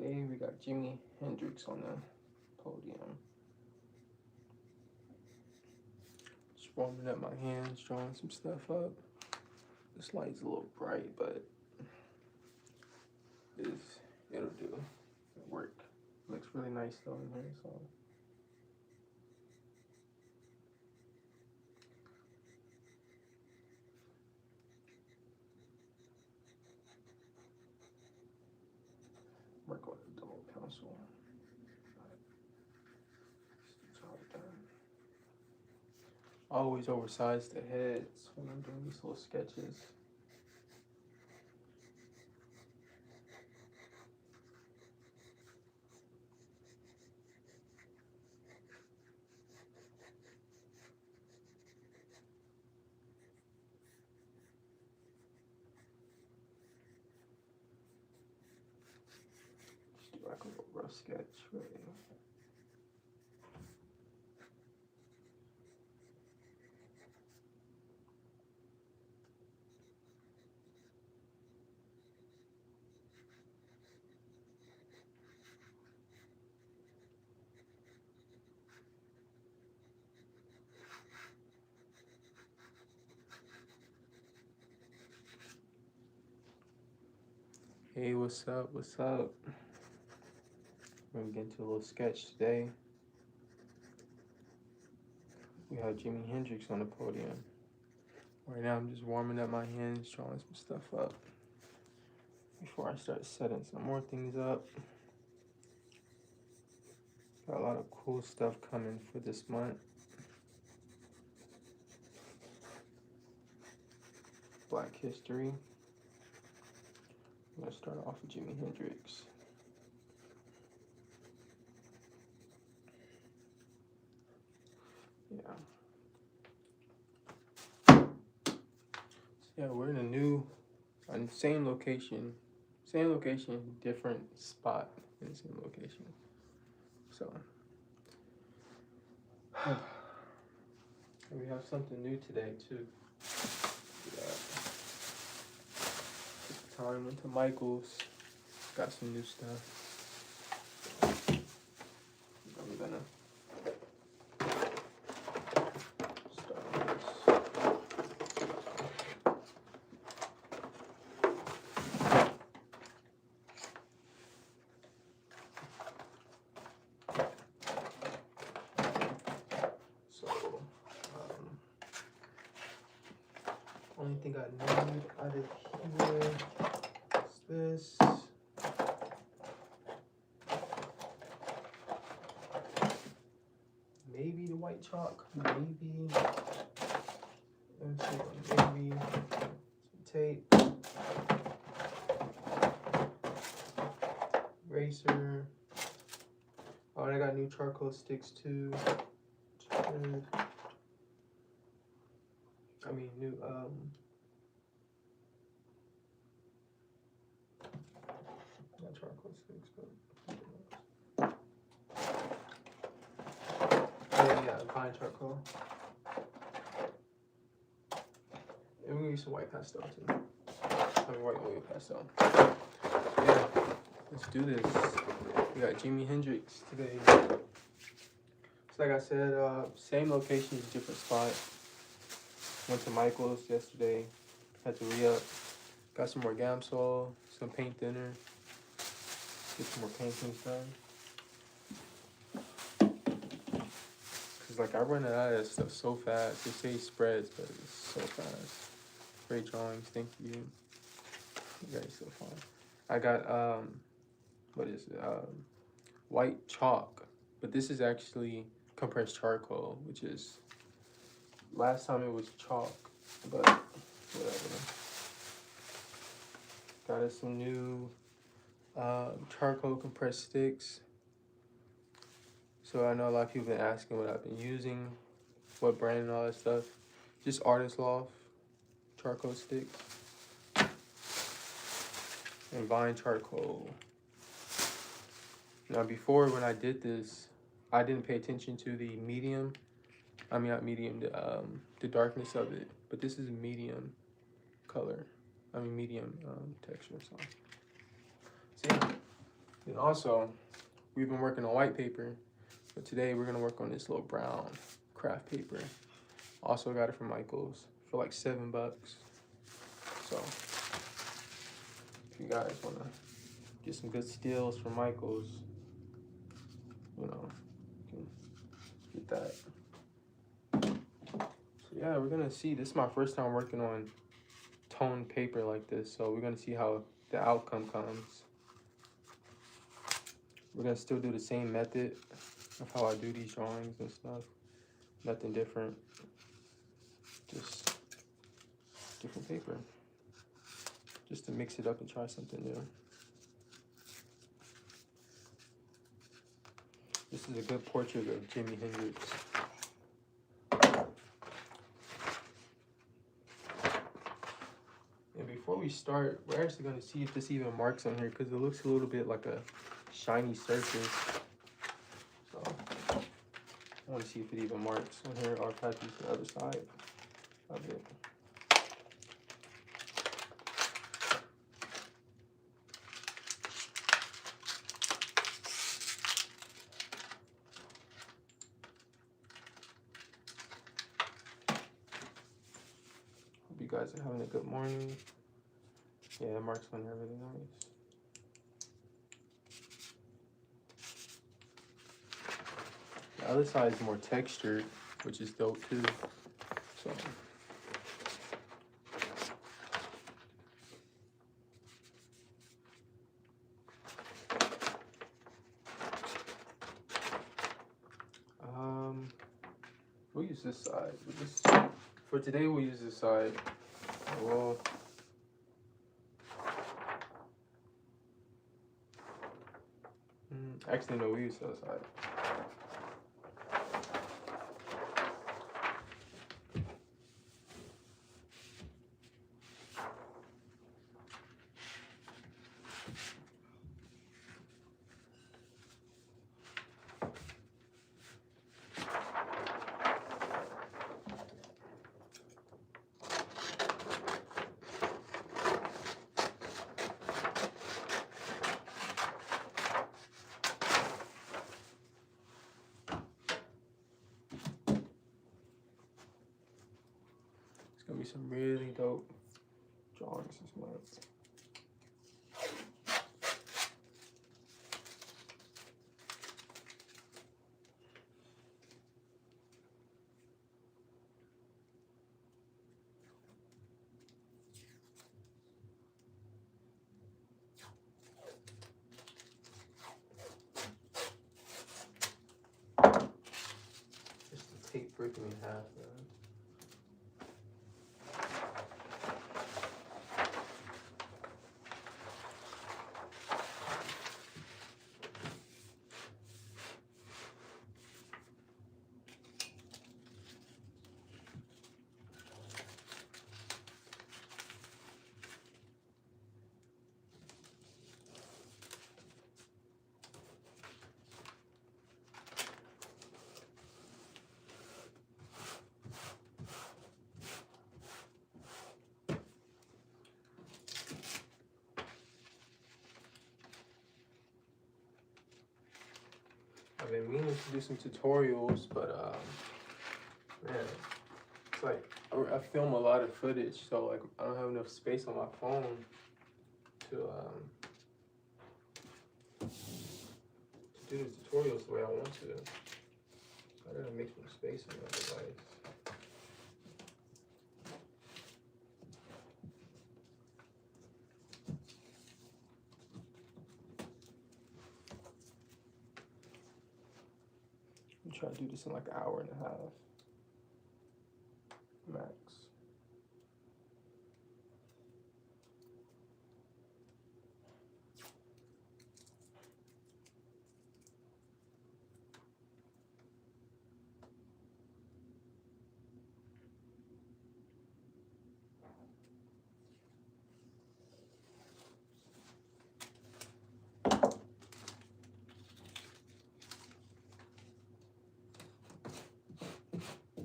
Okay, we got Jimi Hendrix on the podium. Just warming up my hands, drawing some stuff up. This light's a little bright, but it'll do. It'll work. Looks really nice though in here, so. Work on the double pencil. I always oversize the heads when I'm doing these little sketches. Just do like a little rough sketch, really. Hey, what's up? What's up? We're gonna get into a little sketch today. We have Jimi Hendrix on the podium. Right now, I'm just warming up my hands, drawing some stuff up before I start setting some more things up. Got a lot of cool stuff coming for this month. Black History. I'm gonna start off with Jimi Hendrix. Yeah. Yeah, we're in a new, same location, different spot in the same location. So, we have something new today too. Yeah. Took time, went to Michael's, got some new stuff. I'm gonna start with this. Only thing I need out of here is this. Maybe the white chalk, maybe. Let's see, maybe some tape. Eraser. Oh, and I got new charcoal sticks too. I mean, new, not charcoal sticks, but. Yeah, fine charcoal. And we're gonna use some white pastel too. I mean, white oil pastel. Yeah, let's do this. We got Jimi Hendrix today. So like I said, same location, different spot. Went to Michael's yesterday. Had to re-up. Got some more Gamsol, some paint thinner. Get some more paintings done. Cause like I run out of that stuff so fast. They say spreads, but it's so fast. Great drawings, thank you. You guys so fun. I got what is it? White chalk, but this is actually compressed charcoal, which is last time it was chalk, but whatever. Got us some new charcoal compressed sticks. So I know a lot of people have been asking what I've been using, what brand and all that stuff. Just Artist Loft charcoal sticks and Vine charcoal. Now before, when I did this, I didn't pay attention to the medium. I mean, not medium, the darkness of it. But this is medium color. I mean, medium texture. So yeah. And also, we've been working on white paper, but today we're gonna work on this little brown craft paper. Also got it from Michael's for like $7. So if you guys wanna get some good steals from Michael's, you know, you can get that. So yeah, we're gonna see. This is my first time working on toned paper like this, so we're gonna see how the outcome comes. We're gonna still do the same method of how I do these drawings and stuff. Nothing different, just different paper. Just to mix it up and try something new. This is a good portrait of Jimi Hendrix. And before we start, we're actually gonna see if this even marks on here because it looks a little bit like a shiny surface. So I want to see if it even marks on here. I'll try to use the other side of it. Hope you guys are having a good morning. Yeah, it marks on there really nice. The other side is more textured, which is dope too. So we'll use this side. For today, we'll use this side. Well, actually, no, we use the other side. Gonna be some really dope drawings this month. Just the tape breaking in half, man. I've been meaning to do some tutorials, but man, it's like I film a lot of footage, so like I don't have enough space on my phone to do the tutorials the way I want to. I gotta make some space on my device. I'm trying to do this in like an hour and a half, max.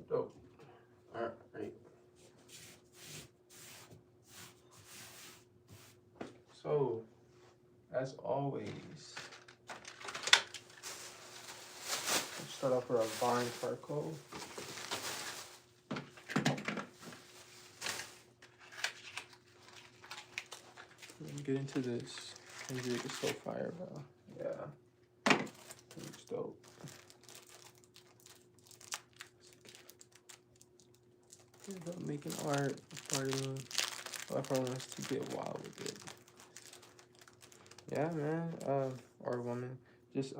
Dope. All right. So, as always, Start off with our Vine charcoal. Get into this. Hendrix is so fire, bro. Yeah. Looks dope. About making art, partying. Life wants to get wild with it. Yeah, man. Or woman. Just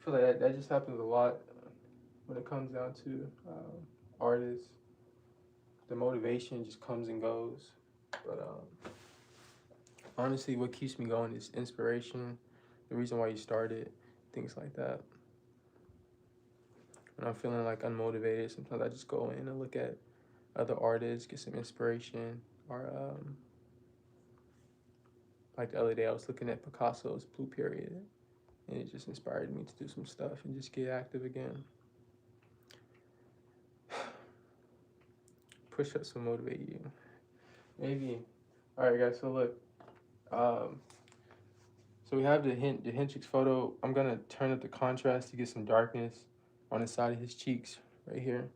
I feel like that just happens a lot when it comes down to artists. The motivation just comes and goes. But honestly, what keeps me going is inspiration, the reason why you started, things like that. When I'm feeling like unmotivated, sometimes I just go in and look at other artists, get some inspiration. Or like the other day, I was looking at Picasso's Blue Period, and it just inspired me to do some stuff and just get active again. Push-ups will motivate you. Maybe. All right, guys. So look. So we have the Hendrix photo. I'm gonna turn up the contrast to get some darkness on the side of his cheeks right here.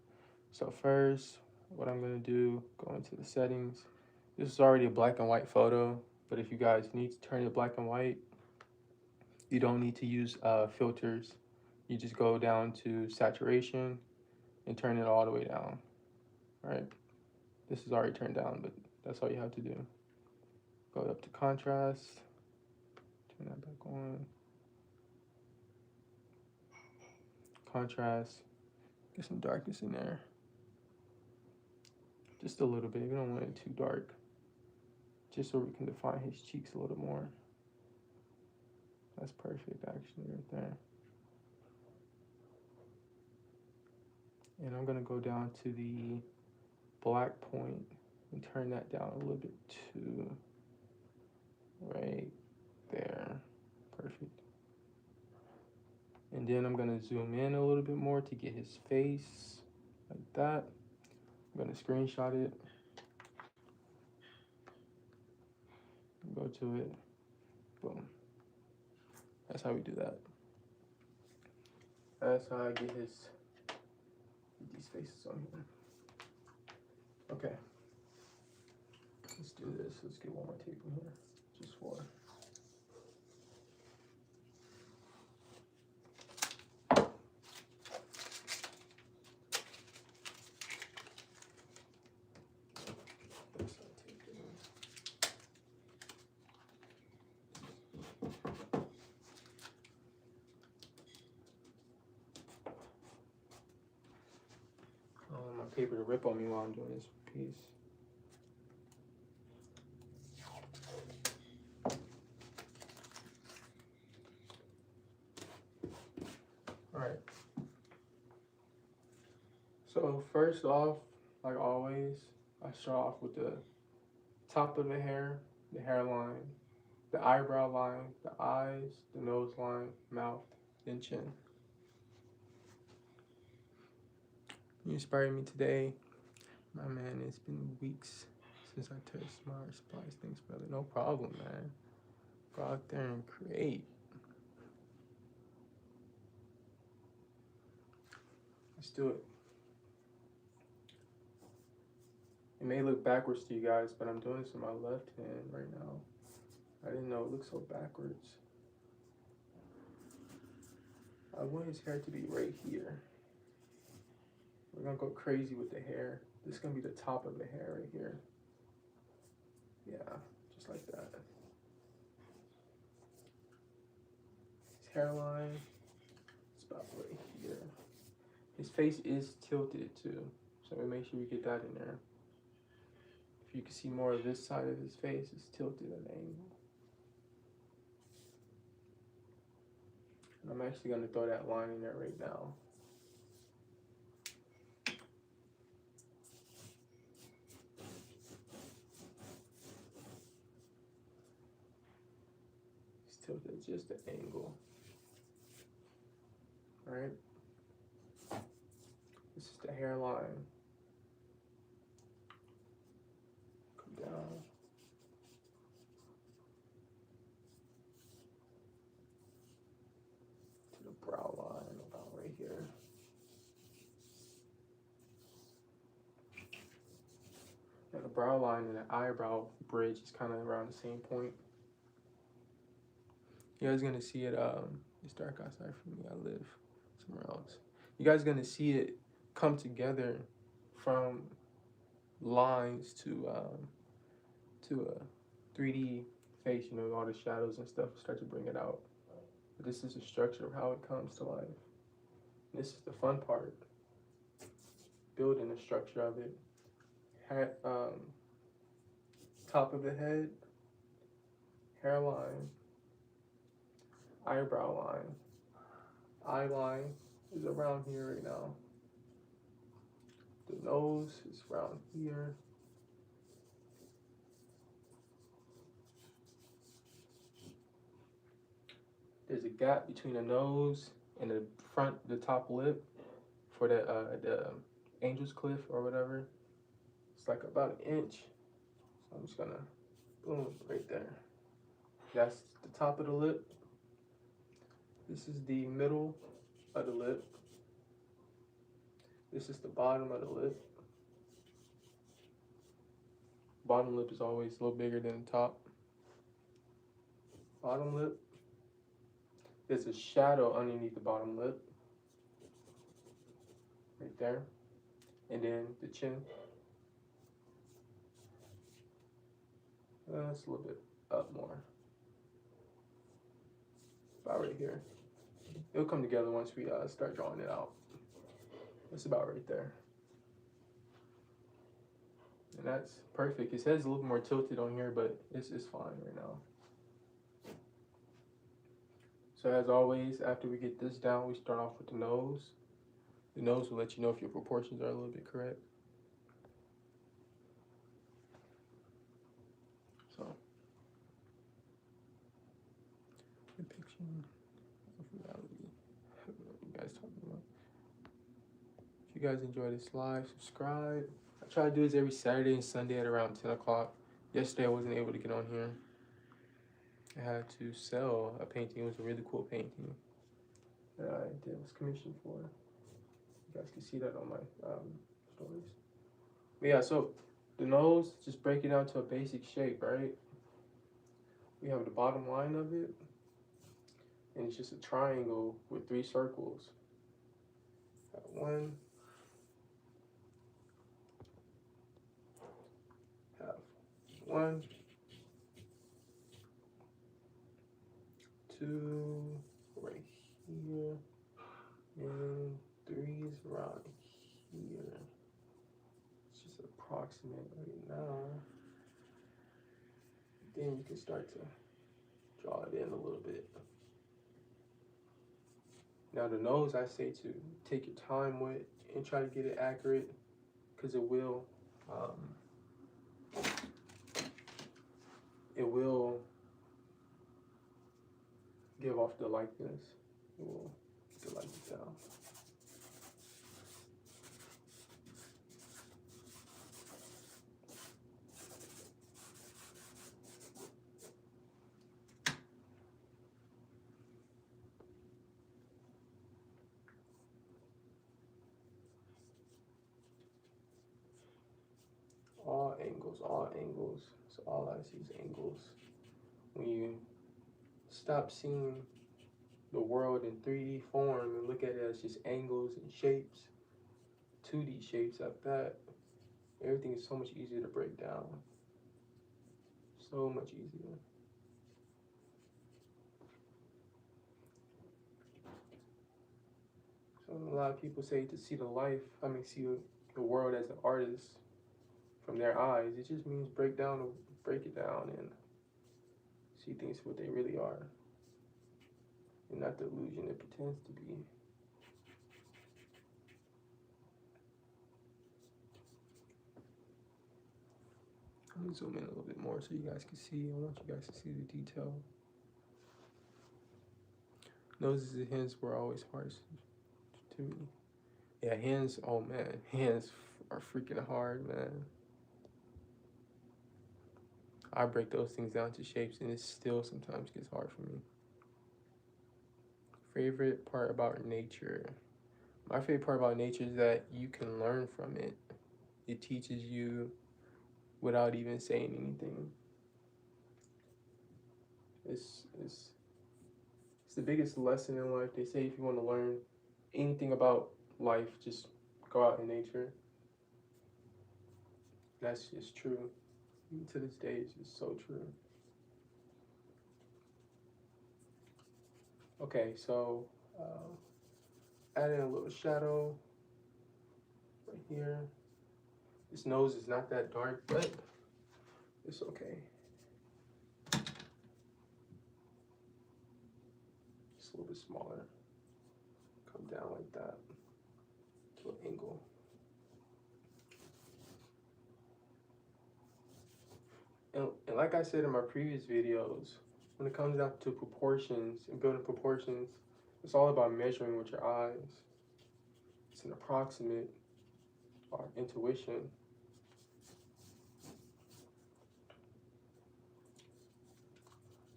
So first, what I'm gonna do, go into the settings. This is already a black and white photo, but if you guys need to turn it black and white, you don't need to use filters. You just go down to saturation and turn it all the way down. All right. This is already turned down, but that's all you have to do. Go up to contrast, turn that back on. Contrast, get some darkness in there. Just a little bit, we don't want it too dark. Just so we can define his cheeks a little more. That's perfect, actually, right there. And I'm gonna go down to the black point and turn that down a little bit too. Right there, perfect. And then I'm gonna zoom in a little bit more to get his face, like that. I'm gonna screenshot it. Go to it, boom. That's how we do that. That's how I get these faces on here. Okay. Let's do this. Let's get one more tape in here. Just for. My paper to rip on me while I'm doing this piece. Alright. So first off, like always, I start off with the top of the hair, the hairline, the eyebrow line, the eyes, the nose line, mouth, then chin. You inspired me today. My man, it's been weeks since I touched Smart Supplies. Thanks, brother. No problem, man. Go out there and create. Let's do it. It may look backwards to you guys, but I'm doing this with my left hand right now. I didn't know it looked so backwards. I want his hair to be right here. We're gonna go crazy with the hair. This is gonna be the top of the hair right here. Yeah, just like that. His hairline, it's about right here. His face is tilted too, so we make sure we get that in there. If you can see more of this side of his face, it's tilted at an angle. And I'm actually gonna throw that line in there right now. It's tilted just an angle. All right. This is the hairline. Come down. To the brow line. brow line and the eyebrow bridge is kind of around the same point. You guys gonna see it. It's dark outside for me. I live somewhere else. You guys gonna see it come together from lines to a 3D face. You know, all the shadows and stuff start to bring it out. But this is the structure of how it comes to life. This is the fun part. Building the structure of it. Top of the head, hairline, eyebrow line, eye line is around here right now. The nose is around here. There's a gap between the nose and the top lip for the angel's cliff or whatever. It's like about an inch. So I'm just gonna, boom, right there. That's the top of the lip. This is the middle of the lip. This is the bottom of the lip. Bottom lip is always a little bigger than the top. Bottom lip. There's a shadow underneath the bottom lip. Right there. And then the chin. It's a little bit up more. About right here. It'll come together once we start drawing it out. It's about right there. And that's perfect. His head's a little more tilted on here, but it's fine right now. So as always, after we get this down, we start off with the nose. The nose will let you know if your proportions are a little bit correct. So, depiction of reality. What are you guys talking about? If you guys enjoy this live, subscribe. I try to do this every Saturday and Sunday at around 10 o'clock. Yesterday I wasn't able to get on here. I had to sell a painting. It was a really cool painting that I was commissioned for. You guys can see that on my stories. But yeah, so the nose, just break it down to a basic shape, right? We have the bottom line of it, and it's just a triangle with 3 circles. Got 1, have 1, 2, right here, and 3 is around here. It's just approximate right now. Then you can start to draw it in a little bit. Now the nose, I say to take your time with and try to get it accurate, because it will give off the likeness. It will get the likeness down. All angles, all angles. So all I see is angles. When you stop seeing the world in 3D form and look at it as just angles and shapes, 2D shapes at that, everything is so much easier to break down. So much easier. So a lot of people say to see the the world as an artist from their eyes. It just means break it down and see things for what they really are, and not the illusion it pretends to be. Let me zoom in a little bit more so you guys can see. I want you guys to see the detail. Noses and hands were always hard to me. Yeah, hands, oh man, hands are freaking hard, man. I break those things down to shapes and it still sometimes gets hard for me. Favorite part about nature. My favorite part about nature is that you can learn from it. It teaches you without even saying anything. It's the biggest lesson in life. They say if you want to learn anything about life, just go out in nature. That's just true. Even to this day, it's just so true. Okay, so add in a little shadow right here. This nose is not that dark, but it's okay. Just a little bit smaller. Come down like that to an angle. And like I said in my previous videos, when it comes down to proportions and building proportions, it's all about measuring with your eyes. It's an approximate or intuition.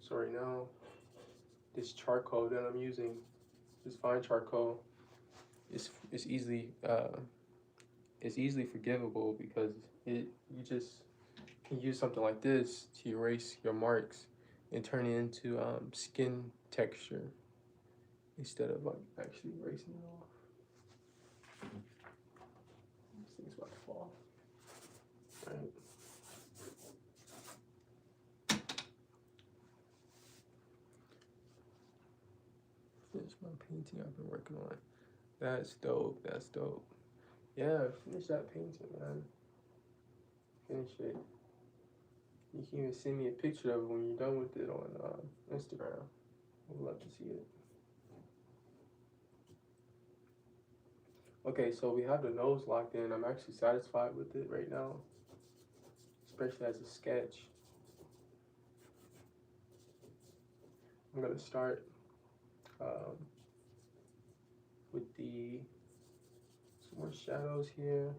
So right now, this charcoal that I'm using, this fine charcoal, is easily forgivable because you just can use something like this to erase your marks and turn it into skin texture instead of like actually erasing it off. This thing's about to fall. All right. Finish my painting I've been working on. That's dope. That's dope. Yeah, finish that painting, man. Finish it. You can even send me a picture of it when you're done with it on Instagram. I'd love to see it. Okay, so we have the nose locked in. I'm actually satisfied with it right now, especially as a sketch. I'm gonna start with some more shadows here.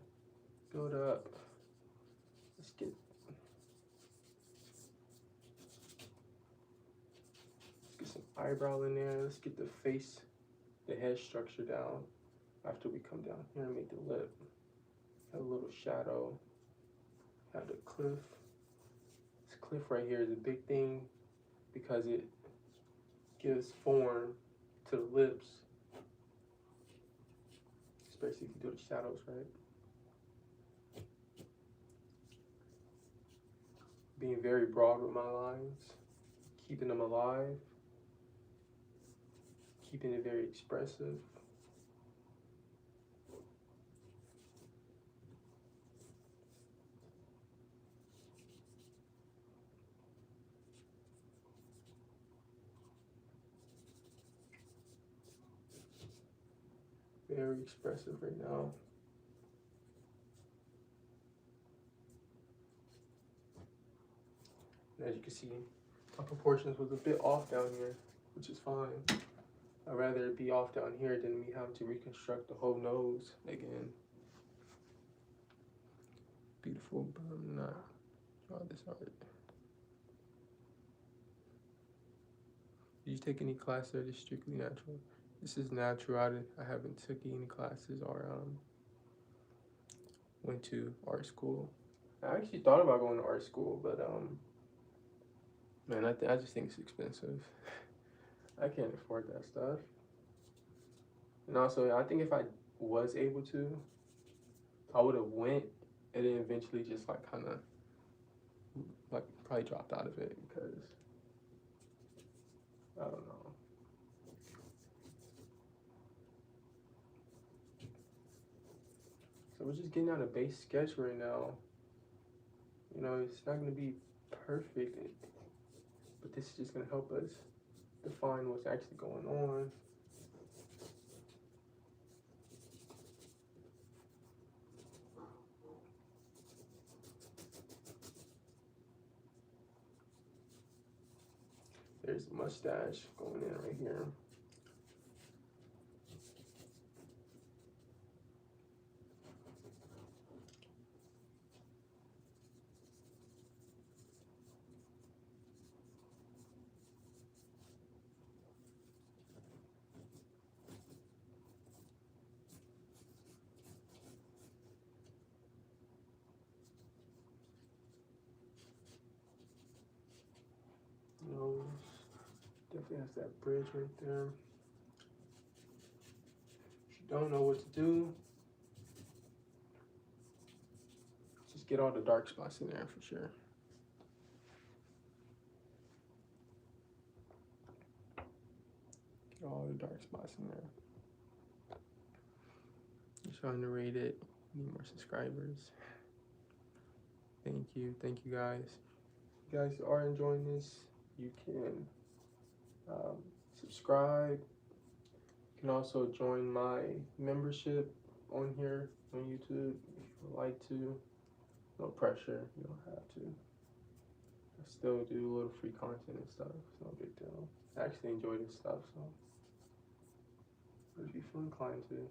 Build up. Let's get some eyebrow in there. Let's get the face, the head structure down. After we come down here and make the lip, have a little shadow. Have the cliff. This cliff right here is a big thing because it gives form to the lips, especially if you do the shadows right. Being very broad with my lines, keeping them alive, keeping it very expressive. Very expressive right now. And as you can see, my proportions was a bit off down here, which is fine. I'd rather it be off down here than me having to reconstruct the whole nose again. Beautiful, but I'm not drawing this art. Did you take any class or is it strictly natural? This is natural. I haven't took any classes or went to art school. I actually thought about going to art school, but man, I just think it's expensive. I can't afford that stuff. And also, I think if I was able to, I would have went and then eventually just like kind of like probably dropped out of it because I don't know. So we're just getting out a base sketch right now. You know, it's not gonna be perfect, but this is just gonna help us define what's actually going on. There's a mustache going in right here. That's that bridge right there. If you don't know what to do, just get all the dark spots in there for sure. Get all the dark spots in there. You're underrated. Need more subscribers. Thank you guys. If you guys are enjoying this, you can subscribe. You can also join my membership on here on YouTube if you would like to. No pressure, you don't have to. I still do a little free content and stuff. It's no big deal. I actually enjoy this stuff, so if you feel inclined to.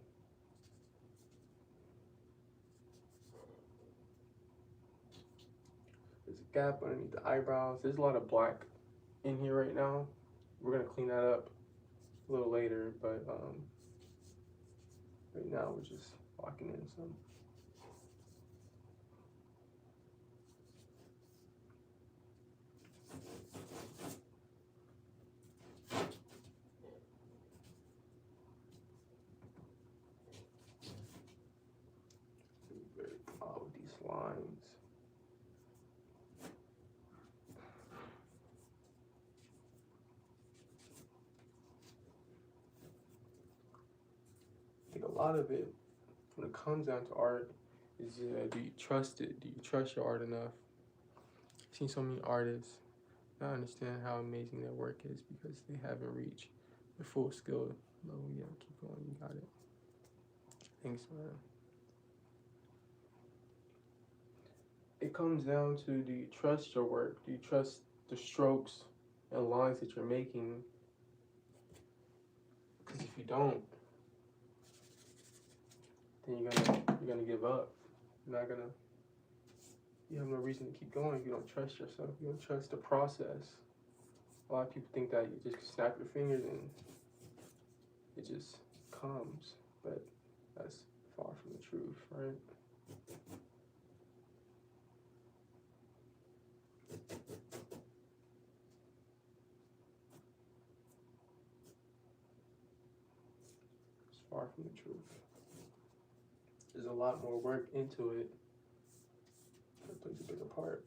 There's a gap underneath the eyebrows. There's a lot of black in here right now. We're gonna clean that up a little later, but right now we're just locking in some. Very proud with these lines. I think a lot of it, when it comes down to art, is do you trust it? Do you trust your art enough? I've seen so many artists not understand how amazing their work is because they haven't reached the full skill level yet. Keep going, you got it. Thanks, man. It comes down to, do you trust your work? Do you trust the strokes and lines that you're making? Because if you don't, then you're gonna give up. You're not gonna. You have no reason to keep going if you don't trust yourself. You don't trust the process. A lot of people think that you just snap your fingers and it just comes, but that's far from the truth, right? It's far from the truth. There's a lot more work into it that plays a bigger part.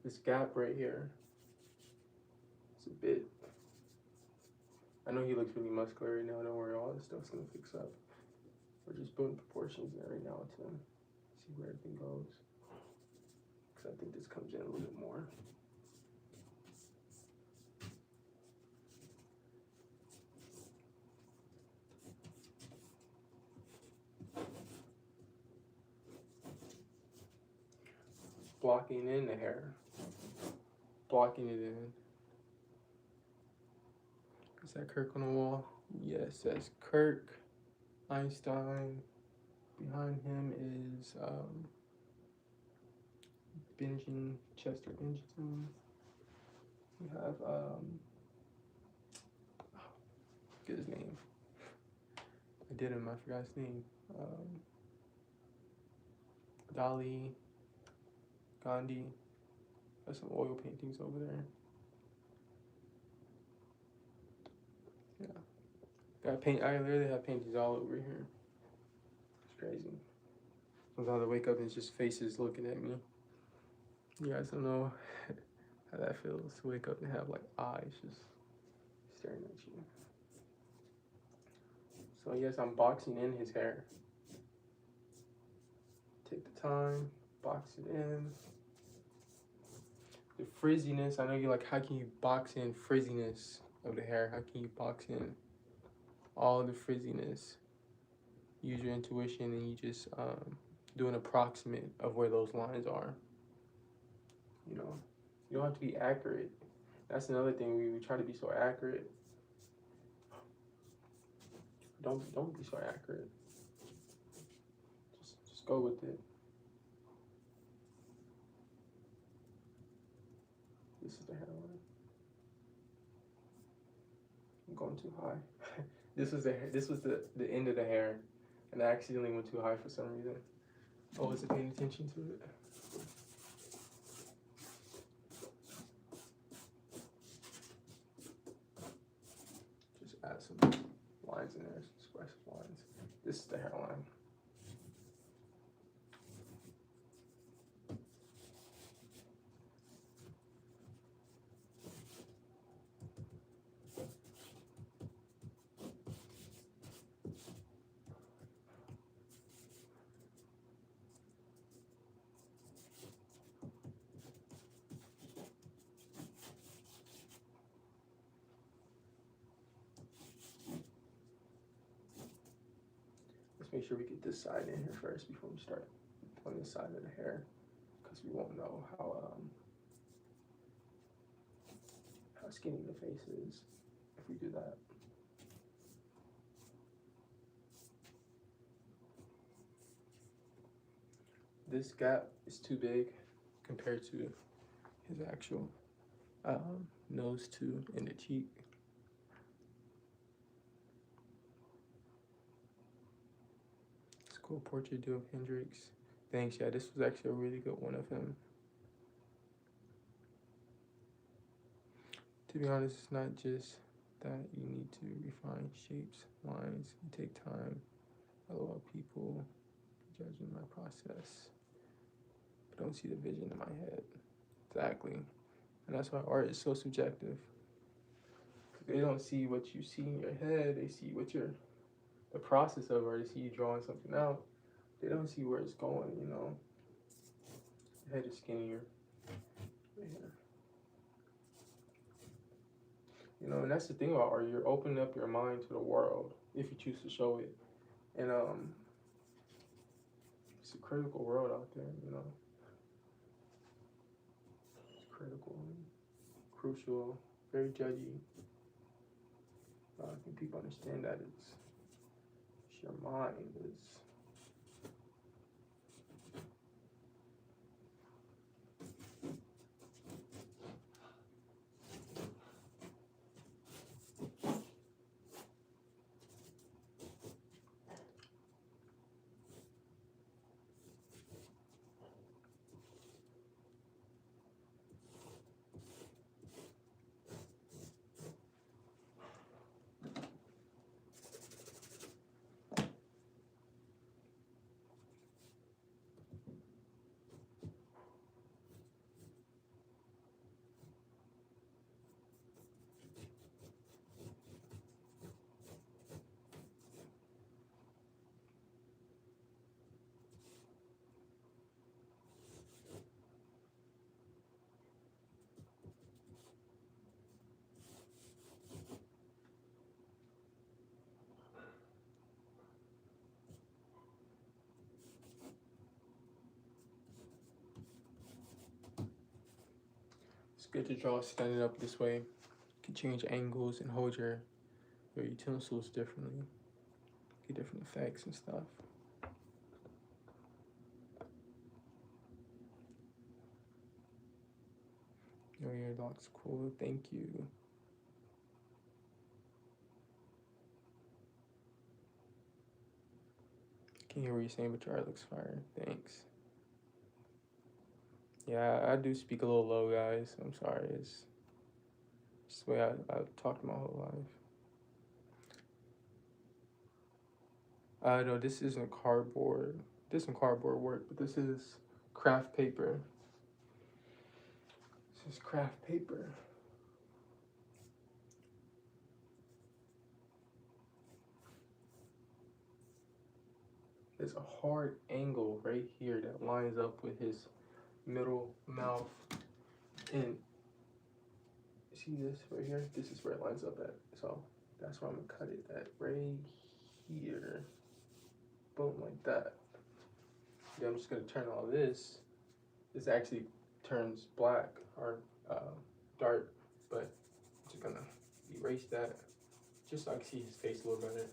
This gap right here, it's a bit. I know he looks really muscular right now. Don't worry, all this stuff's gonna fix up. We're just building proportions there right now to see where everything goes. Because I think this comes in a little bit more. Blocking in the hair. Blocking it in. Is that Kirk on the wall? Yes, that's Kirk Einstein. Behind him is Chester Binghamton. We have get his name. I did him, I forgot his name. Dali, Gandhi. Got some oil paintings over there. Yeah. Got paint. I literally have paintings all over here. It's crazy. Sometimes I wake up and it's just faces looking at me. You guys don't know how that feels to wake up and have like eyes just staring at you. So yes, I'm boxing in his hair. Take the time, box it in. The frizziness, I know you're like, how can you box in frizziness of the hair? How can you box in all the frizziness? Use your intuition and you just do an approximate of where those lines are. You know, you don't have to be accurate. That's another thing, we try to be so accurate. Don't be so accurate. Just go with it. This is the hairline. I'm going too high. This was the end of the hair. and I accidentally went too high for some reason. I wasn't paying attention to it. Just add some lines in there, some expressive lines. This is the hairline. Let's make sure we get this side in here first before we start on this side of the hair, because we won't know how skinny the face is if we do that. This gap is too big compared to his actual nose too in the cheek. It's a cool portrait do of Hendrix. Thanks, yeah, this was actually a really good one of him. To be honest, it's not just that you need to refine shapes, lines, you take time. LOL people judging my process, but don't see the vision in my head. Exactly. And that's why art is so subjective. They don't see what you see in your head, they see what you're, the process of, or they see you drawing something out. They don't see where it's going, you know. Your head is skinnier. Yeah. You know, and that's the thing about art, you're opening up your mind to the world if you choose to show it. And it's a critical world out there, you know. It's critical, crucial, very judgy. I think people understand that it's your mind is. It's good to draw standing up this way. You can change angles and hold your utensils differently. Get different effects and stuff. Your ear looks cool, thank you. Can't hear what you're saying, but your art looks fire. Thanks. Yeah, I do speak a little low, guys. I'm sorry. It's just the way I've talked my whole life. No, this isn't cardboard. This is cardboard work, but this is craft paper. This is craft paper. There's a hard angle right here that lines up with his middle mouth. And see this right here? This is where it lines up at. So that's where I'm gonna cut it at, right here. Boom, like that. Then I'm just gonna turn all this. This actually turns black or dark, but I'm just gonna erase that just so I can see his face a little better.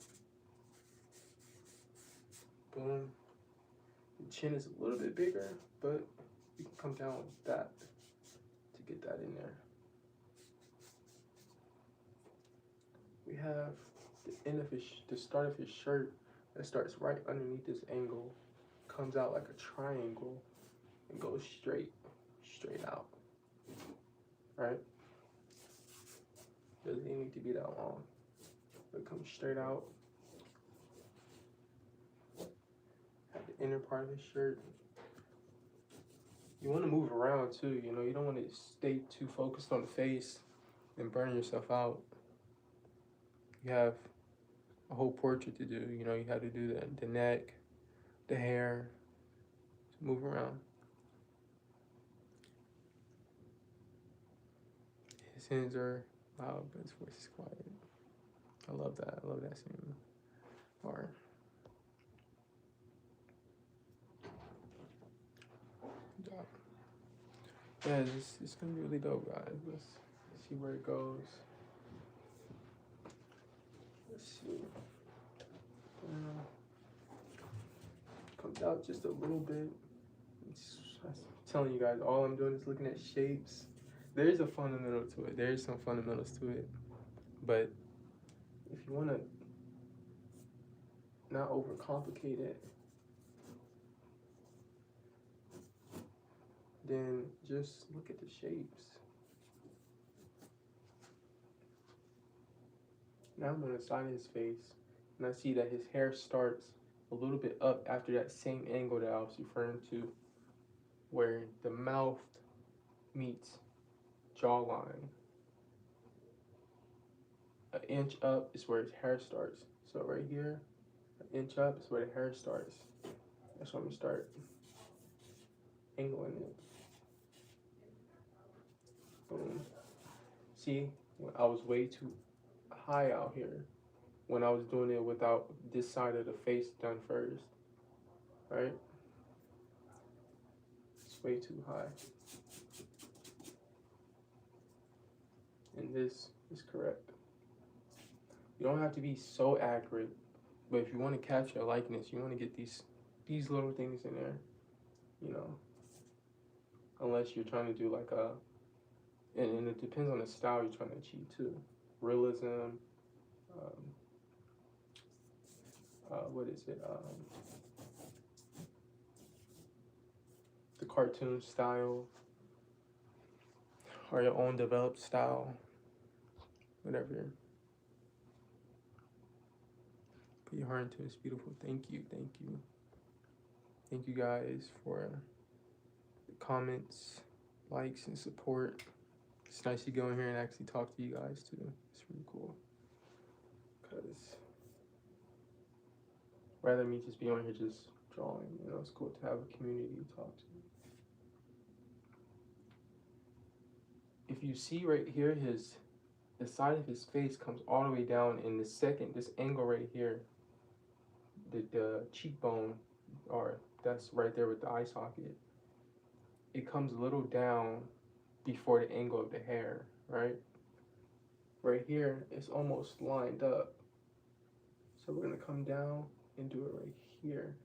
Boom. The chin is a little bit bigger, but you can come down with that to get that in there. We have the end of the start of his shirt that starts right underneath this angle, comes out like a triangle, and goes straight out, right? Doesn't even need to be that long. It comes straight out. At the inner part of the shirt. You want to move around too, you know, you don't want to stay too focused on the face and burn yourself out. You have a whole portrait to do, you know, you have to do the neck, the hair, to move around. His hands are loud, but his voice is quiet. I love that. I love that same part. Yeah, it's gonna be really dope, guys. Let's see where it goes. Let's see. Comes out just a little bit. I'm telling you guys, all I'm doing is looking at shapes. There's a fundamental to it. There's some fundamentals to it. But if you want to not overcomplicate it, then just look at the shapes. Now I'm on the side of his face, and I see that his hair starts a little bit up after that same angle that I was referring to, where the mouth meets jawline. An inch up is where his hair starts. So right here, an inch up is where the hair starts. That's when we start angling it. Boom. See, I was way too high out here when I was doing it without this side of the face done first, right? It's way too high. And this is correct. You don't have to be so accurate, but if you want to capture a likeness, you want to get these little things in there, you know, unless you're trying to do like and it depends on the style you're trying to achieve too. Realism, what is it? The cartoon style, or your own developed style, whatever. Put your heart into it. It's beautiful. Thank you. Thank you guys for the comments, likes, and support. It's nice to go in here and actually talk to you guys too. It's really cool. Because rather than me just be on here just drawing, you know, it's cool to have a community to talk to. If you see right here, the side of his face comes all the way down in this angle right here, the cheekbone, or that's right there with the eye socket. It comes a little down before the angle of the hair, right? Right here, it's almost lined up. So we're gonna come down and do it right here,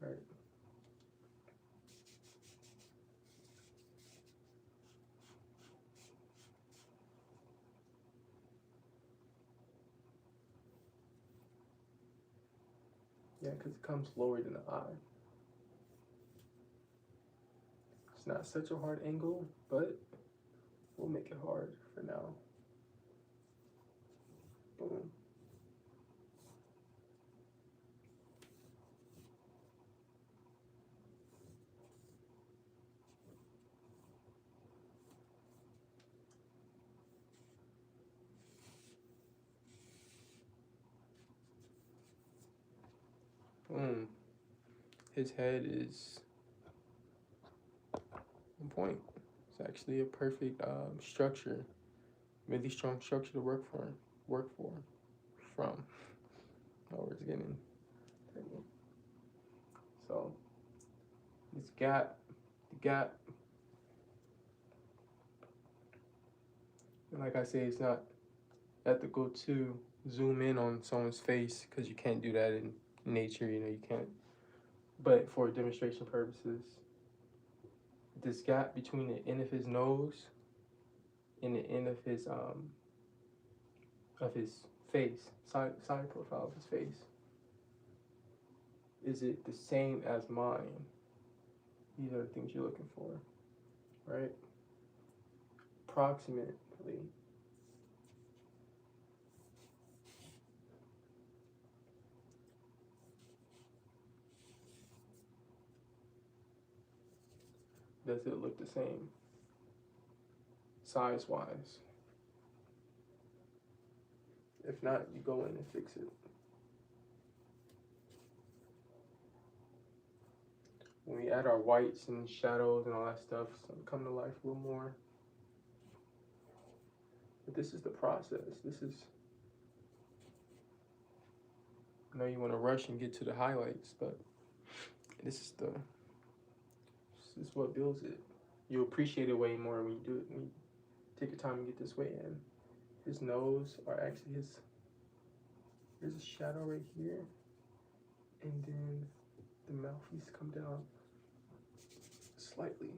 right? Yeah, because it comes lower than the eye. It's not such a hard angle, but we'll make it hard for now. Boom. Boom. His head is on point. It's actually a perfect structure, really strong structure to work from. Oh, it's getting technical. So this gap, and like I say, it's not ethical to zoom in on someone's face because you can't do that in nature, you know, you can't. But for demonstration purposes, this gap between the end of his nose and the end of his face, side profile of his face, is it the same as mine? These are the things you're looking for, right? Approximately. Does it look the same, size-wise? If not, you go in and fix it. When we add our whites and shadows and all that stuff, so come to life a little more. But this is the process. This is, I know you want to rush and get to the highlights, but this is what builds it. You appreciate it way more when you do it. When you take your time and get this way in. His nose, or actually there's a shadow right here, and then the mouth needs to come down slightly.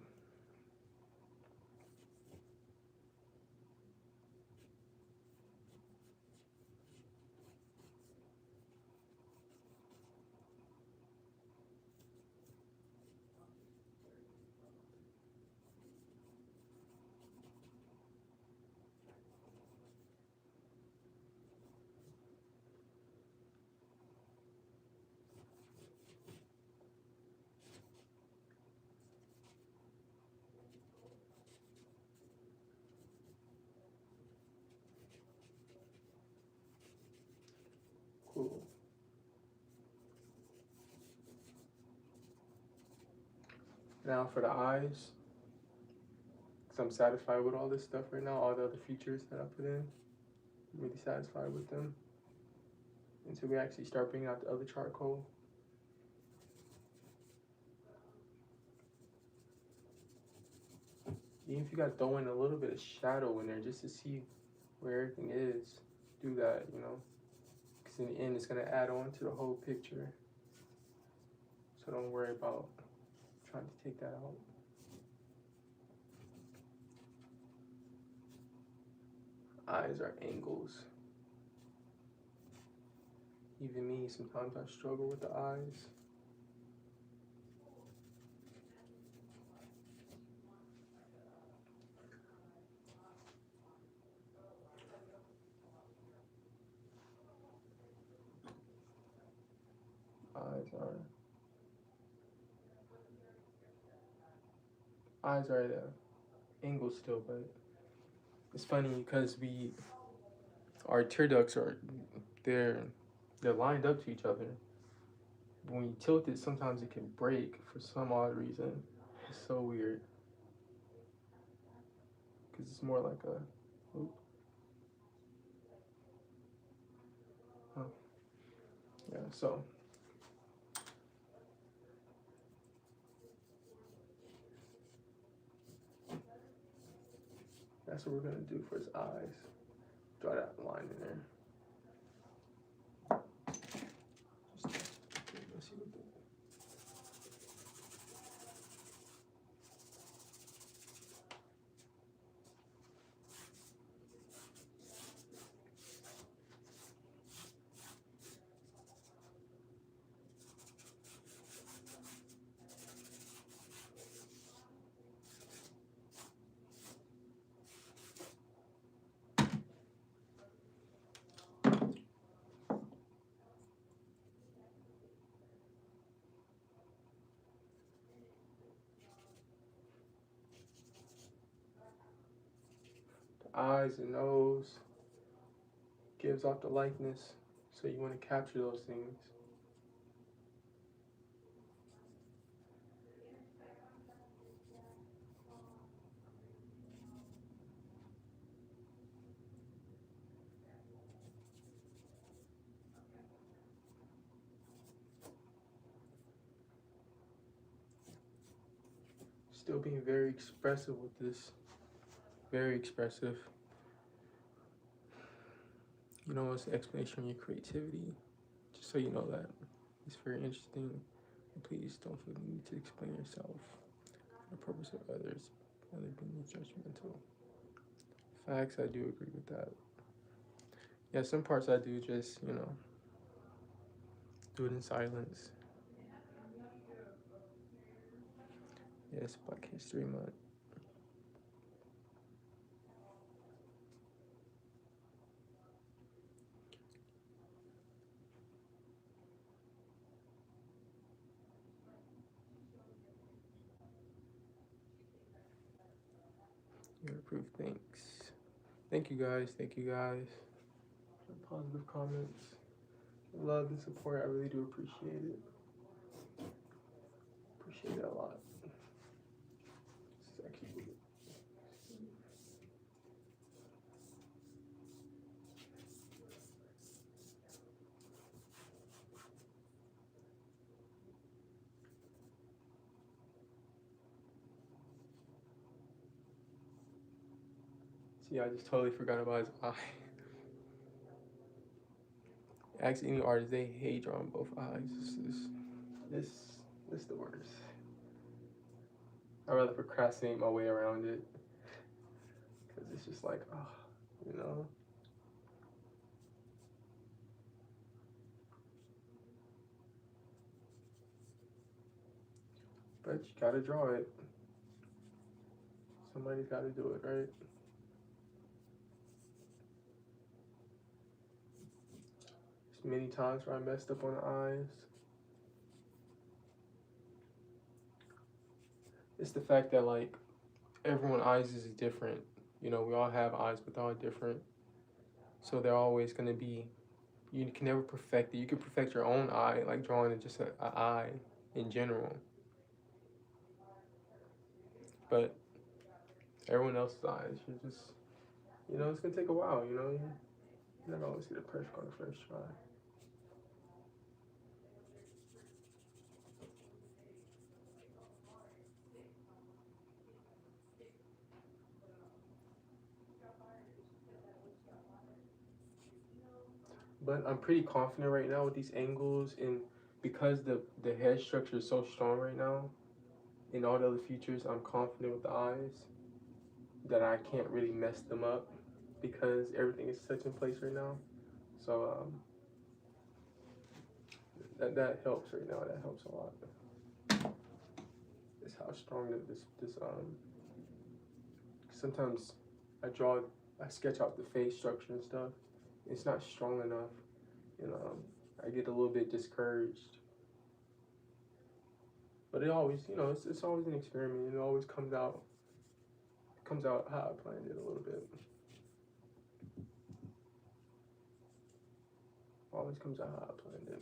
Cool. Now for the eyes, because I'm satisfied with all this stuff right now, all the other features that I put in, I'm really satisfied with them. Until we actually start bringing out the other charcoal. Even if you got to throw in a little bit of shadow in there just to see where everything is, do that, you know. Because in the end, it's going to add on to the whole picture. So don't worry about trying to take that out. Eyes are angles. Even me, sometimes I struggle with the eyes. Eyes are at angles still, but it's funny because our tear ducts they're lined up to each other. When you tilt it, sometimes it can break for some odd reason. It's so weird. Because it's more like a, oop. Huh. Yeah, so. That's what we're gonna do for his eyes. Draw that line in there. Let's see what the eyes and nose gives off the likeness, so you want to capture those things. Still being very expressive with this. Very expressive. You know, it's an explanation on your creativity. Just so you know that. It's very interesting. Please don't feel the need to explain yourself for the purpose of others, other being judgmental. Facts, I do agree with that. Yeah, some parts I do just, do it in silence. Yeah, it's Black History Month. Your approved, thanks. Thank you guys. Thank you guys. For positive comments. Love and support. I really do appreciate it. Appreciate it a lot. This is actually see, I just totally forgot about his eye. Ask any artist, they hate drawing both eyes. This, this the worst. I'd rather procrastinate my way around it. Because it's just like, you know. But you gotta draw it. Somebody's gotta do it, right? There's many times where I messed up on the eyes. It's the fact that, like, everyone's eyes is different. We all have eyes, but they're all different. So they're always gonna be, you can never perfect it. You can perfect your own eye, like drawing just an eye in general. But everyone else's eyes, you just, it's gonna take a while, you never always get it perfect on the first try. But I'm pretty confident right now with these angles, and because the head structure is so strong right now, in all the other features, I'm confident with the eyes that I can't really mess them up because everything is such in place right now. So that helps right now. That helps a lot. It's how strong this sometimes I sketch out the face structure and stuff. It's not strong enough, I get a little bit discouraged. But it always, it's always an experiment. It always comes out how I planned it a little bit. Always comes out how I planned it.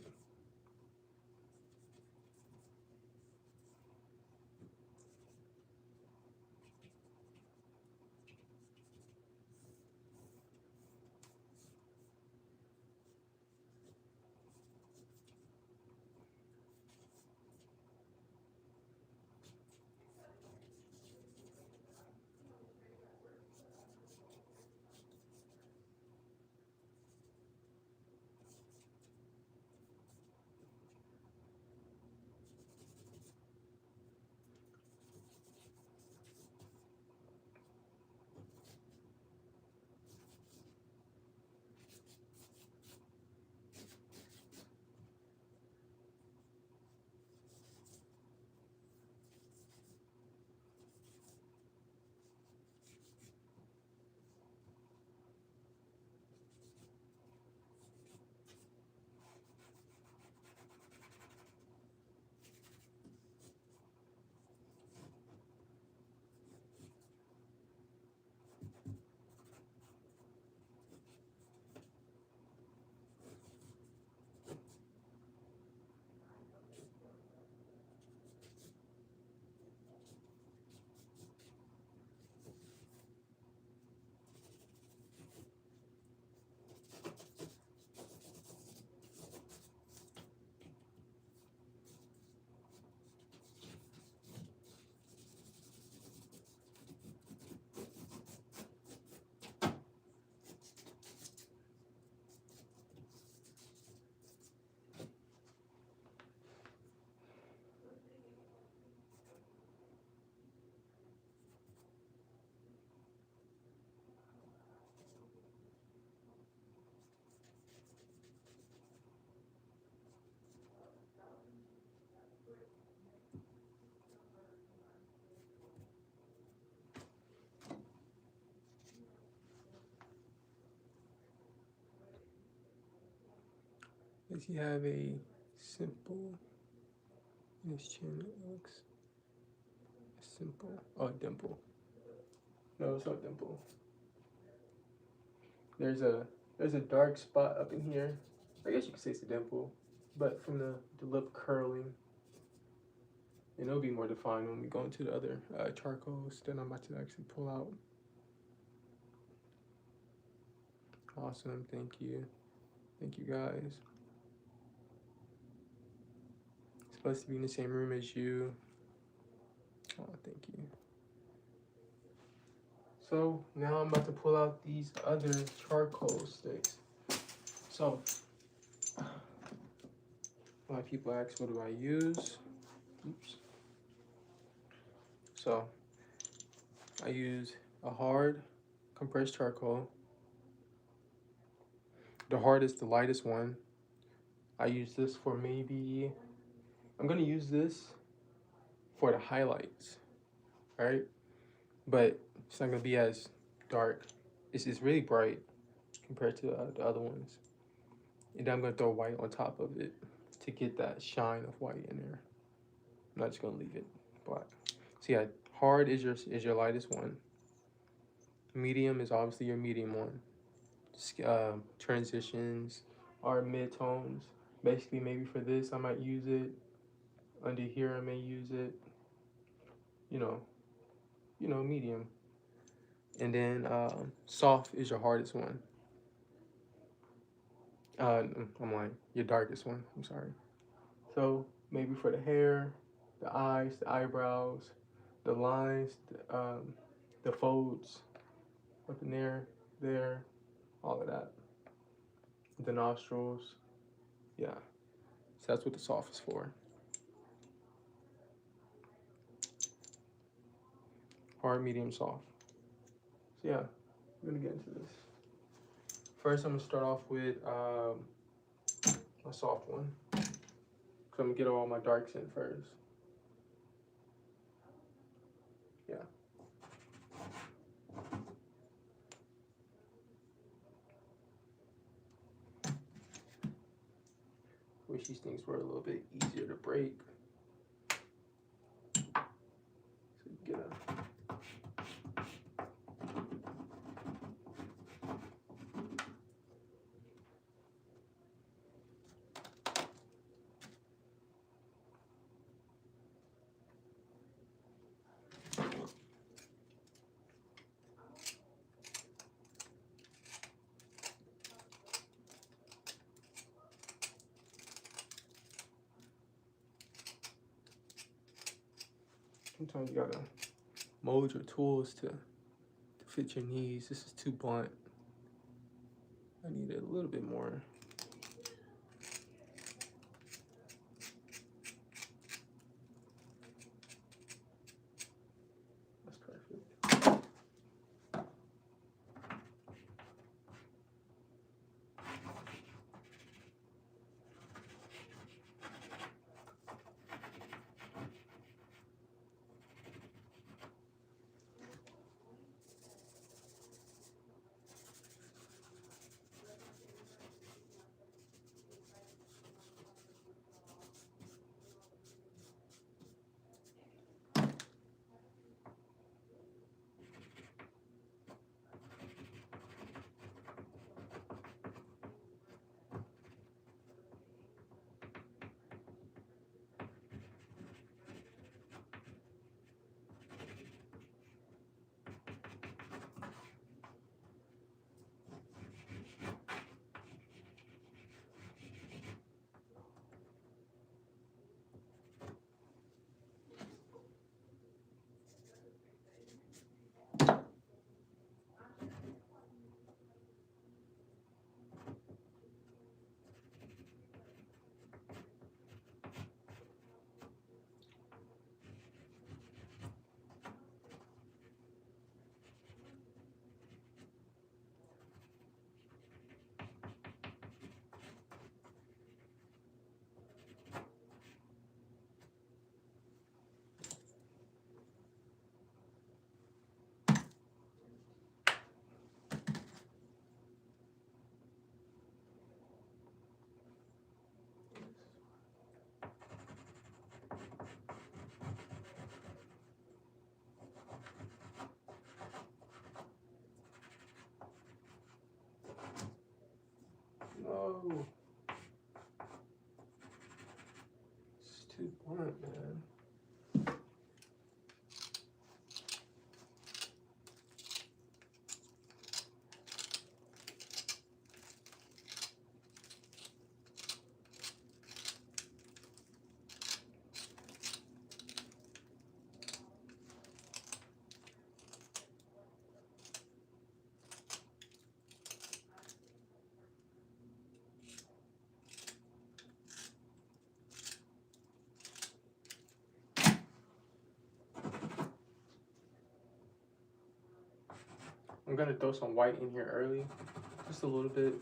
Does he have a simple in his chin? It looks simple. Oh, dimple. No, it's not dimple. There's a dark spot up in here. I guess you could say it's a dimple, but from the lip curling, and it'll be more defined when we go into the other charcoals that I'm about to actually pull out. Awesome, thank you. Thank you guys. Supposed to be in the same room as you. Oh, thank you. So now I'm about to pull out these other charcoal sticks. So a lot of people ask, what do I use? Oops. So I use a hard compressed charcoal. The hard is the lightest one. I use this for maybe, I'm gonna use this for the highlights, right? But it's not gonna be as dark. It's really bright compared to the other ones. And then I'm gonna throw white on top of it to get that shine of white in there. I'm not just gonna leave it black. So yeah, hard is your lightest one. Medium is obviously your medium one. Transitions are mid-tones. Basically, maybe for this I might use it. Under here I may use it. You know, medium. And then soft is your hardest one. I'm lying. Your darkest one. I'm sorry. So maybe for the hair, the eyes, the eyebrows, the lines, the folds up in there, all of that. The nostrils, yeah. So that's what the soft is for. Hard, medium, soft. So yeah, I'm gonna get into this. First, I'm gonna start off with a soft one. So I'm gonna get all my darks in first. Yeah. Wish these things were a little bit easier to break. So you get a sometimes you gotta mold your tools to fit your needs. This is too blunt. I need it a little bit more. That's perfect. I'm gonna throw some white in here early, just a little bit.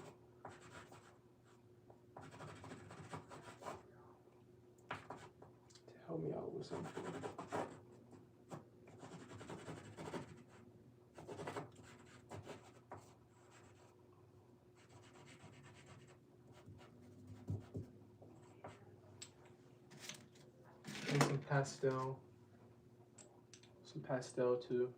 To help me out with something. And some pastel too.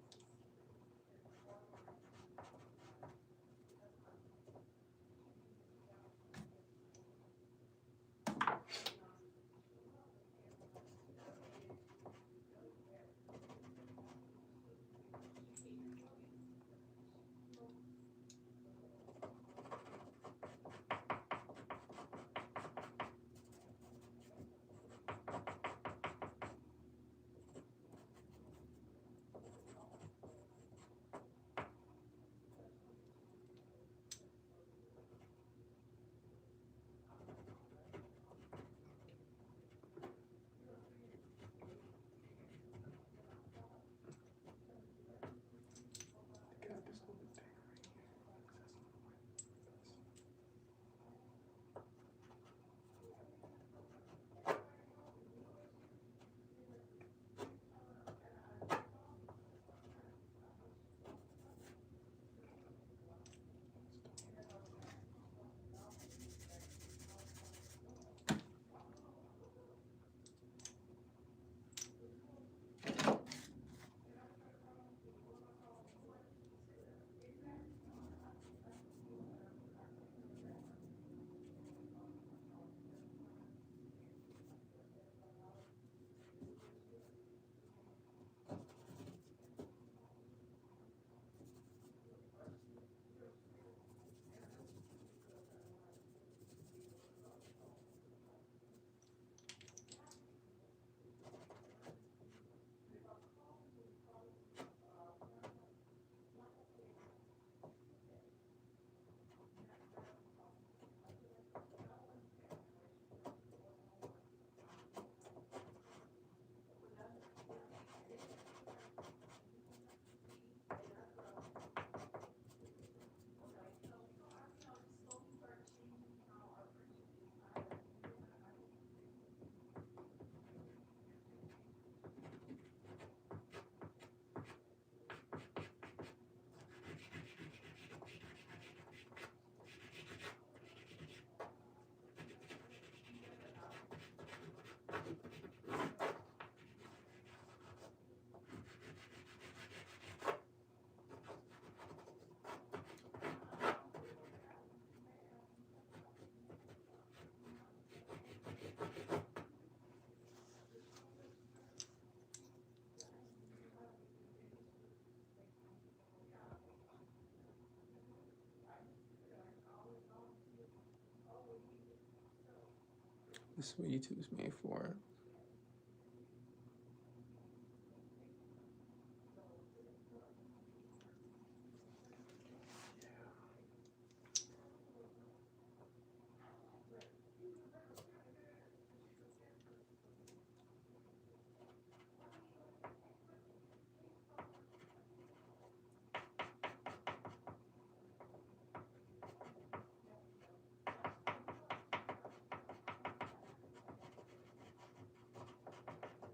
This is what YouTube is made for.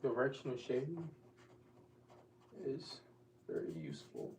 Directional shading is very useful.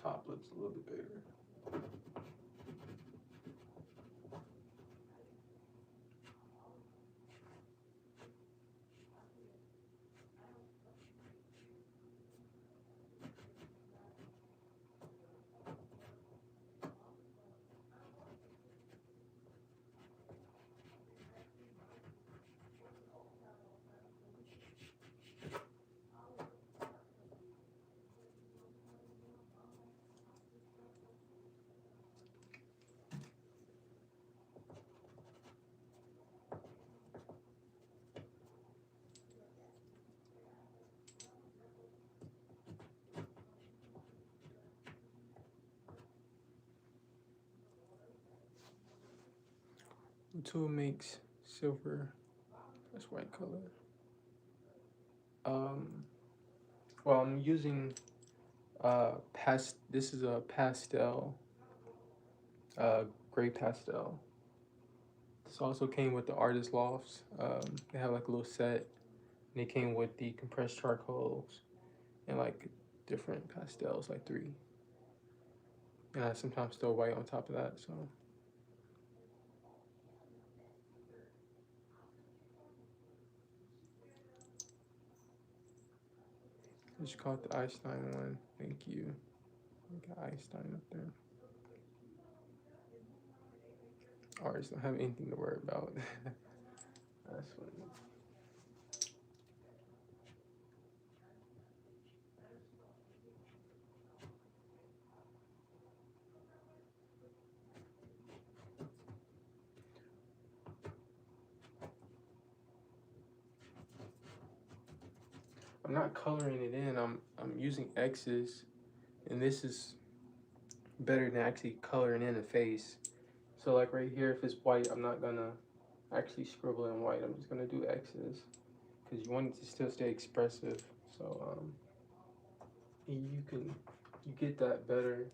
top looks a little bit bigger. The tool makes silver. That's white color. Well, I'm using this is a pastel, gray pastel. This also came with the artist lofts. They have like a little set, and they came with the compressed charcoals and like different pastels, like 3. And I sometimes throw white on top of that. So I just call it the Einstein one. Thank you. We got Einstein up there. Artists don't have anything to worry about. That's funny. I'm not coloring it in. I'm using X's, and this is better than actually coloring in a face. So like right here, if it's white, I'm not gonna actually scribble in white. I'm just gonna do X's because you want it to still stay expressive. So you get that better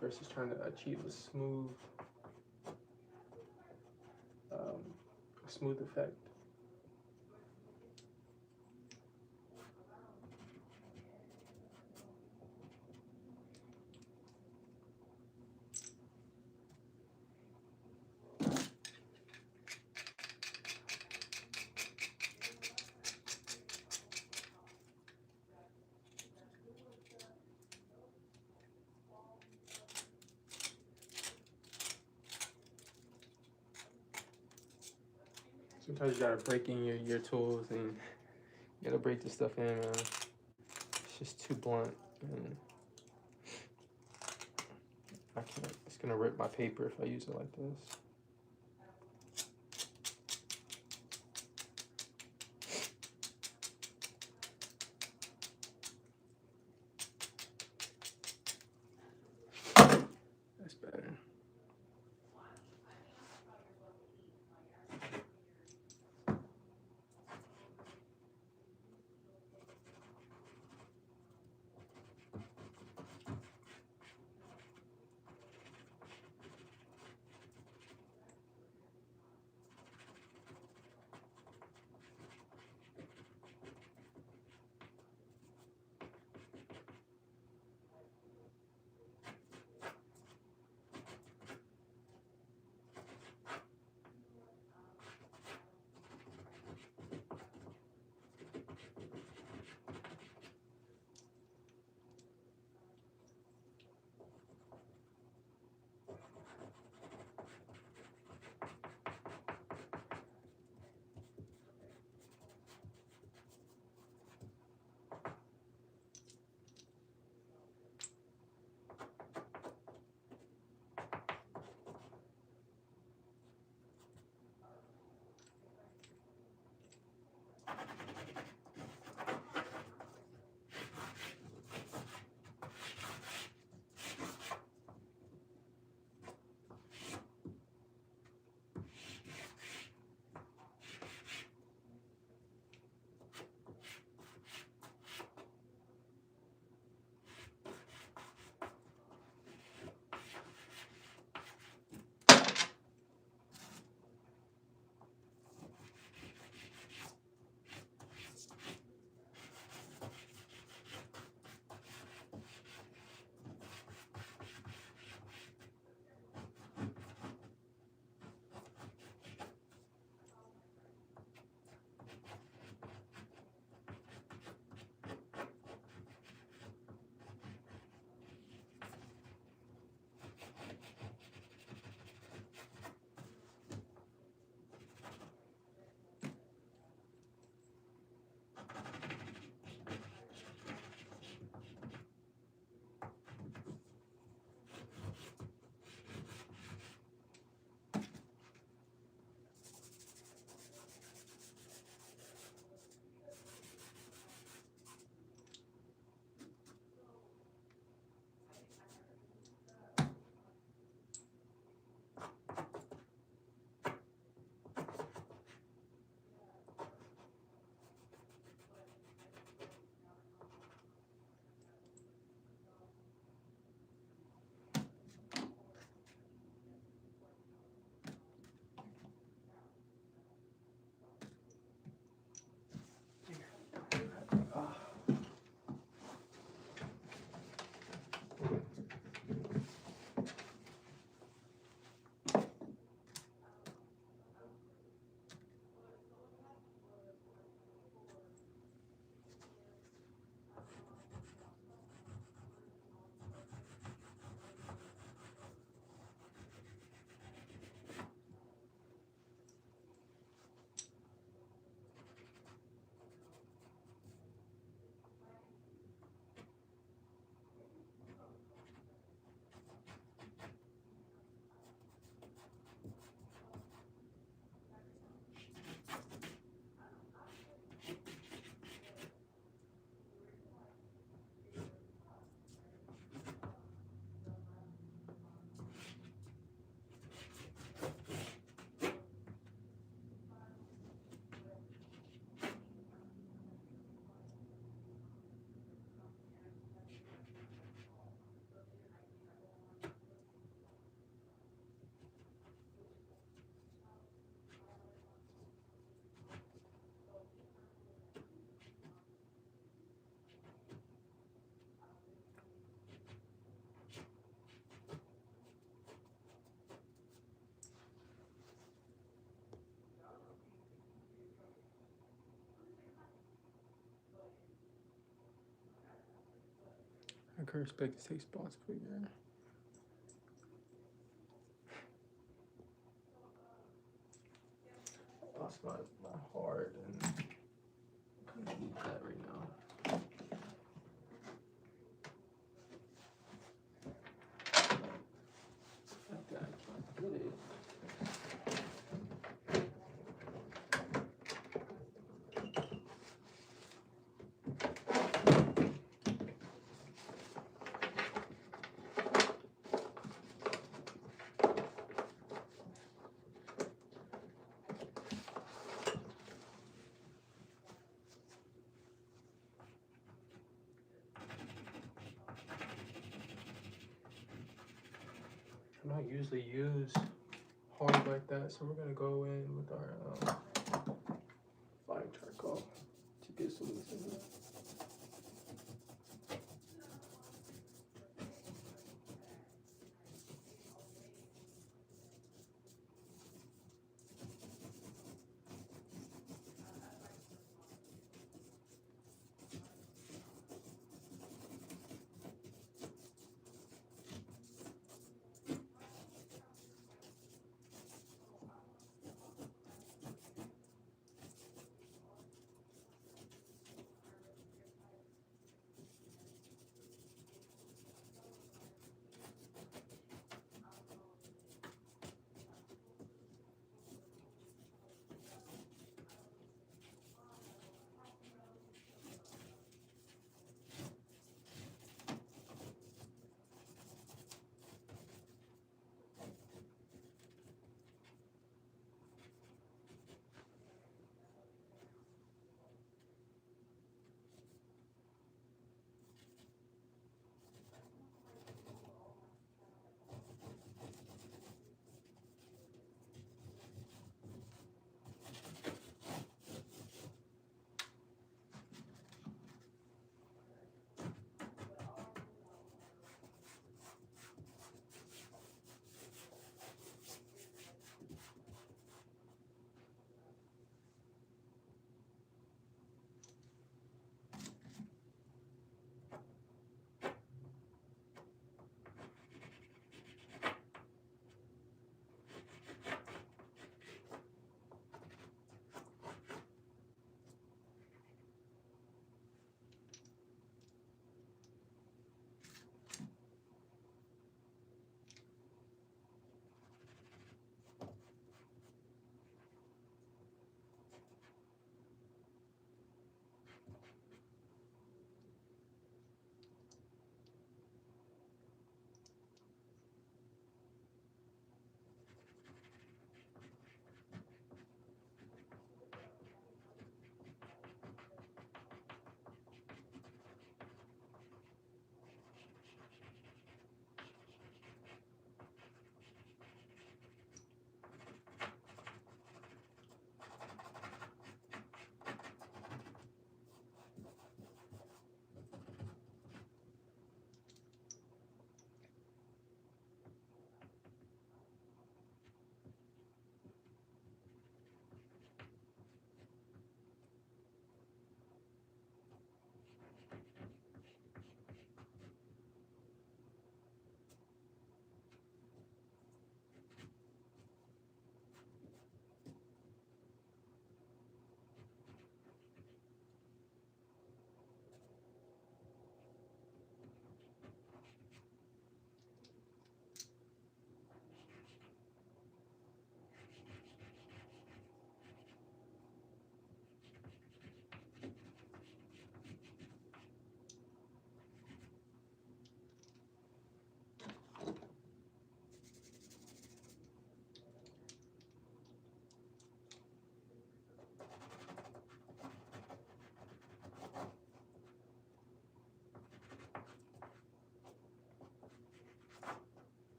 versus trying to achieve a smooth effect. Sometimes you gotta break in your tools, and you gotta break this stuff in, man. It's just too blunt, and I can't. It's gonna rip my paper if I use it like this. That's better. can respect to take spots for you. I lost my heart and I need that right now. Like that, I can't get it. I don't usually use hard like that, so we're gonna go in with our fine charcoal to get some of this in here.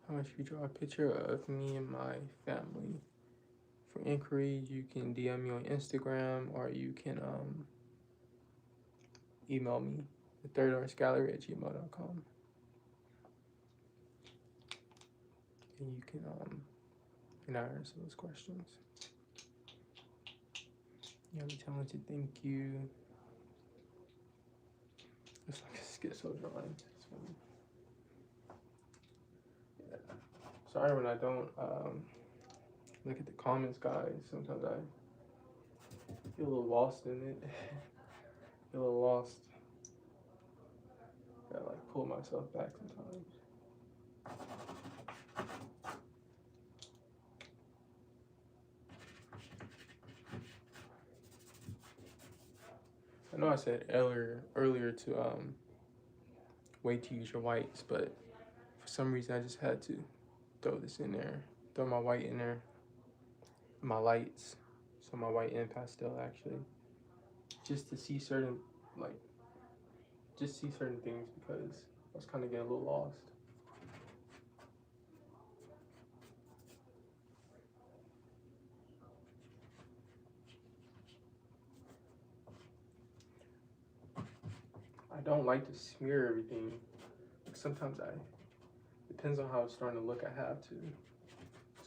How much you draw a picture of me and my family? For inquiries, you can DM me on Instagram or you can email me at thirdartsgallery@gmail.com. and you can answer those questions. You have a talented, thank you. It's like a skit so drawing. Yeah. Sorry when I don't look at the comments, guys. Sometimes I feel a little lost in it. Feel a little lost. Gotta like pull myself back sometimes. I know I said earlier to wait to use your whites, but for some reason I just had to throw this in there, throw my white in there, my lights, so my white and pastel actually, just to see certain certain things because I was kind of getting a little lost. I don't like to smear everything. Sometimes depends on how it's starting to look, I have to.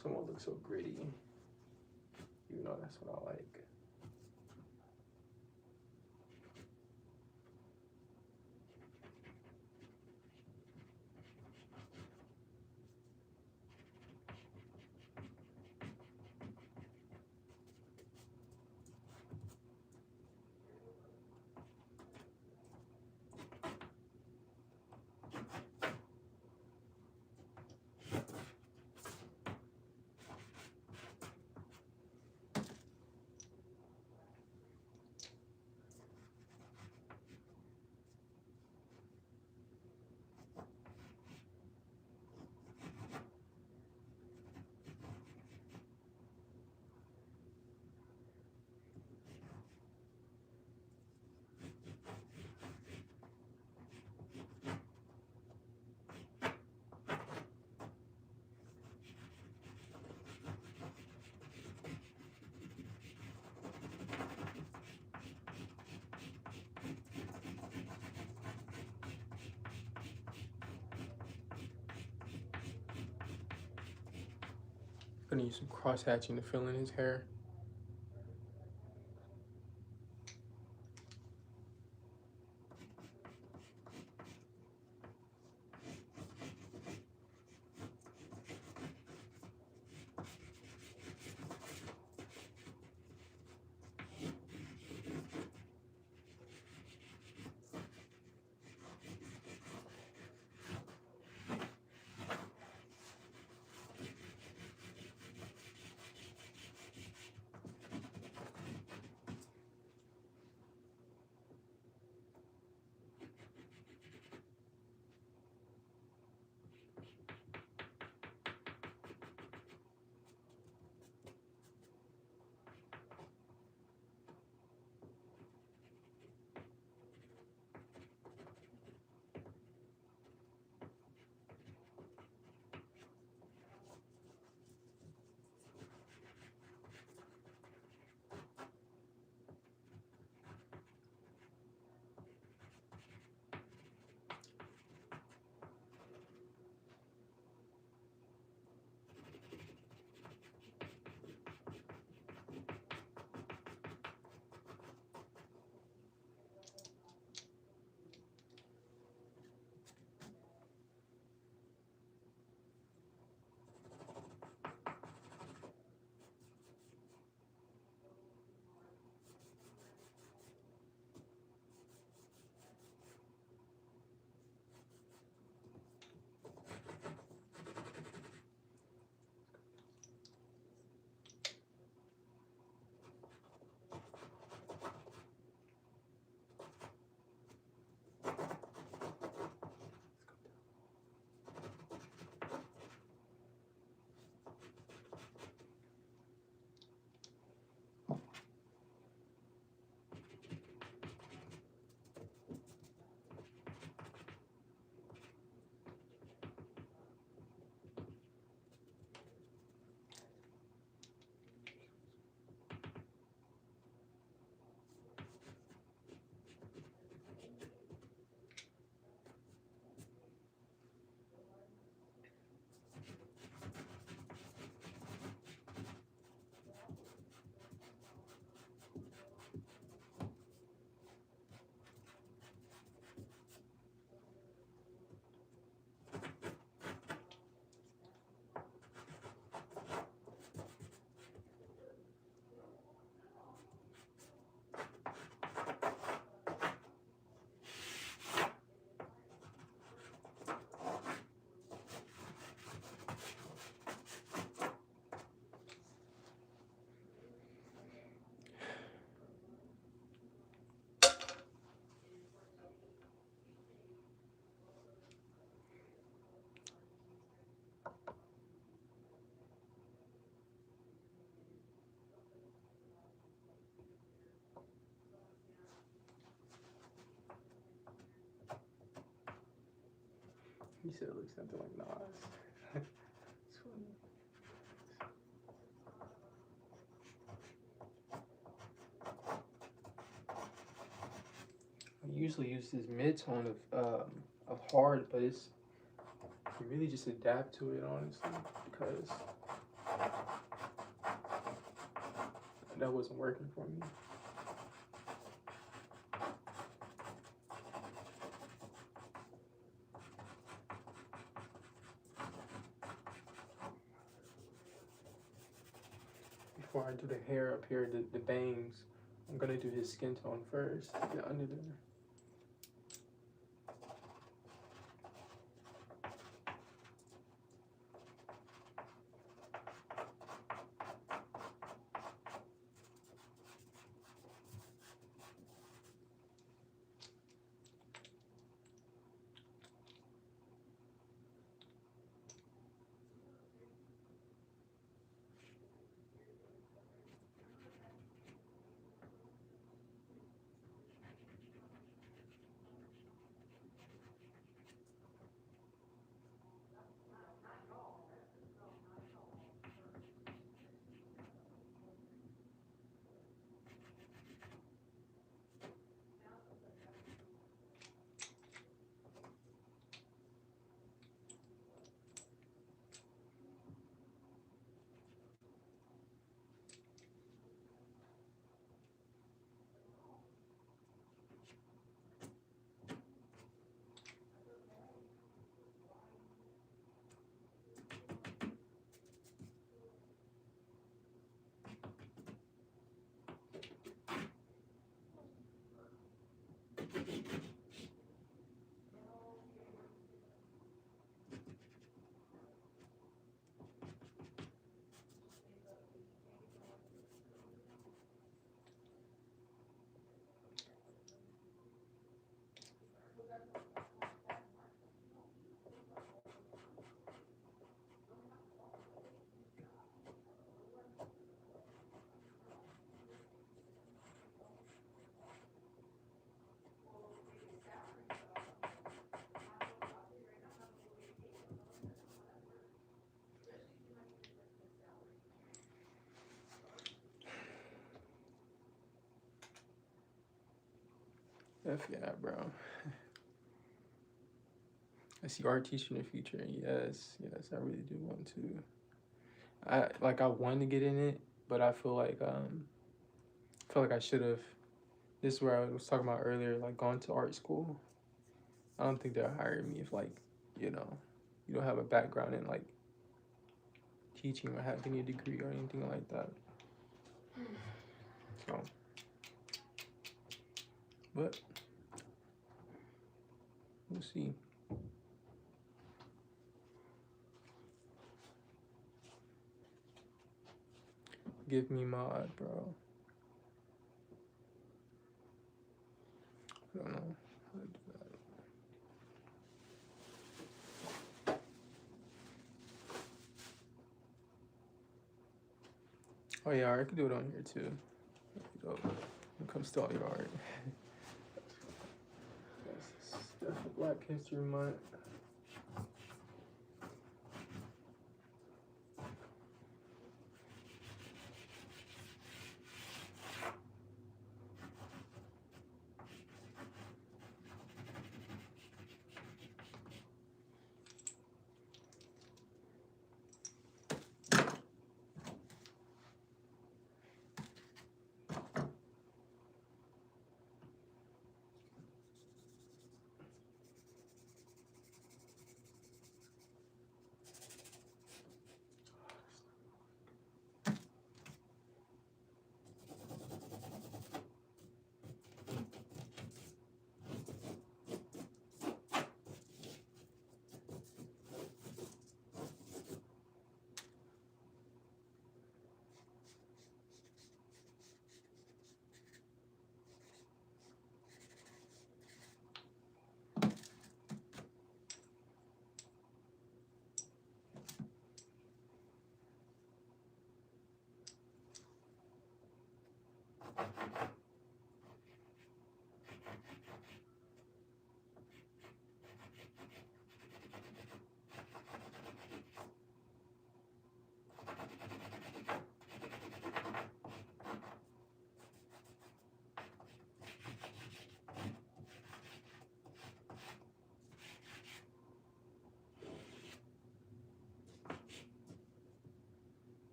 Some won't look so gritty, even though that's what I like. I'm gonna use some cross hatching to fill in his hair. said it looks something like Nas. It's funny. I usually use this mid-tone of hard, but it's you really just adapt to it honestly because that wasn't working for me. Before I do the hair up here, the bangs, I'm gonna do his skin tone first to get under there. F yeah, bro. I see art teaching in the future. Yes, I really do want to. I want to get in it, but I feel like I should have. This is where I was talking about earlier, like gone to art school. I don't think they'll hire me if you know, you don't have a background in like teaching or having a degree or anything like that. So, but we'll see. Give me mod, bro. I don't know how to do that. Oh yeah, I could do it on here too. When it comes to all your art. That's Black History Month.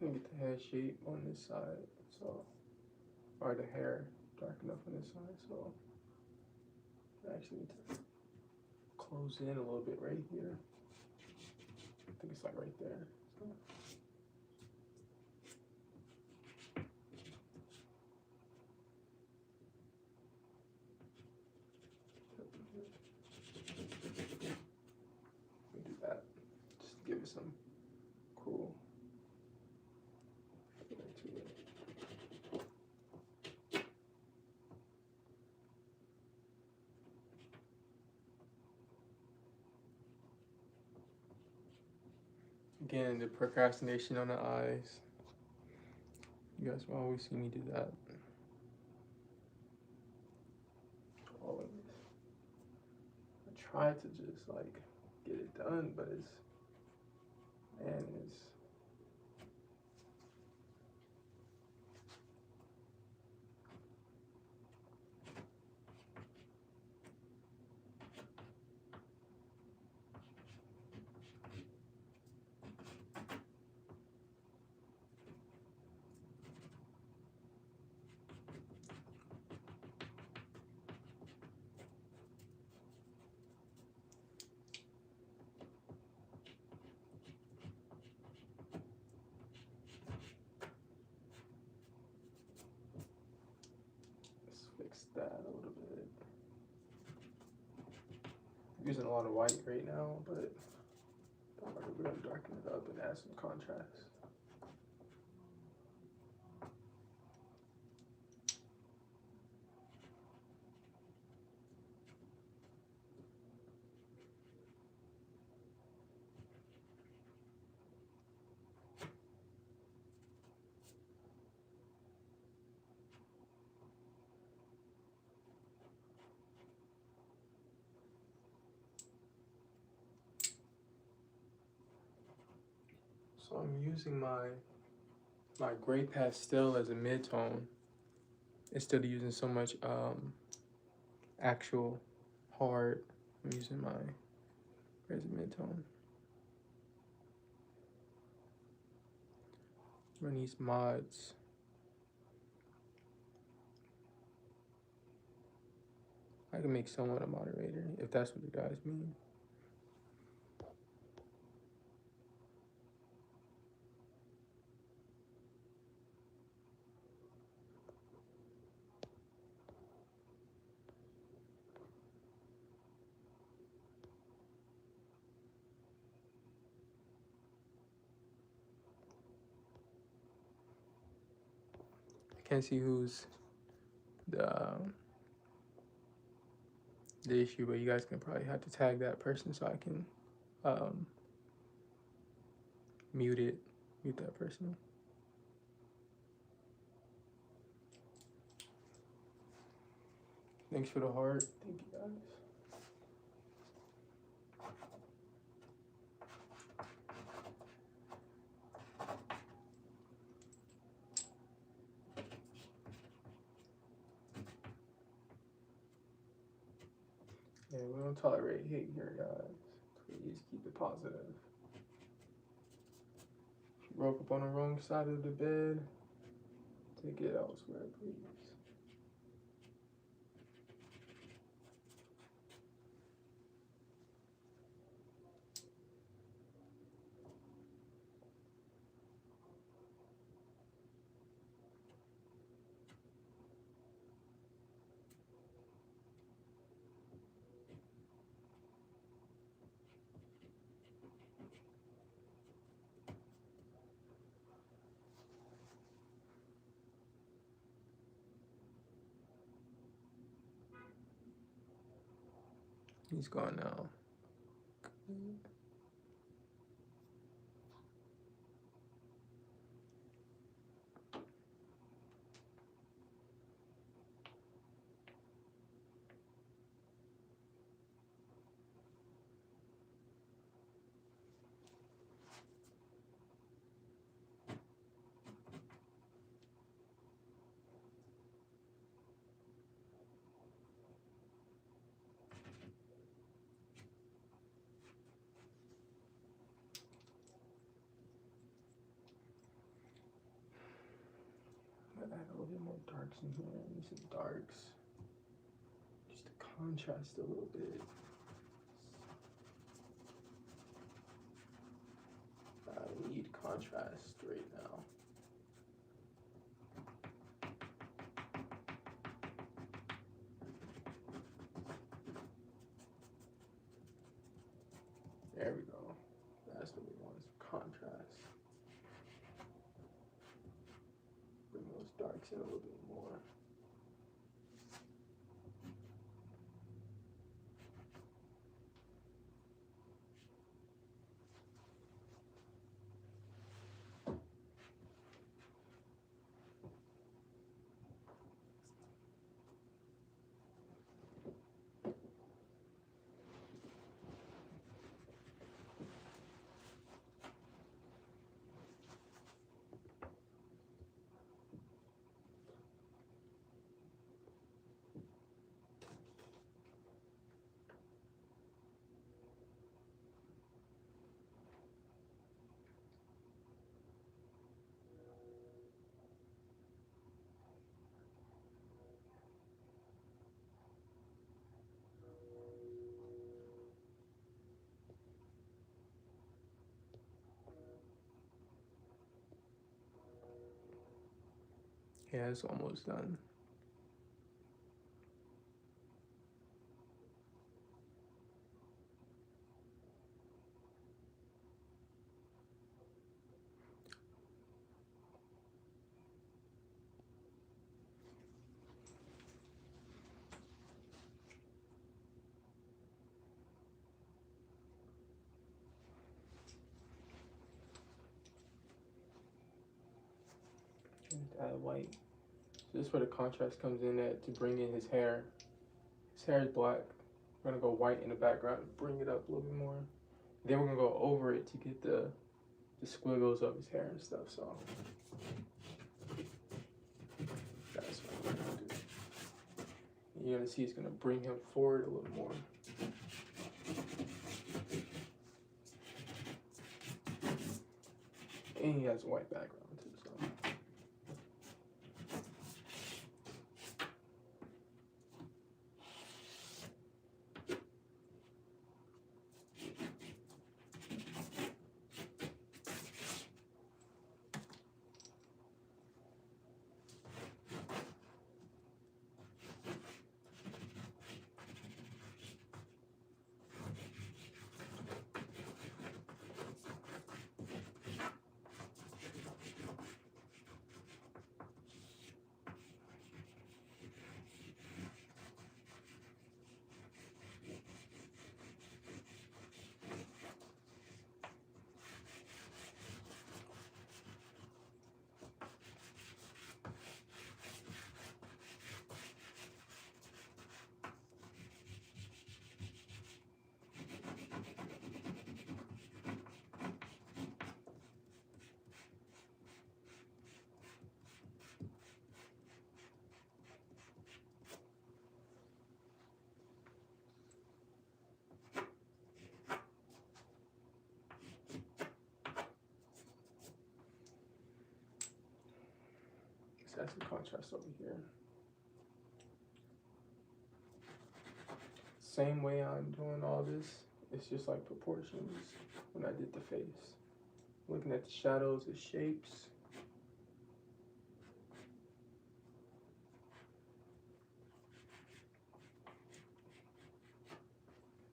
gonna get the head shape on this side, so, or the hair dark enough on this side, so I actually need to close in a little bit right here. I think it's like right there. So. Let me do that, just to give it some cool. Again, the procrastination on the eyes. You guys will always see me do that. Always. I try to just like get it done, but it's, man, it's. Fix that a little bit. I'm using a lot of white right now, but we're gonna darken it up and add some contrast. So I'm using my gray pastel as a mid-tone instead of using so much actual hard. I'm using my gray as a mid-tone. Run these mods. I can make someone a moderator if that's what you guys mean. I can't see who's the issue, but you guys can probably have to tag that person so I can mute that person. Thanks for the heart. Thank you guys. Yeah, we don't tolerate hate here, guys. Please keep it positive. If you woke up on the wrong side of the bed, take it elsewhere, please. He's gone now. darks in here. I need some darks. Just to contrast a little bit. I need contrast right now. There we go. That's what we want, is contrast. Bring those darks in a little bit more. Yeah, it's almost done. Add white. So this is where the contrast comes in at, to bring in his hair. His hair is black. We're gonna go white in the background, bring it up a little bit more. Then we're gonna go over it to get the squiggles of his hair and stuff. So that's what we're gonna do. And you're gonna see it's gonna bring him forward a little more. And he has a white background too. So. Let's add some contrast over here. Same way I'm doing all this, it's just like proportions when I did the face. Looking at the shadows, the shapes.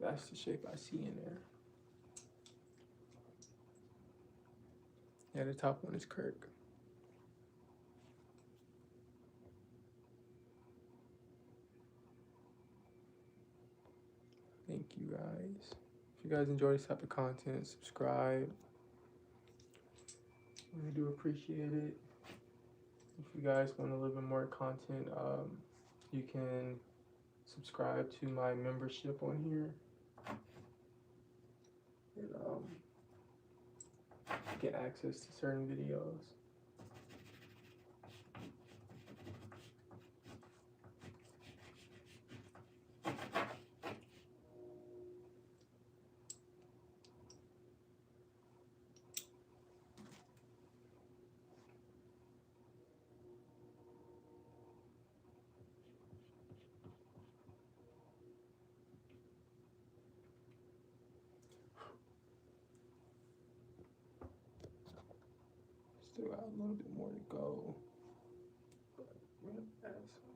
That's the shape I see in there. Yeah, the top one is Kirk. Thank you guys. If you guys enjoy this type of content, subscribe. I do appreciate it. If you guys want a little bit more content, you can subscribe to my membership on here. And get access to certain videos. Still got a little bit more to go. But we're gonna add some.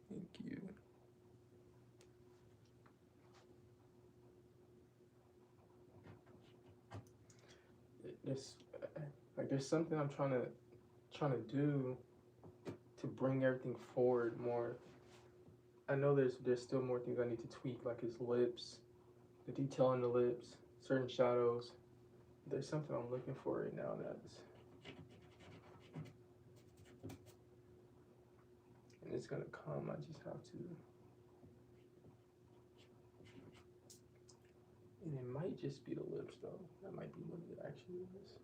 Thank you. There's something I'm trying to do to bring everything forward more. I know there's still more things I need to tweak, like his lips, the detail on the lips, certain shadows. There's something I'm looking for right now and it's gonna come. I just have to. And it might just be the lips though. That might be what it actually is.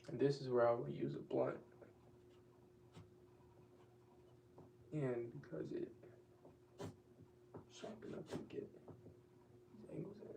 And this is where I would use a blunt. And because it sharp enough to get these angles in.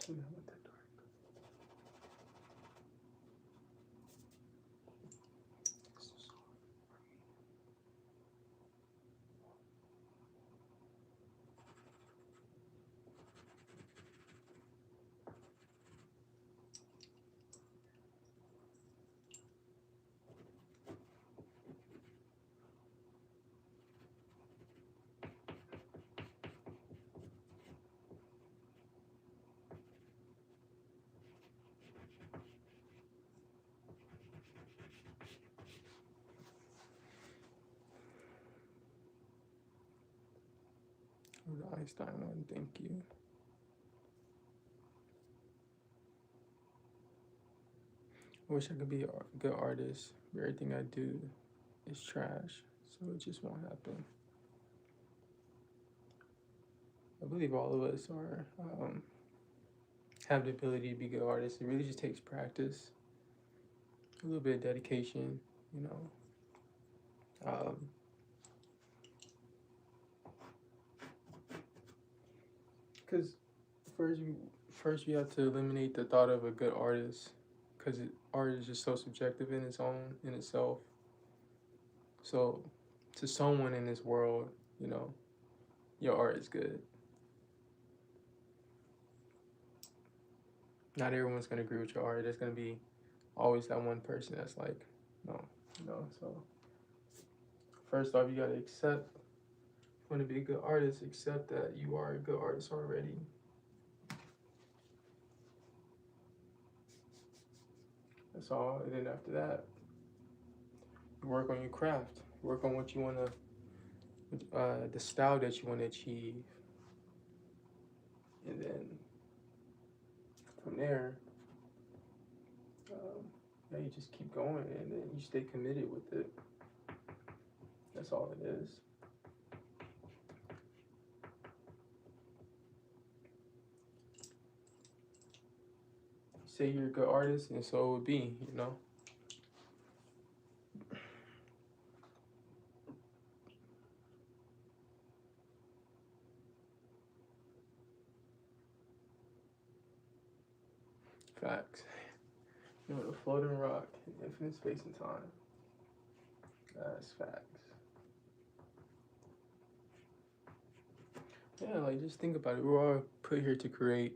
See, I want that dark. The Einstein one, thank you. I wish I could be a good artist, but everything I do is trash, so it just won't happen. I believe all of us are have the ability to be good artists. It really just takes practice, a little bit of dedication, you know. Because first you have to eliminate the thought of a good artist, because art is just so subjective in itself. So to someone in this world, you know, your art is good. Not everyone's gonna agree with your art. There's gonna be always that one person that's like, no, you know. So first off, you gotta accept. If you want to be a good artist, accept that you are a good artist already. That's all. And then after that, you work on your craft. Work on what you want to, the style that you want to achieve. And then from there, yeah, you just keep going and then you stay committed with it. That's all it is. Say you're a good artist, and so it would be, you know. Facts. You know, the floating rock in infinite space and time. That's facts. Yeah, like just think about it. We're all put here to create.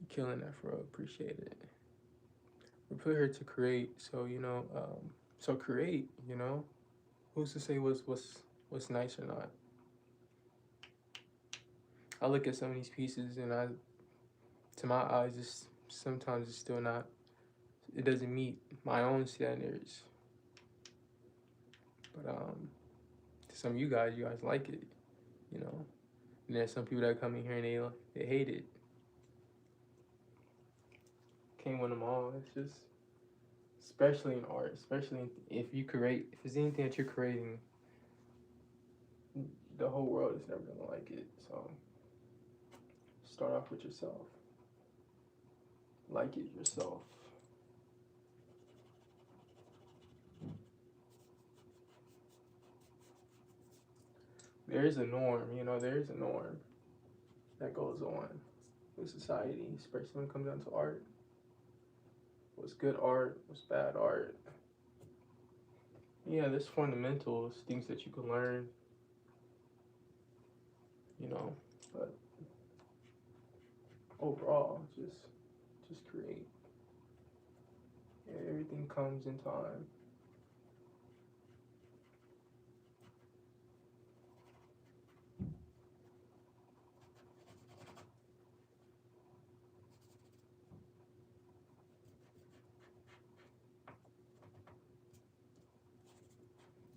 You're killing that, bro. Appreciate it. We're put here to create, so you know, so create. You know, who's to say what's nice or not? I look at some of these pieces, and to my eyes, sometimes it's still not. It doesn't meet my own standards. But to some of you guys like it. You know, and there's some people that come in here and they hate it. Can't win them all. It's just, especially in art, especially if you create, if there's anything that you're creating, the whole world is never gonna like it. So start off with yourself. Like it yourself. There is a norm, you know, there is a norm that goes on with society, especially when it comes down to art. What's good art? What's bad art? Yeah, there's fundamentals, things that you can learn, you know, but overall, just create. Yeah, everything comes in time.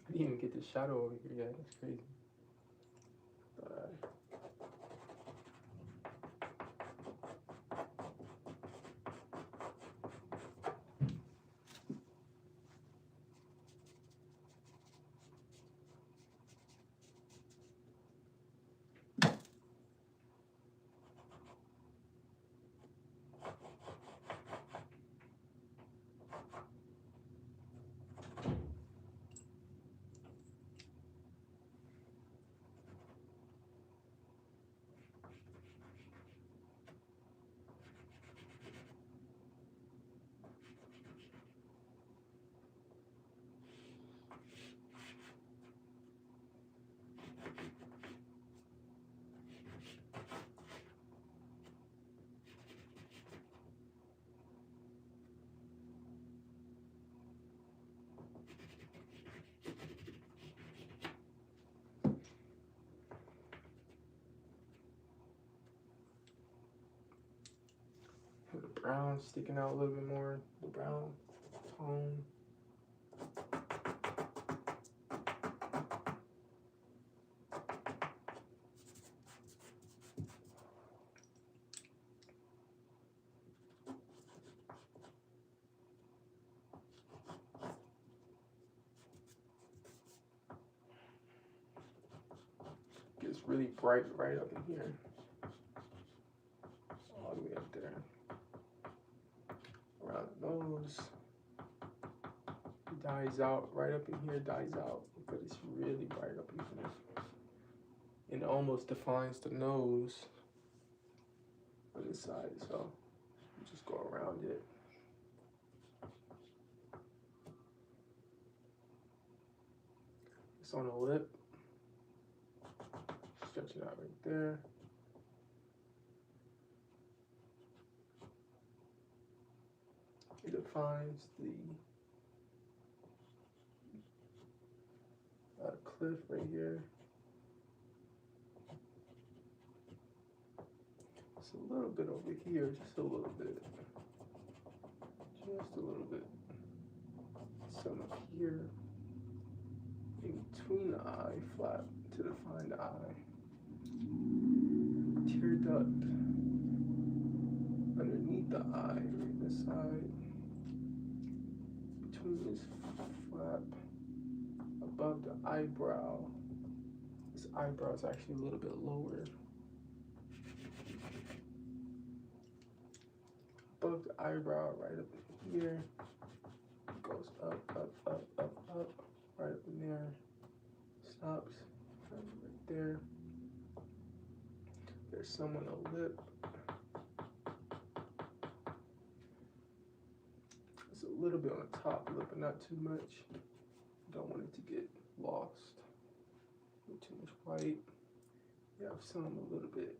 I didn't even get the shadow over here yet. That's crazy. But, the brown sticking out a little bit more. The brown tone. really bright right up in here. All the way up there. Around the nose. Dies out. Right up in here, dies out. But it's really bright up in here. And it almost defines the nose on this side. So you just go around it. It's on the lip. Stretch it out right there. It defines the cliff right here. It's a little bit over here, just a little bit. Just a little bit. Some up here. In between the eye flap to define the eye. Tear duct underneath the eye, right this side. Between this flap above the eyebrow. This eyebrow is actually a little bit lower. Above the eyebrow, right up in here. It goes up, up, up, up, up. Right up in there. Stops right there. There's some on the lip. It's a little bit on the top lip, but not too much. Don't want it to get lost. Too much white. You have some a little bit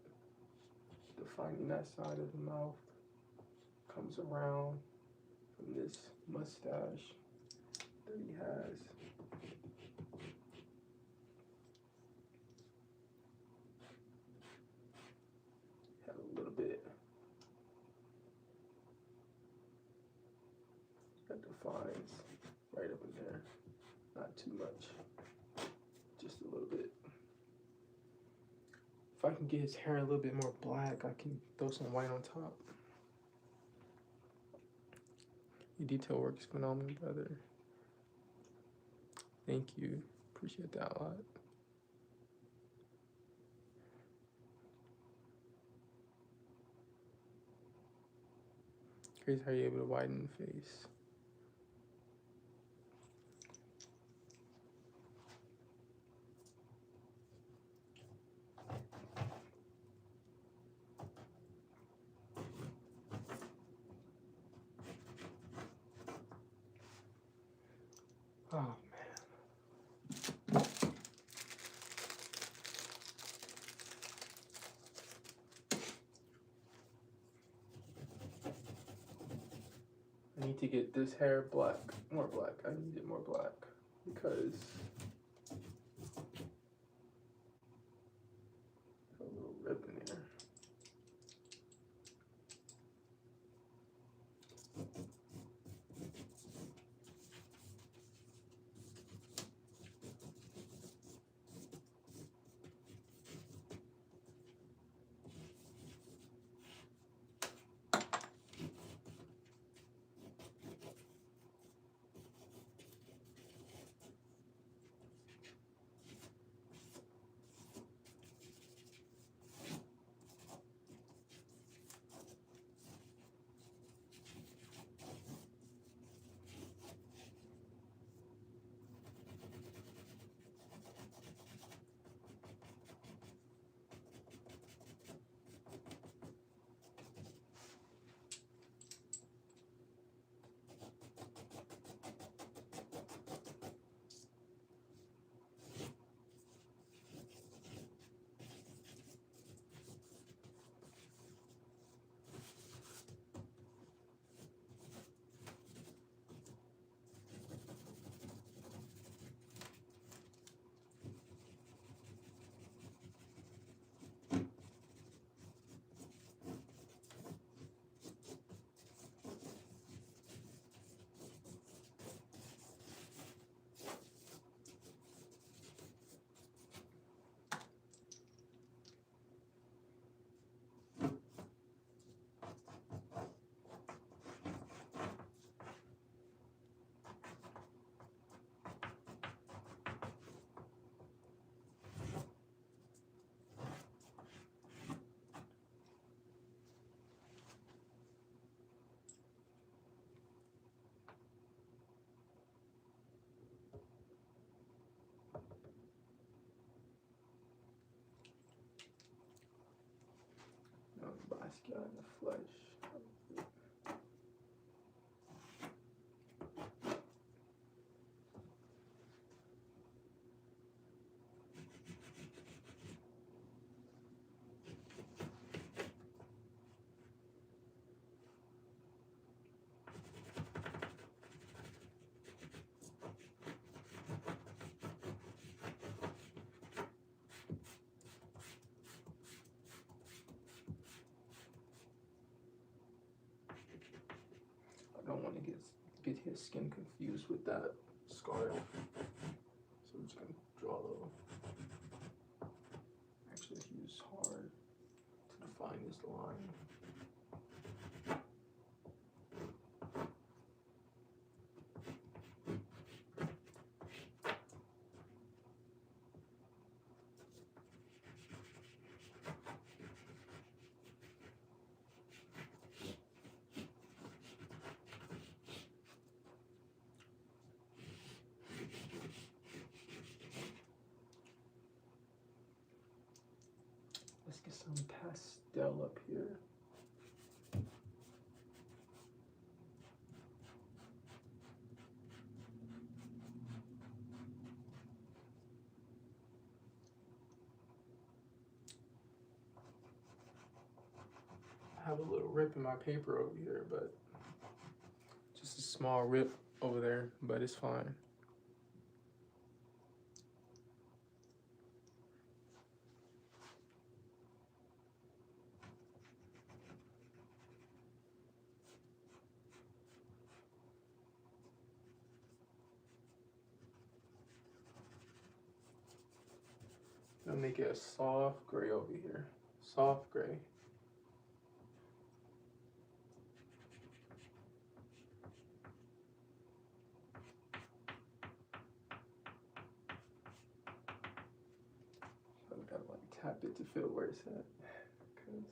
defining that side of the mouth. Comes around from this mustache that he has. Have a little bit that defines right up in there. Not too much, just a little bit. If I can get his hair a little bit more black, I can throw some white on top. Your detail work is phenomenal, brother. Thank you. Appreciate that a lot. Crazy how you're able to widen the face. Oh, man. I need to get this hair black, more black. I need it more black because a little rip in there. Basquiat in the flesh. I don't want to get his skin confused with that scar. So I'm just gonna draw a little. Actually use hard to define this line. Let's get some pastel up here. I have a little rip in my paper over here, but just a small rip over there, but it's fine. I'll make it a soft gray over here. Soft gray. So I gotta like tap it to feel where it's at. Cause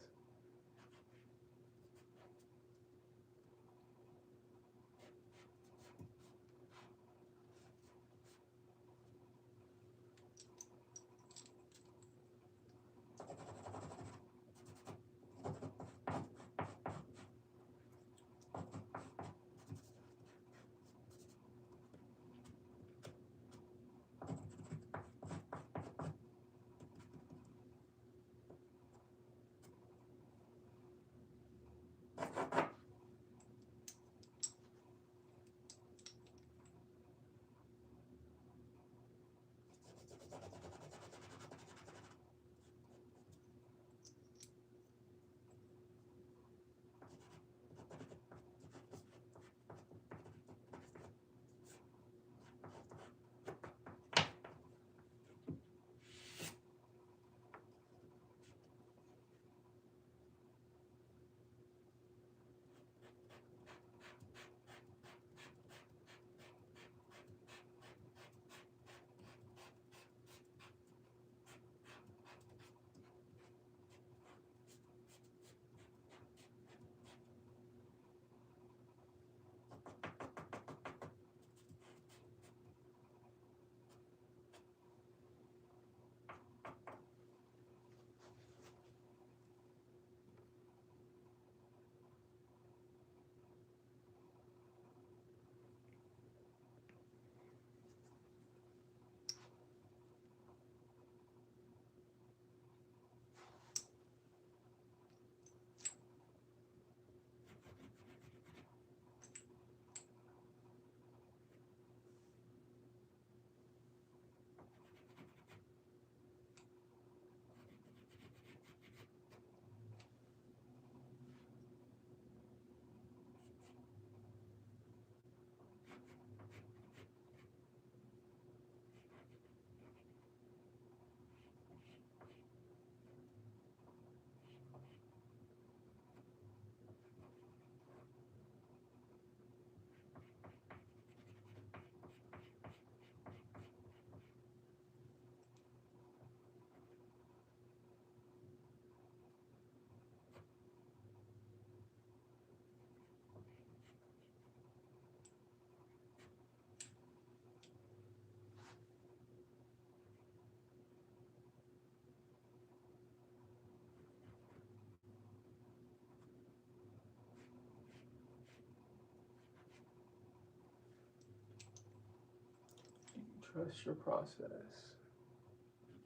Trust your process.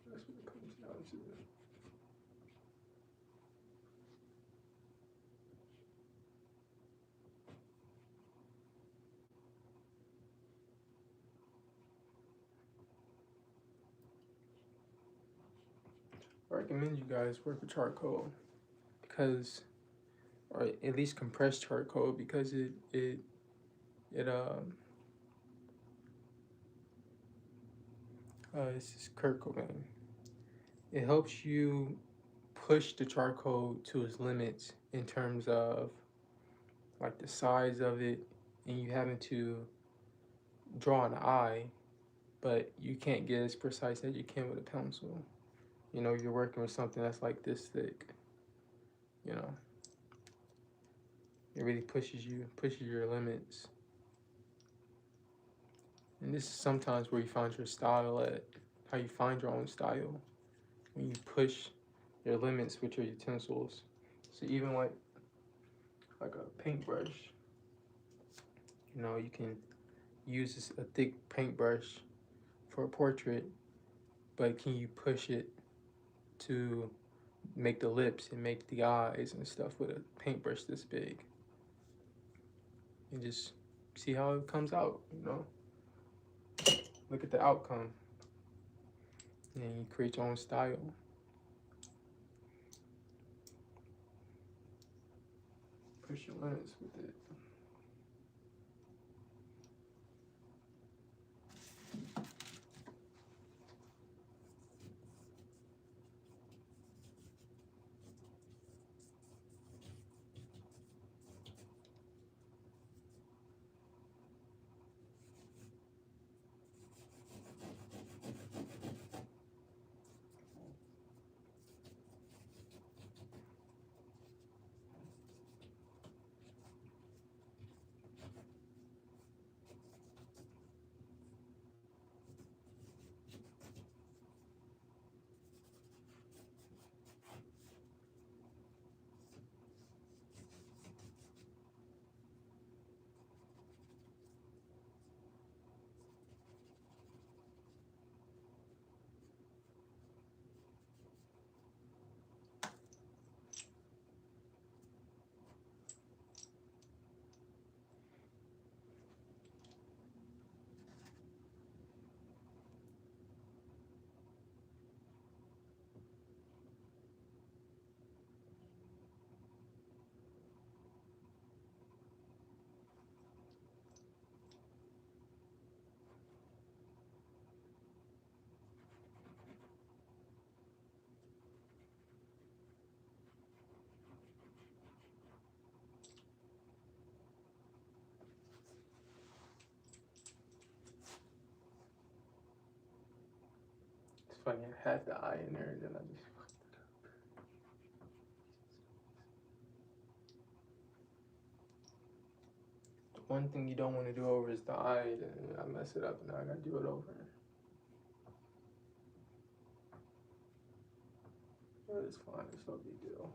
That's what it comes down to. I recommend you guys work with charcoal because, or at least compressed charcoal, because it this is Kurt Cobain. It helps you push the charcoal to its limits in terms of like the size of it, and you having to draw an eye, but you can't get as precise as you can with a pencil. You know, you're working with something that's like this thick. You know, it really pushes your limits. And this is sometimes where you find your style at, how you find your own style, when you push your limits with your utensils. So even like a paintbrush, you know, you can use a thick paintbrush for a portrait, but can you push it to make the lips and make the eyes and stuff with a paintbrush this big? And just see how it comes out, you know? Look at the outcome. And you create your own style. Push your limits with it. It's funny, I had the eye in there and then I just fucked it up. The one thing you don't want to do over is the eye, then I mess it up and now I gotta do it over. But it's fine, it's no big deal.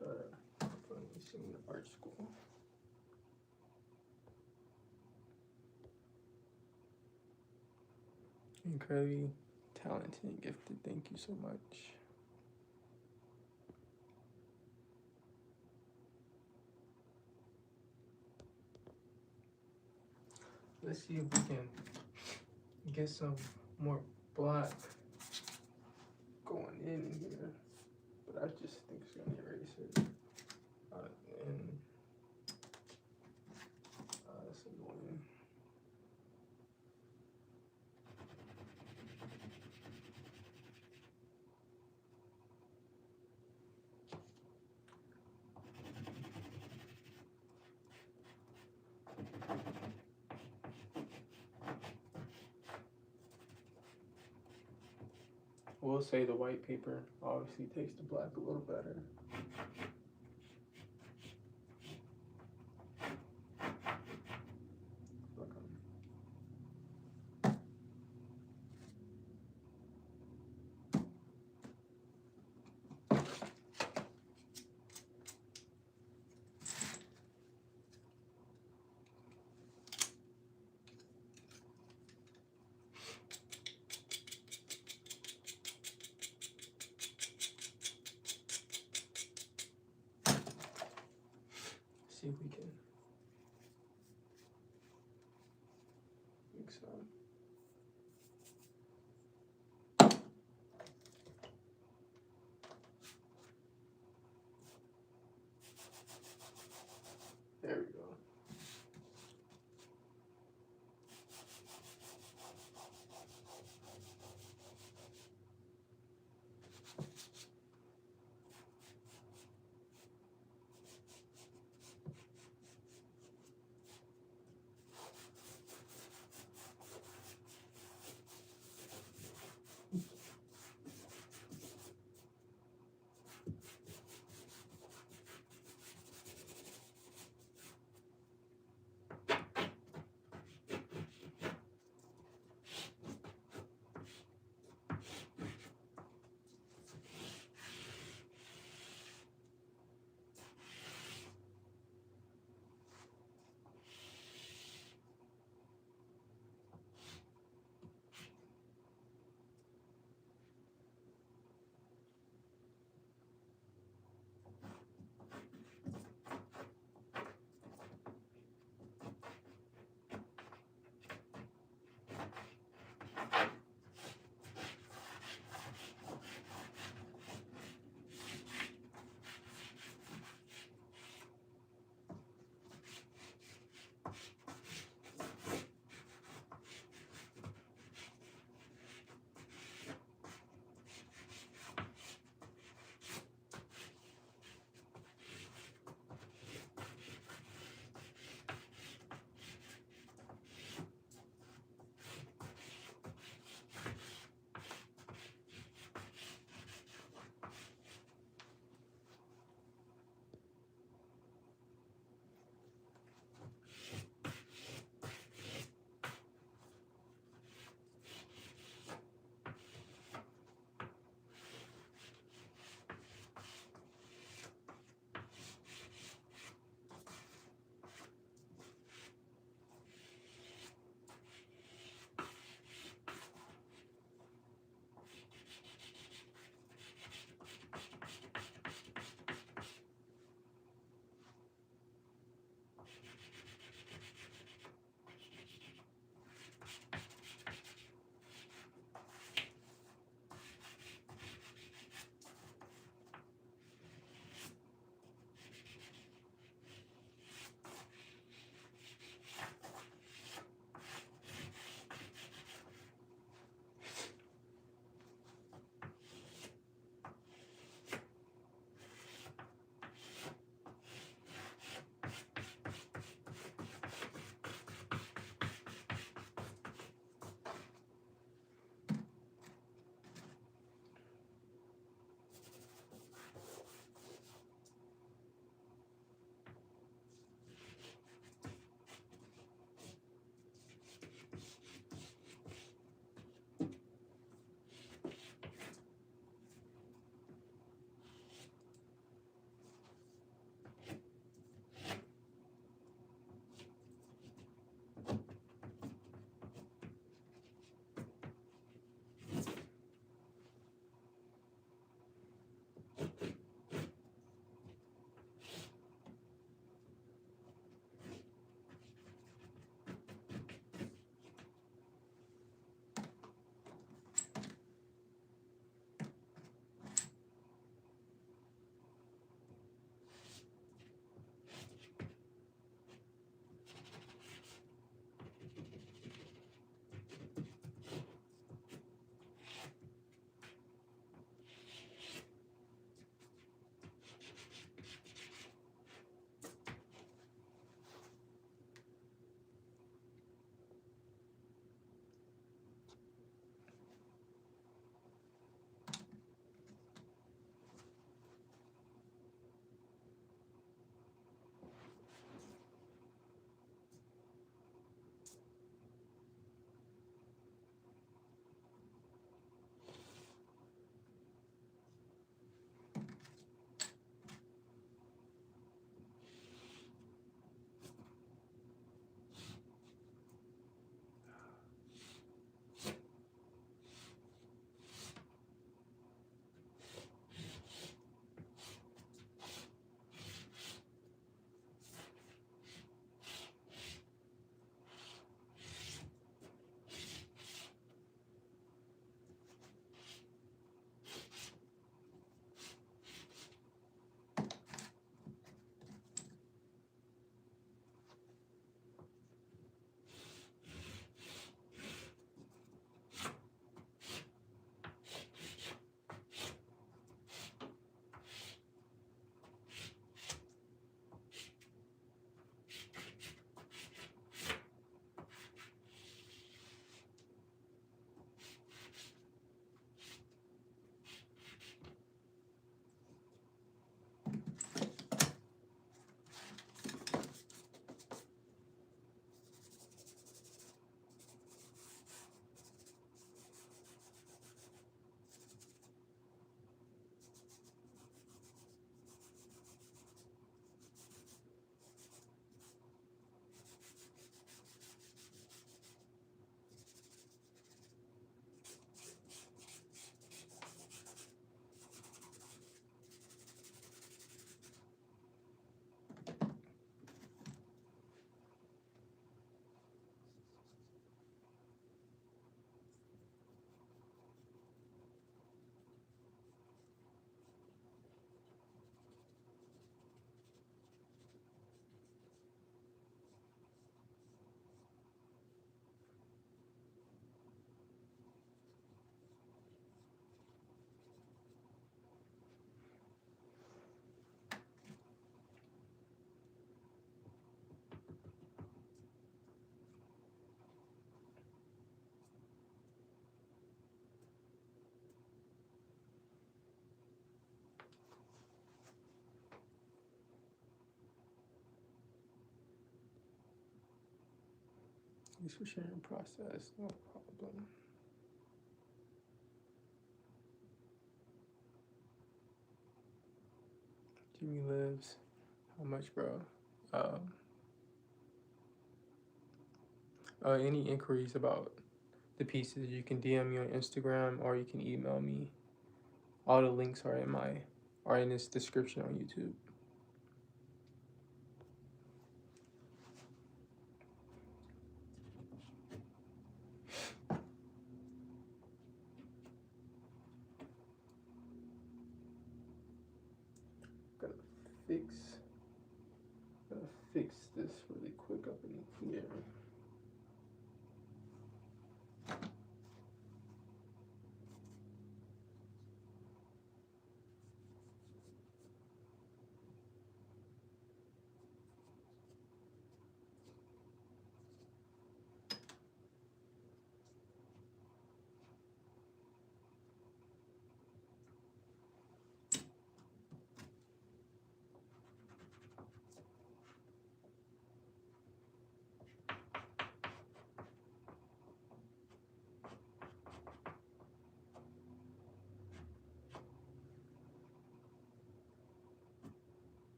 from singing art school. Incredibly talented and gifted. Thank you so much. Let's see if we can get some more black going in here. But I just think it's gonna erase it. And that's annoying. We'll say the white paper obviously takes the black a little better. Thanks for sharing process. No problem. Jimmy lives. How much, bro? Any inquiries about the pieces, you can DM me on Instagram or you can email me. All the links are in this description on YouTube. Gotta fix this really quick up in here.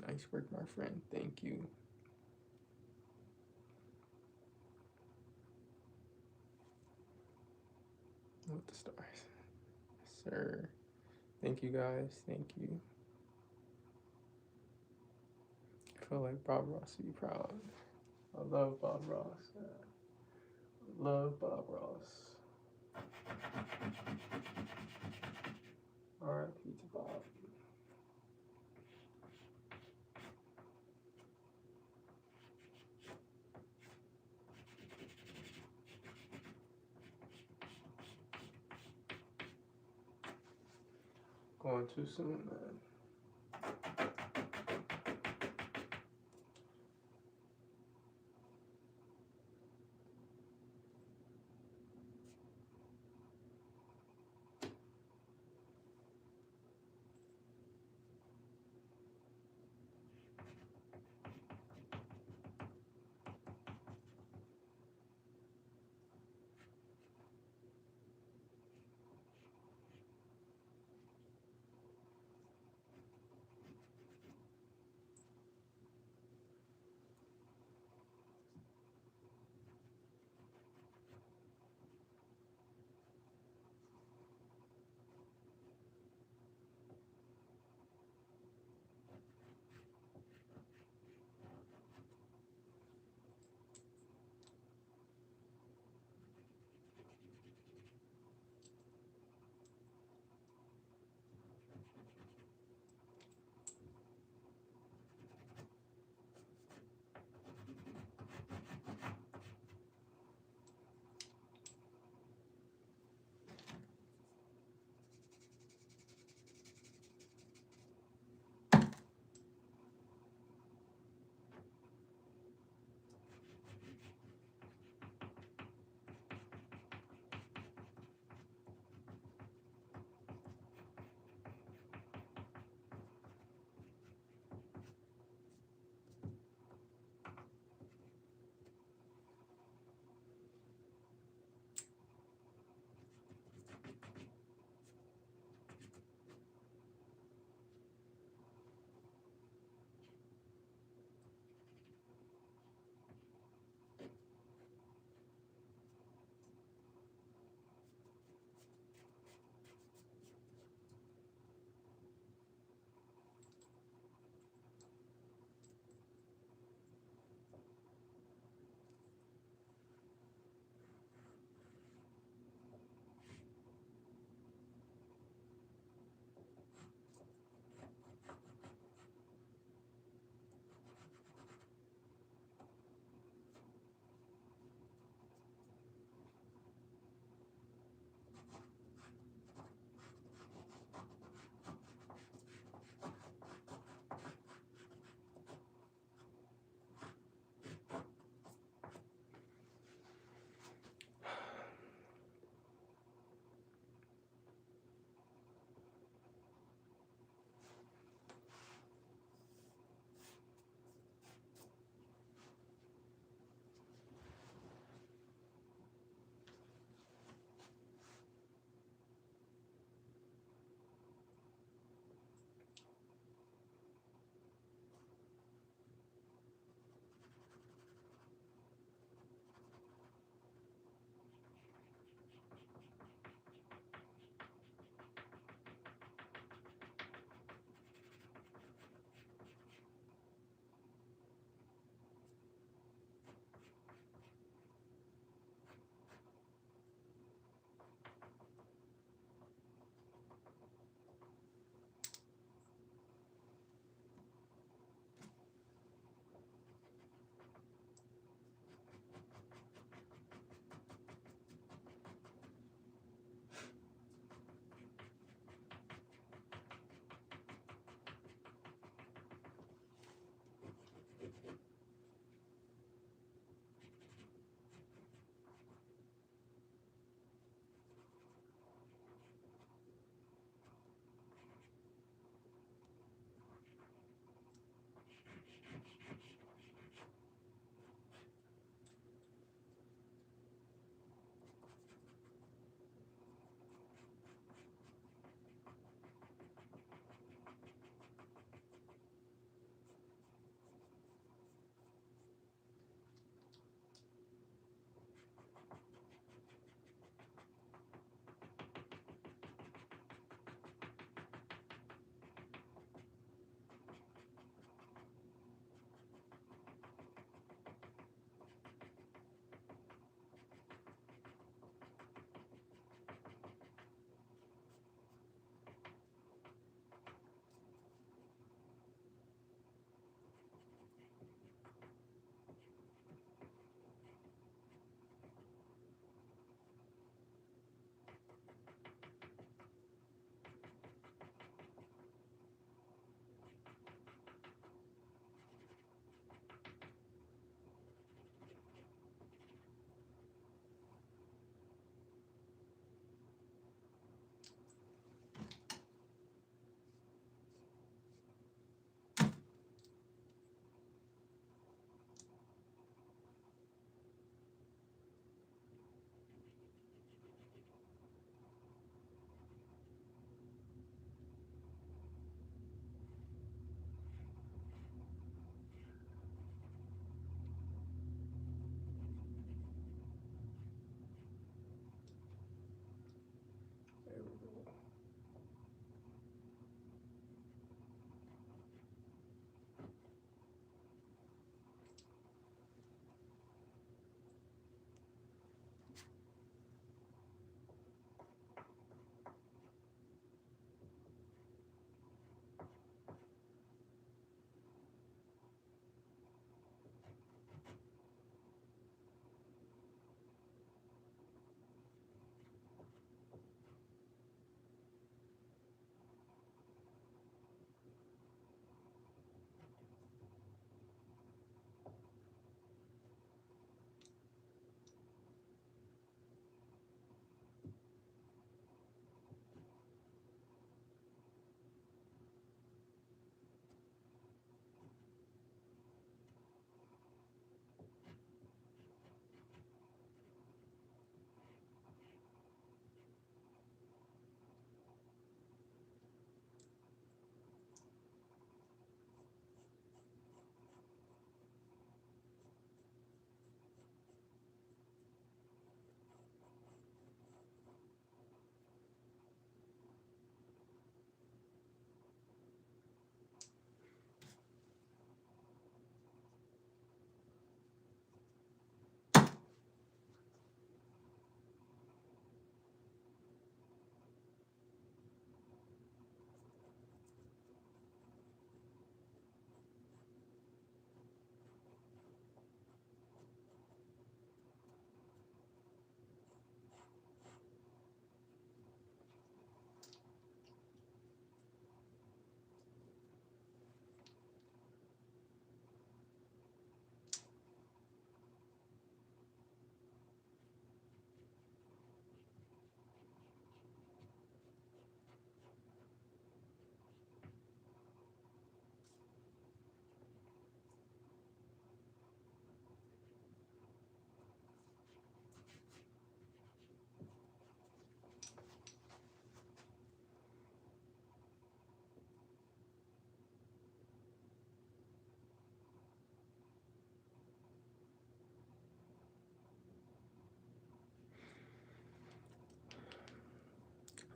Nice work, my friend. Thank you. With the stars. Yes, sir. Thank you, guys. Thank you. I feel like Bob Ross would be proud. I love Bob Ross. Love Bob Ross. R.I.P. to Bob. Going too soon, man.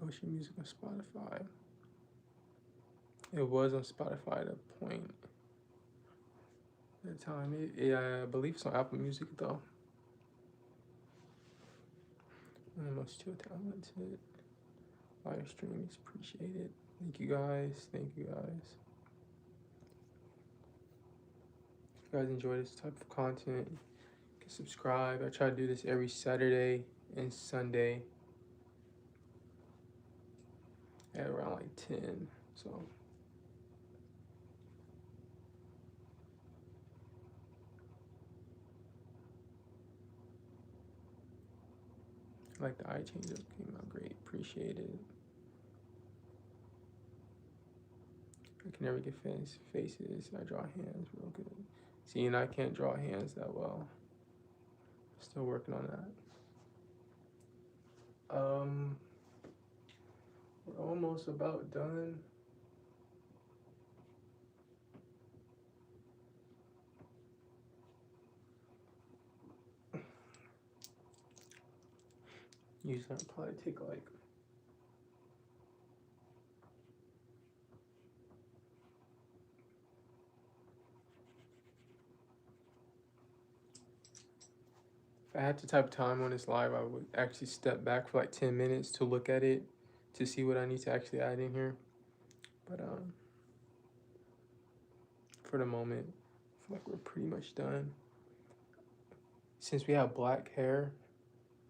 Post your music on Spotify. It was on Spotify at a point. At the time, I believe it's on Apple Music though. And the most chill talented live streams, appreciate it. Thank you guys. Thank you guys. If you guys enjoy this type of content, you can subscribe. I try to do this every Saturday and Sunday at around like 10. So like the eye change up came out great. Appreciate it. I can never get faces. I draw hands real good. See, and I can't draw hands that well. Still working on that. We're almost about done. Usually I'll probably take like if I had the type of time on this live, I would actually step back for like 10 minutes to look at it to see what I need to actually add in here. But for the moment, I feel like we're pretty much done. Since we have black hair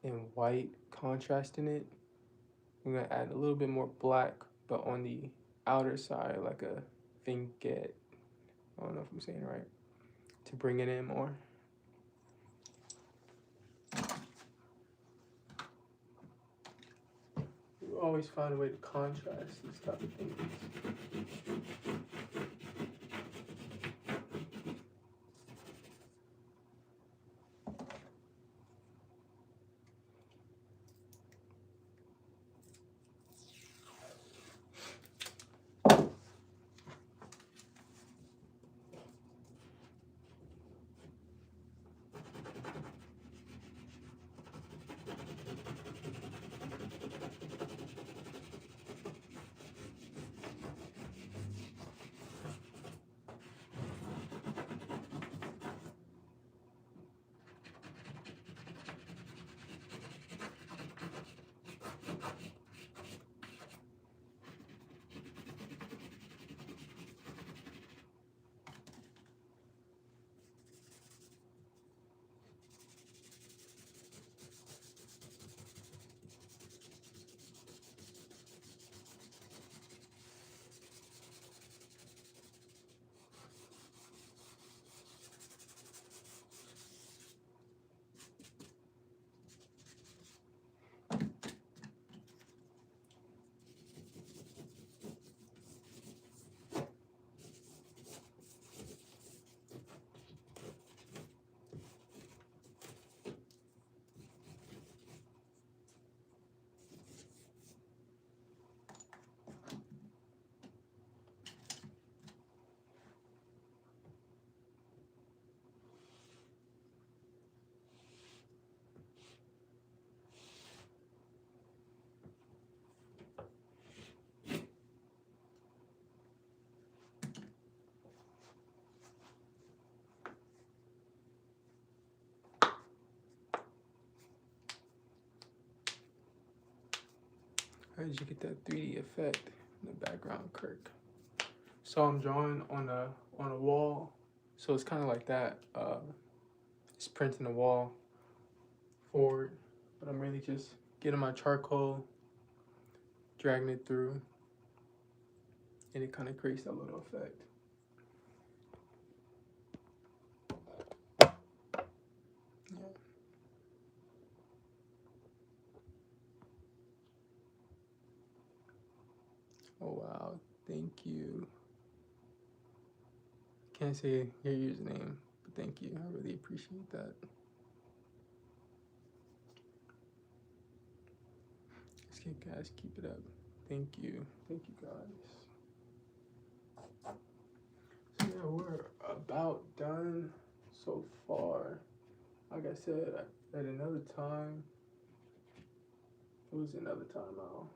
and white contrast in it, I'm gonna add a little bit more black, but on the outer side, like a vignette. I don't know if I'm saying it right. To bring it in more. You always find a way to contrast these type of things. How did you get that 3D effect in the background, Kirk? So I'm drawing on a wall, so it's kind of like that. It's printing the wall forward, but I'm really just getting my charcoal, dragging it through, and it kind of creates that little effect. Yeah. Oh wow, thank you. Can't say your username, but thank you. I really appreciate that. Guys, keep it up. Thank you. Thank you, guys. So yeah, we're about done so far. Like I said, at another time, it was another time out.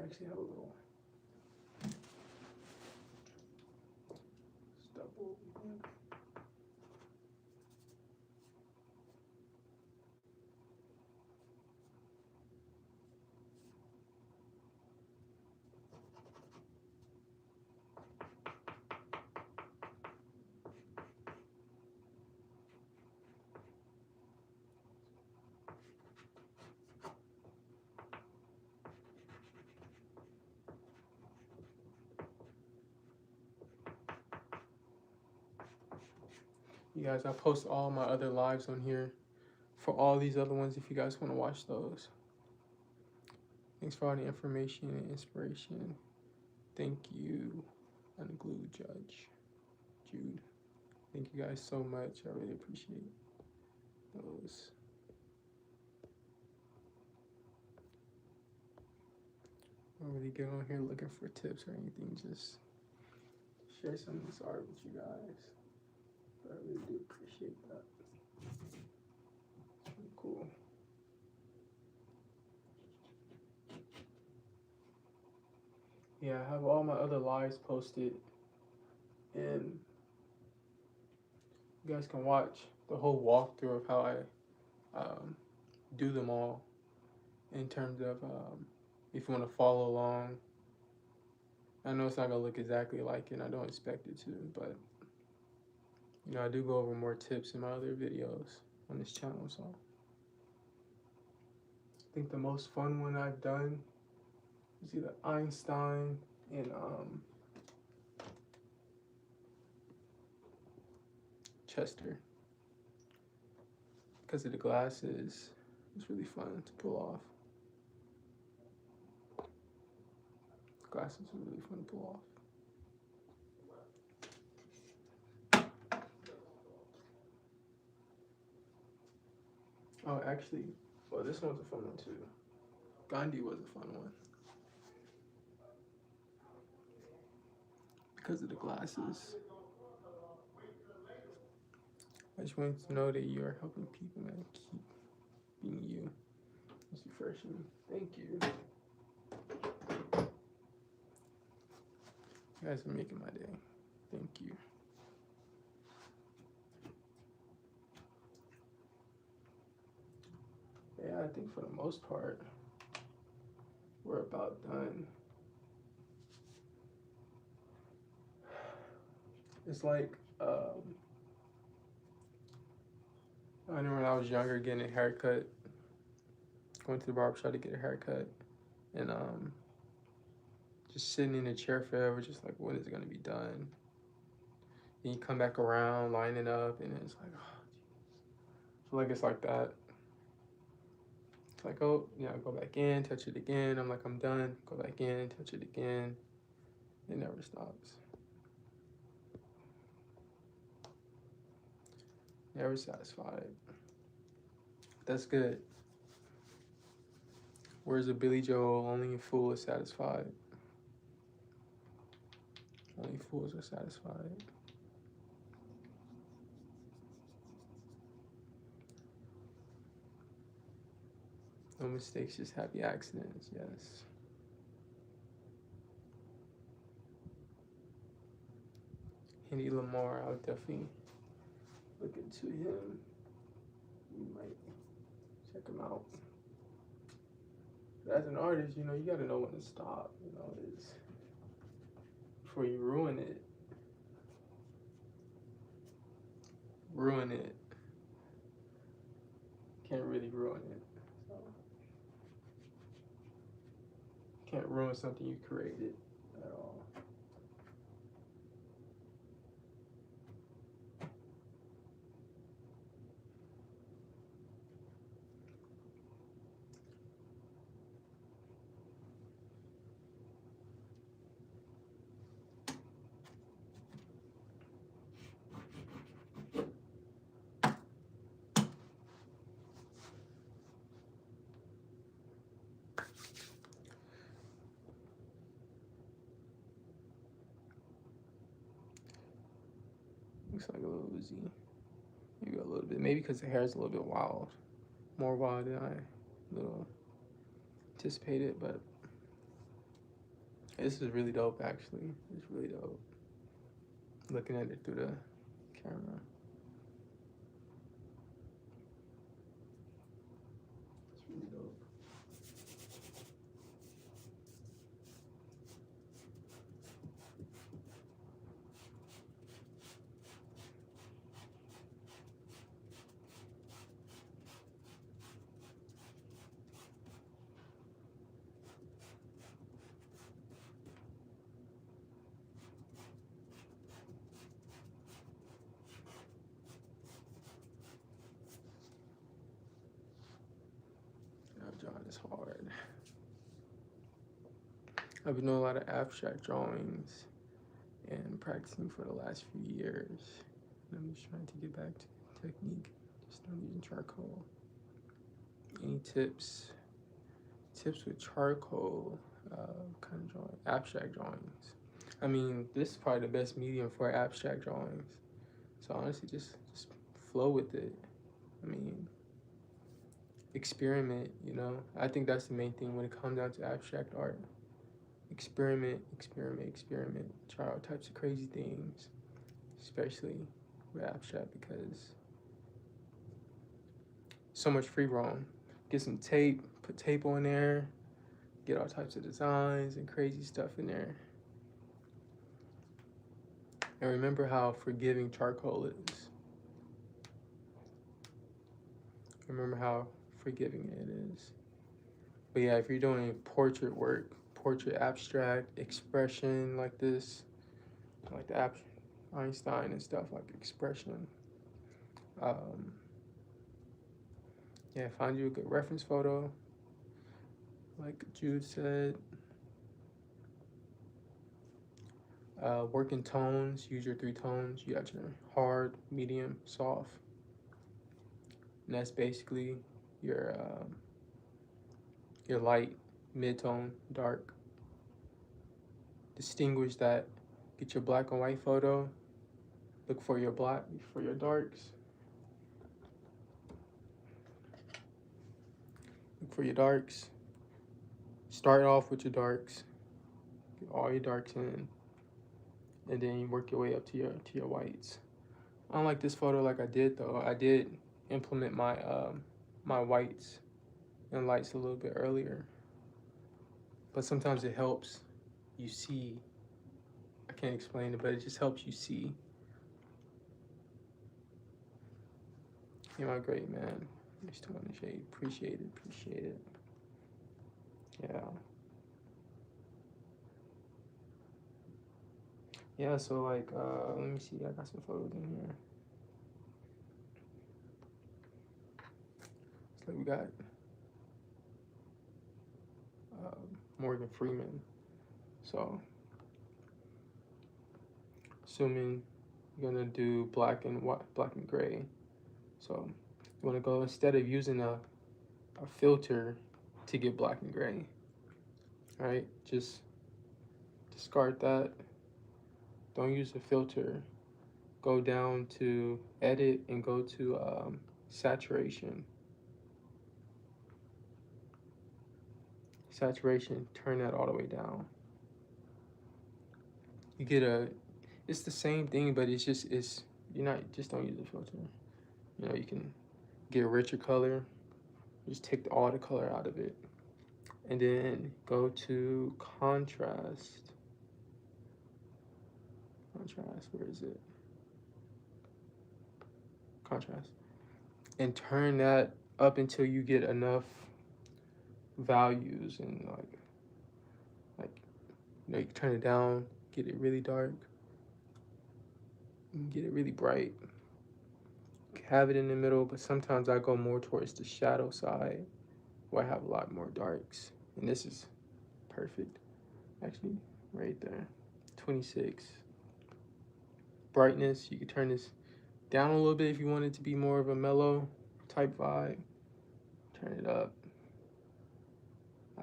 actually have a little stubble. You guys, I post all my other lives on here for all these other ones if you guys want to watch those. Thanks for all the information and inspiration. Thank you, Unglued Judge Jude. Thank you guys so much. I really appreciate those. I don't really get on here looking for tips or anything. Just share some of this art with you guys. But I really do appreciate that. It's really cool. Yeah, I have all my other lives posted, and you guys can watch the whole walkthrough of how I do them all, in terms of if you want to follow along. I know it's not going to look exactly like it, and I don't expect it to, but you know, I do go over more tips in my other videos on this channel, so I think the most fun one I've done is either Einstein and Chester. Because of the glasses, it's really fun to pull off. Glasses are really fun to pull off. Oh, actually, well, this one's a fun one too. Gandhi was a fun one. Because of the glasses. I just wanted to know that you are helping people and keep being you. It's refreshing. Thank you. You guys are making my day. Thank you. Yeah, I think for the most part, we're about done. It's like, I know when I was younger, getting a haircut, going to the barbershop to get a haircut, and just sitting in a chair forever, just like, when is it gonna be done? And you come back around, lining up, and it's like, oh, I feel like it's like that. It's like, oh, yeah, go back in, touch it again. I'm like, I'm done. Go back in, touch it again. It never stops. Never satisfied. That's good. Where's a Billy Joel? Only a fool is satisfied. Only fools are satisfied. No mistakes, just happy accidents, yes. Henry Lamar, I'll definitely look into him. You might check him out. But as an artist, you know, you gotta know when to stop, you know, it's before you ruin it. Ruin it. Can't really ruin it. So, can't ruin something you created at all. Looks like a little Uzi. Maybe a little bit. Maybe because the hair is a little bit wild. More wild than I anticipated, but This is really dope, actually. It's really dope. Looking at it through the camera. It's really dope. Drawing is hard. I've been doing a lot of abstract drawings and practicing for the last few years. And I'm just trying to get back to the technique. Just not using charcoal. Any tips? Tips with charcoal kind of drawing, abstract drawings. I mean, this is probably the best medium for abstract drawings. So honestly, just flow with it. I mean, experiment, you know. I think that's the main thing when it comes down to abstract art. Experiment, experiment, experiment. Try all types of crazy things, especially with abstract, because so much free roam. Get some tape, put tape on there, get all types of designs and crazy stuff in there. And remember how forgiving charcoal is. Remember how forgiving it is. But yeah, if you're doing portrait work, portrait abstract, expression like this, like the Einstein and stuff, like expression. Yeah, find you a good reference photo. Like Jude said, work in tones, use your 3 tones. You got your hard, medium, soft. And that's basically your light, mid-tone, dark. Distinguish that. Get your black and white photo. Look for your black, for your darks. Look for your darks. Start off with your darks. Get all your darks in. And then you work your way up to your whites. Unlike this photo like I did though, I did implement my my whites and lights a little bit earlier. But sometimes it helps you see. I can't explain it, but it just helps you see. You're my great man. You're still in the shade. Appreciate it, appreciate it. Yeah. Yeah, so like, let me see, I got some photos in here. So we got Morgan Freeman. So, assuming you're gonna do black and white, black and gray. So, you wanna go, instead of using a filter to get black and gray, all right? Just discard that. Don't use a filter. Go down to edit and go to saturation. Saturation, turn that all the way down. You get it's the same thing, but it's just, you're not, just don't use a filter. You know, you can get a richer color. Just take all the color out of it. And then go to contrast. Contrast, where is it? Contrast. And turn that up until you get enough values, and like you know, you can turn it down, get it really dark, and get it really bright. Have it in the middle, but sometimes I go more towards the shadow side where I have a lot more darks. And this is perfect, actually, right there. 26. Brightness, you can turn this down a little bit if you want it to be more of a mellow type vibe. Turn it up.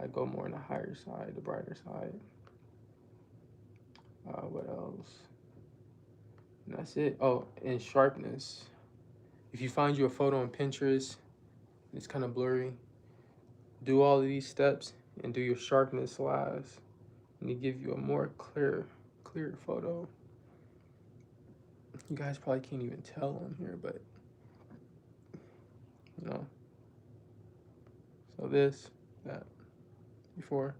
I go more on the higher side, the brighter side. What else? And that's it. Oh, and sharpness. If you find you a photo on Pinterest, it's kind of blurry, do all of these steps and do your sharpness last. and to give you a more clear photo. You guys probably can't even tell on here, but you know. So this, that, before,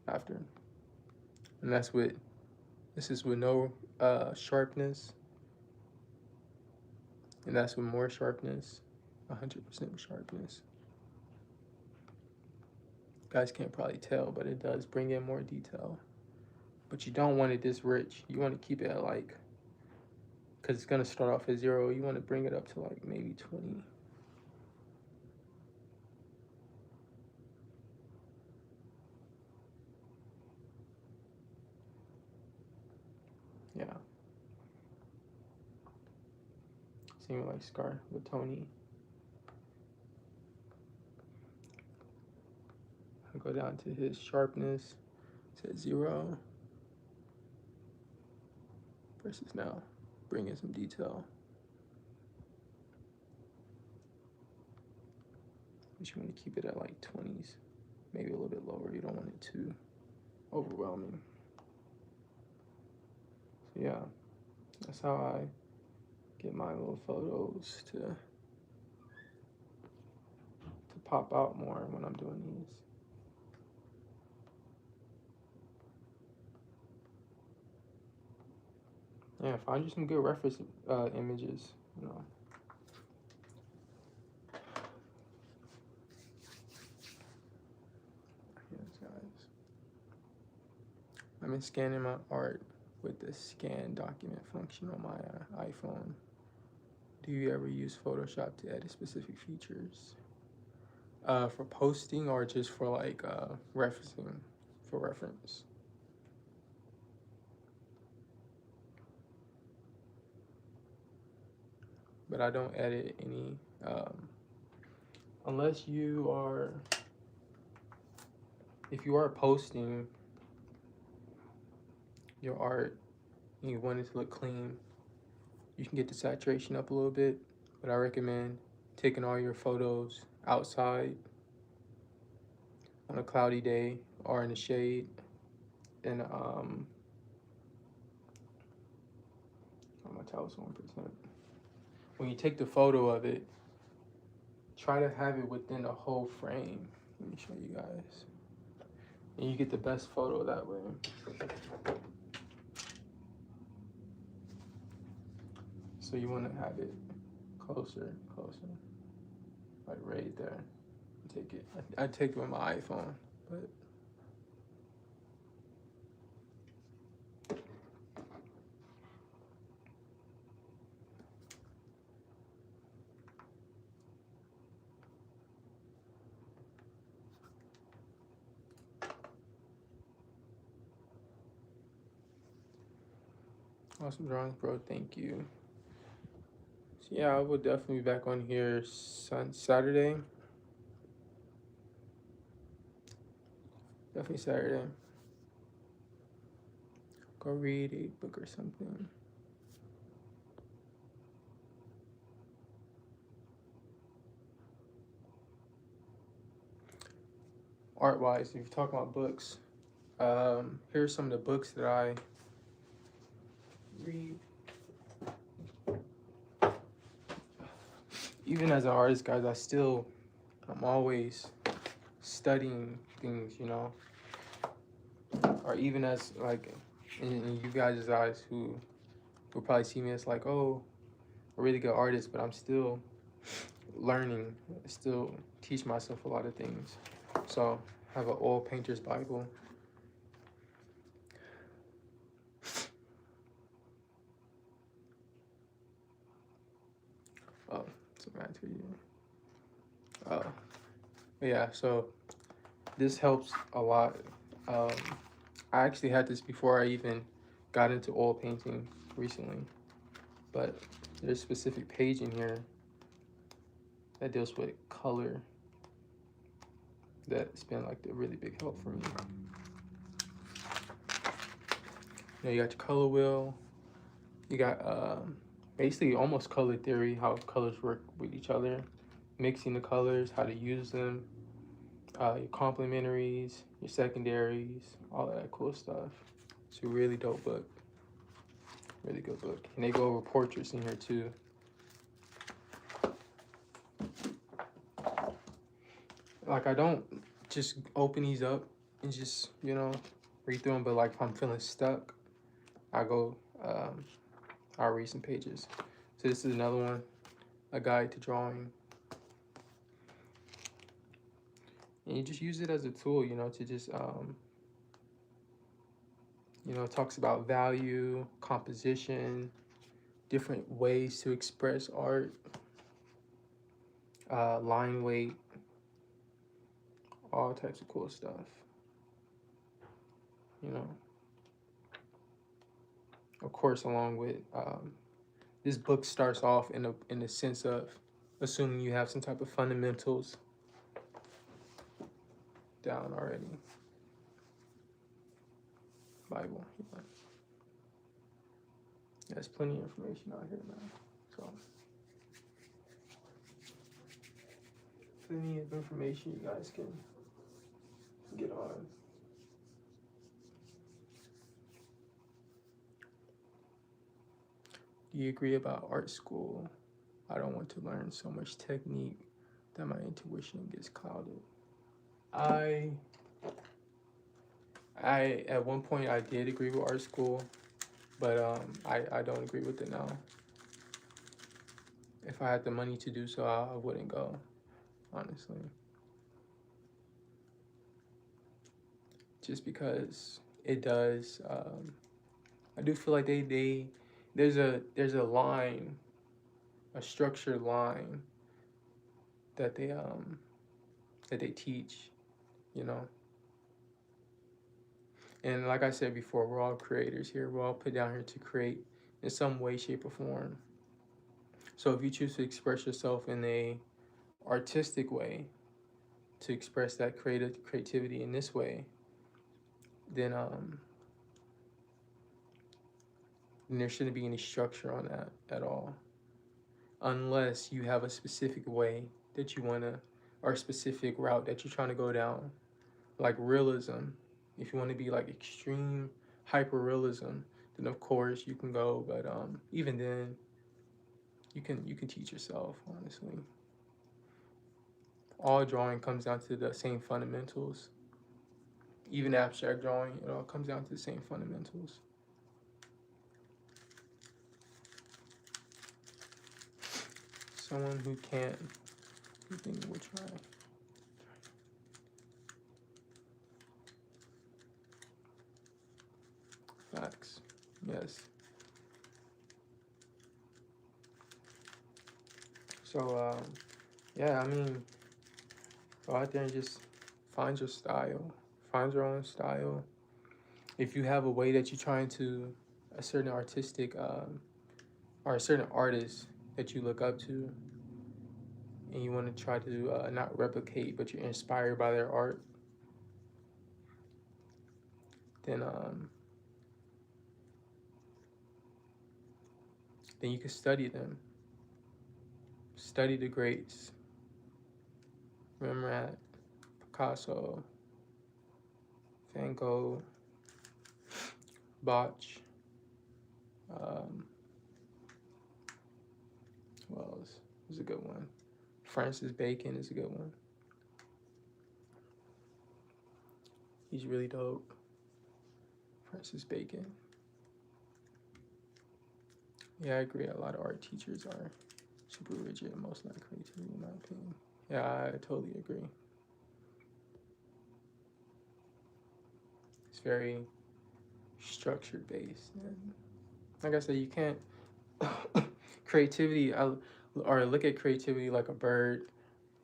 after, and that's with. This is with no sharpness, and that's with more sharpness, 100% sharpness. You guys can't probably tell, but it does bring in more detail. But you don't want it this rich. You want to keep it at like, because it's going to start off at 0. You want to bring it up to like maybe 20. Yeah. Same like Scar with Tony. I'll go down to his sharpness. It's at 0. Versus now, bring in some detail. But you want to keep it at like 20s, maybe a little bit lower. You don't want it too overwhelming. So yeah, that's how I get my little photos to pop out more when I'm doing these. Yeah, find you some good reference images, you know. Yes, guys. I've been scanning my art with the scan document function on my iPhone. Do you ever use Photoshop to edit specific features? For posting or just for like referencing, for reference? But I don't edit any, unless you are, if you are posting your art and you want it to look clean, you can get the saturation up a little bit, but I recommend taking all your photos outside on a cloudy day or in the shade, and I'm gonna tell us 1%. When you take the photo of it, try to have it within a whole frame. Let me show you guys. And you get the best photo that way. So you want to have it closer, like right there. Take it. I take it with my iPhone, but awesome drawings, bro. Thank you. So yeah, I will definitely be back on here Saturday. Definitely Saturday. Go read a book or something. Art-wise, if you're talking about books, here's some of the books that I read. Even as an artist, guys, I'm always studying things, you know. Or even as like in you guys' eyes who probably see me as like, oh, a really good artist, but I'm still learning, still teach myself a lot of things. So I have an oil painter's Bible. Oh, it's a matter you. Yeah, so this helps a lot. I actually had this before I even got into oil painting recently, but there's a specific page in here that deals with color that's been like a really big help for me. You got your color wheel. You got basically almost color theory, how colors work with each other, mixing the colors, how to use them, your complementaries, your secondaries, all of that cool stuff. It's a really dope book. Really good book. And they go over portraits in here too. Like, I don't just open these up and just, read through them, but like if I'm feeling stuck, I go, I'll read some pages. So this is another one, A Guide to Drawing. And you just use it as a tool, to just, it talks about value, composition, different ways to express art, line weight, all types of cool stuff, Of course, along with, this book starts off in the sense of assuming you have some type of fundamentals down already. Bible. There's plenty of information out here, man. So, plenty of information you guys can get on. Do you agree about art school? I don't want to learn so much technique that my intuition gets clouded. I at one point I did agree with art school, but I don't agree with it now. If I had the money to do so, I wouldn't go, honestly. Just because it does, I do feel like there's a line, a structured line that they teach, And like I said before, we're all creators here. We're all put down here to create in some way, shape, or form. So if you choose to express yourself in a artistic way, to express that creativity in this way, then there shouldn't be any structure on that at all. Unless you have a specific way that you want to, or a specific route that you're trying to go down. Like realism. If you want to be like extreme hyper realism, then of course you can go, but even then you can teach yourself, honestly. All drawing comes down to the same fundamentals. Even abstract drawing, it all comes down to the same fundamentals. Someone who can't, who think will try. Facts. Yes. So, yeah, I mean, go out there and just find your style. Find your own style. If you have a way that you're trying to, a certain artistic, or a certain artist that you look up to, and you want to try to not replicate, but you're inspired by their art, then you can study them. Study the greats. Rembrandt, Picasso, Van Gogh, Botch. Who else? Is a good one. Francis Bacon is a good one. He's really dope. Francis Bacon. Yeah, I agree. A lot of art teachers are super rigid and most not creativity, in my opinion. Yeah, I totally agree. It's very structure based. And like I said, you can't creativity, or look at creativity like a bird,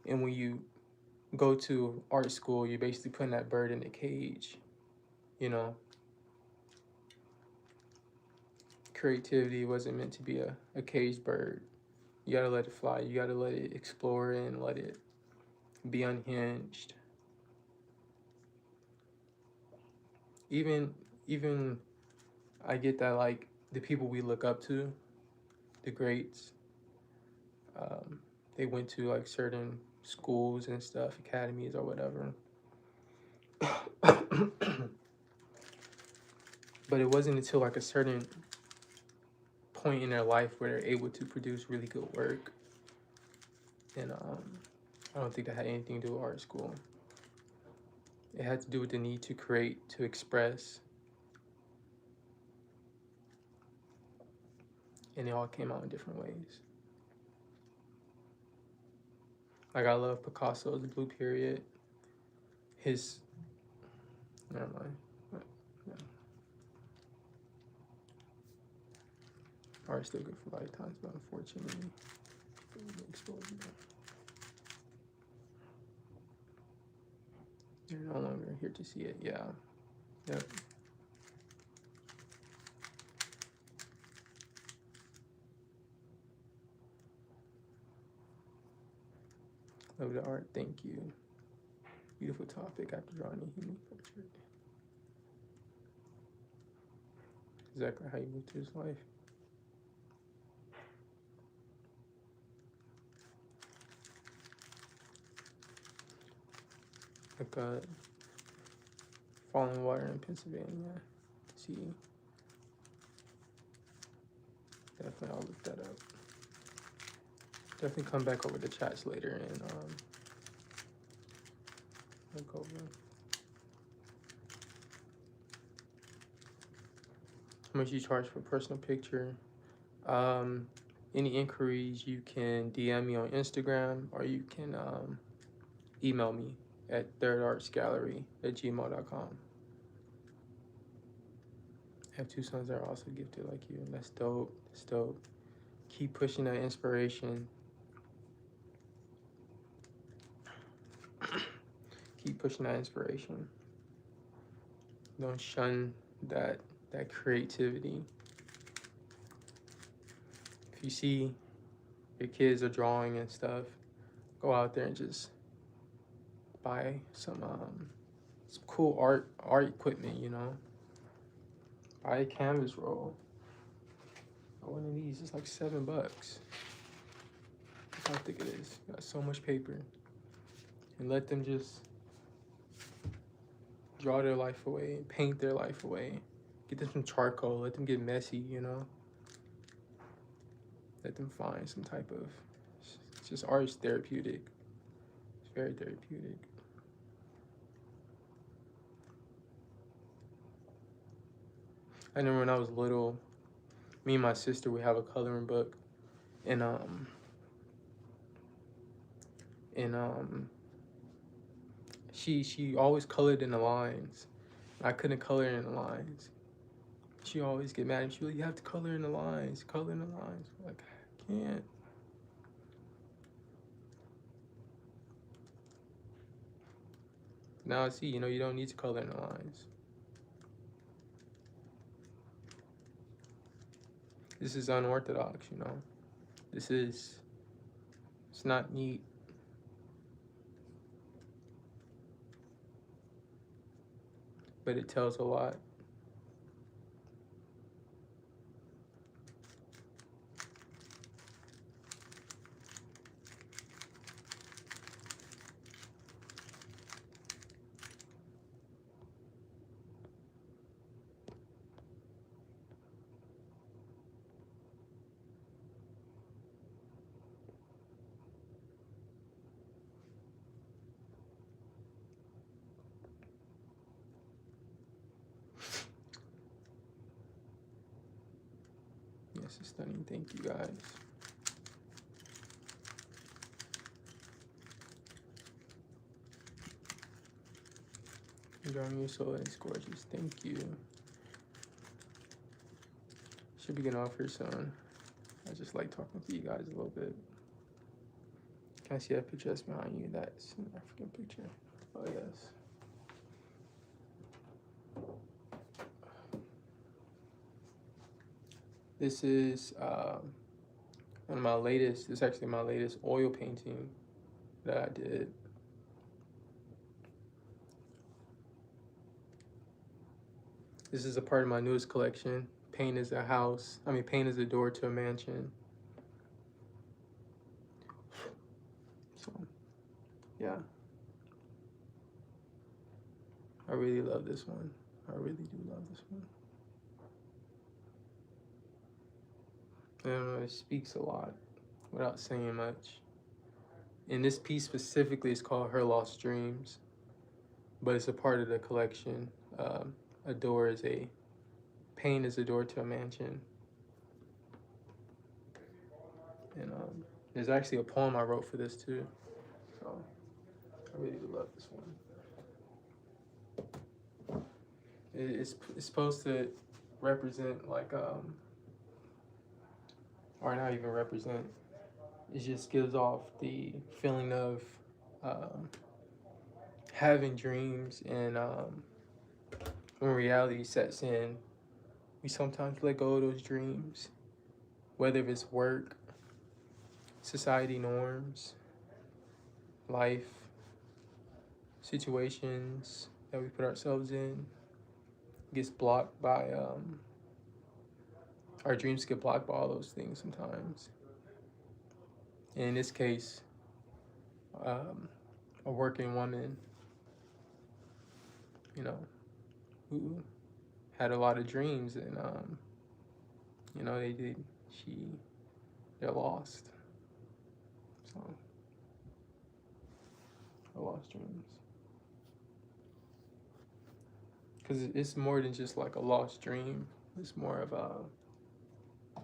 and when you go to art school, you're basically putting that bird in a cage, Creativity wasn't meant to be a caged bird. You gotta let it fly. You gotta let it explore and let it be unhinged. Even I get that, like, the people we look up to, the greats, they went to like certain schools and stuff, academies or whatever. But it wasn't until like a certain point in their life where they're able to produce really good work. And I don't think that had anything to do with art school. It had to do with the need to create, to express. And it all came out in different ways. Like, I love Picasso's Blue Period. His, never mind. Yeah. Art's still good for lifetimes, but unfortunately, exposure. You're no longer here to see it. Yeah. Yep. Love the art. Thank you. Beautiful topic after drawing a human portrait. Exactly how you moved to this life. Like falling water in Pennsylvania. See. Definitely, I'll look that up. Definitely come back over the chats later and look over. How much you charge for a personal picture? Any inquiries, you can DM me on Instagram, or you can email me at thirdartsgallery@gmail.com. I have 2 sons that are also gifted like you, and that's dope. That's dope. Keep pushing that inspiration. Keep pushing that inspiration. Don't shun that creativity. If you see your kids are drawing and stuff, go out there and just buy some cool art equipment, you know. Buy a canvas roll. One of these is like $7. That's how thick it is. Got so much paper. And let them just draw their life away, paint their life away. Get them some charcoal, let them get messy, you know. Let them find some type of, it's just art is therapeutic. It's very therapeutic. I remember when I was little, me and my sister would have a coloring book, and she always colored in the lines. I couldn't color in the lines. She always get mad at me. She was like, you have to color in the lines, color in the lines. I'm like, I can't. Now I see, you know, you don't need to color in the lines. This is unorthodox, you know. It's not neat. But it tells a lot. Yes, it's stunning. Thank you, guys. Drawing your soul is gorgeous. Thank you. Should be getting off here soon. I just like talking to you guys a little bit. Can I see that picture that's behind you? That's an African picture. Oh, yes. This is one of my latest, it's actually my latest oil painting that I did. This is a part of my newest collection. Paint is a house. Paint is a door to a mansion. So, yeah. I really love this one. I really do love this one. It speaks a lot without saying much. And this piece specifically is called Her Lost Dreams, but it's a part of the collection. A door is a pain is a door to a mansion. And there's actually a poem I wrote for this too. So I really do love this one. It's supposed to represent like or not even represent. It just gives off the feeling of um, having dreams, and when reality sets in, we sometimes let go of those dreams, whether it's work, society norms, life, situations that we put ourselves in, gets blocked by our dreams get blocked by all those things sometimes. And in this case, um, a working woman, you know, who had a lot of dreams, and you know, they're lost. So I lost dreams. Because it's more than just like a lost dream. It's more of a, I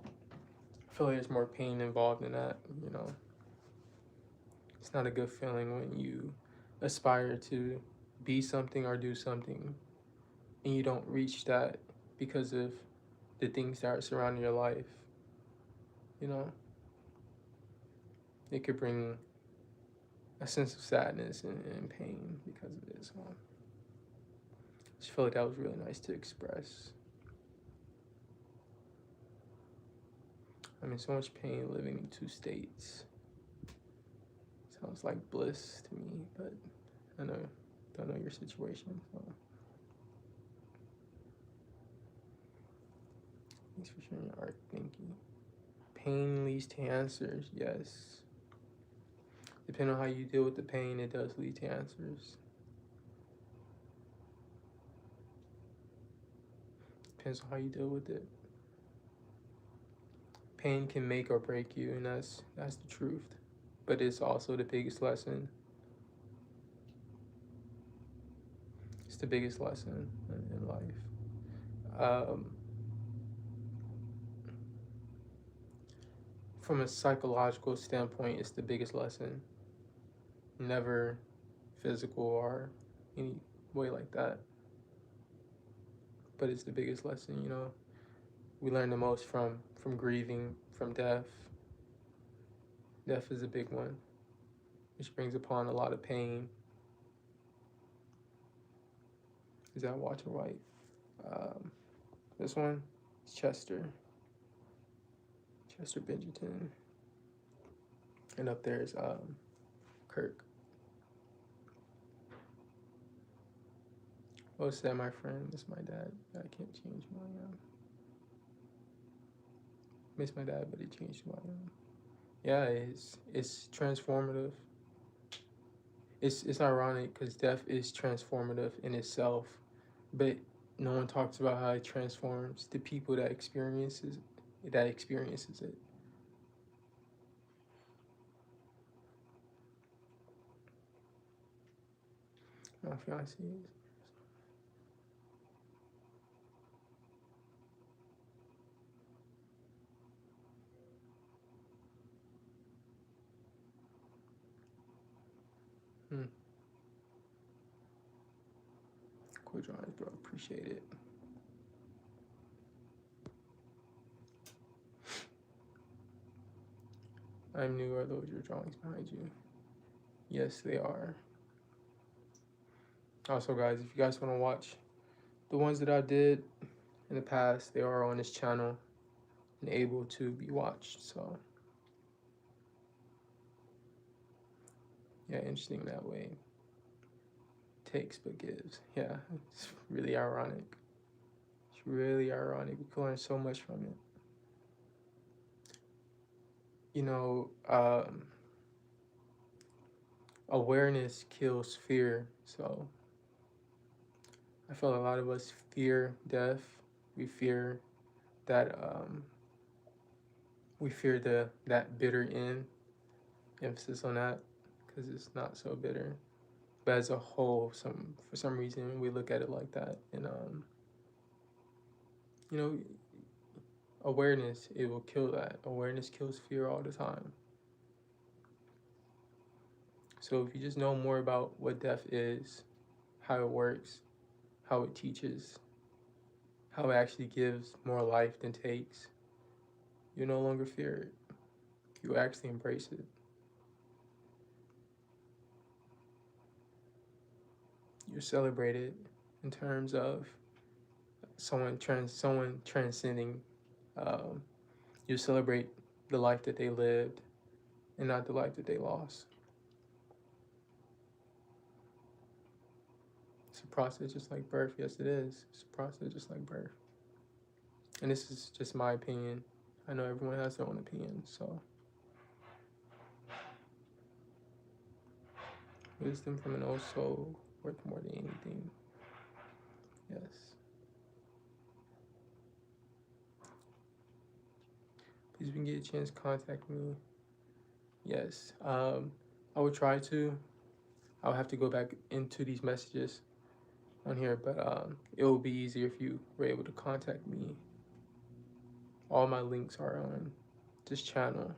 feel like there's more pain involved in that, you know. It's not a good feeling when you aspire to be something or do something and you don't reach that because of the things that are surrounding your life, you know. It could bring a sense of sadness and pain because of it. So I just feel like that was really nice to express. I'm in so much pain living in two states. Sounds like bliss to me, but I don't know your situation. So thanks for sharing your art. Thank you. Pain leads to answers. Yes. Depending on how you deal with the pain, it does lead to answers. Depends on how you deal with it. Pain can make or break you, and that's the truth. But it's also the biggest lesson. It's the biggest lesson in life. From a psychological standpoint, it's the biggest lesson. Never physical or any way like that. But it's the biggest lesson, you know. We learn the most from grieving, from death. Death is a big one, which brings upon a lot of pain. Is that Walter White? This one is Chester Binghamton. And up there is Kirk. Oh, said my friend, miss my dad. I can't change my miss my dad, but it changed my yeah, it's transformative. It's ironic because death is transformative in itself, but no one talks about how it transforms the people that experiences it. My fiance is. Hmm. Cool drawings, bro. Appreciate it. I'm new. Are those your drawings behind you? Yes, they are. Also, guys, if you guys want to watch the ones that I did in the past, they are on this channel and able to be watched. So, yeah, interesting that way. Takes but gives. Yeah, it's really ironic. It's really ironic. We can learn so much from it. You know, awareness kills fear. So I feel a lot of us fear death. We fear that that bitter end, emphasis on that, because it's not so bitter. But as a whole, for some reason we look at it like that, and you know, awareness, it will kill that. Awareness kills fear all the time. So if you just know more about what death is, how it works, how it teaches, how it actually gives more life than takes, you no longer fear it. You actually embrace it. You celebrate it in terms of someone transcending. Um, you celebrate the life that they lived and not the life that they lost. It's a process just like birth. Yes, it is. It's a process just like birth. And this is just my opinion. I know everyone has their own opinion, so wisdom from an old soul worth more than anything. Yes. Please, if you can get a chance, contact me. Yes. I would try to. I'll have to go back into these messages on here, but it will be easier if you were able to contact me. All my links are on this channel,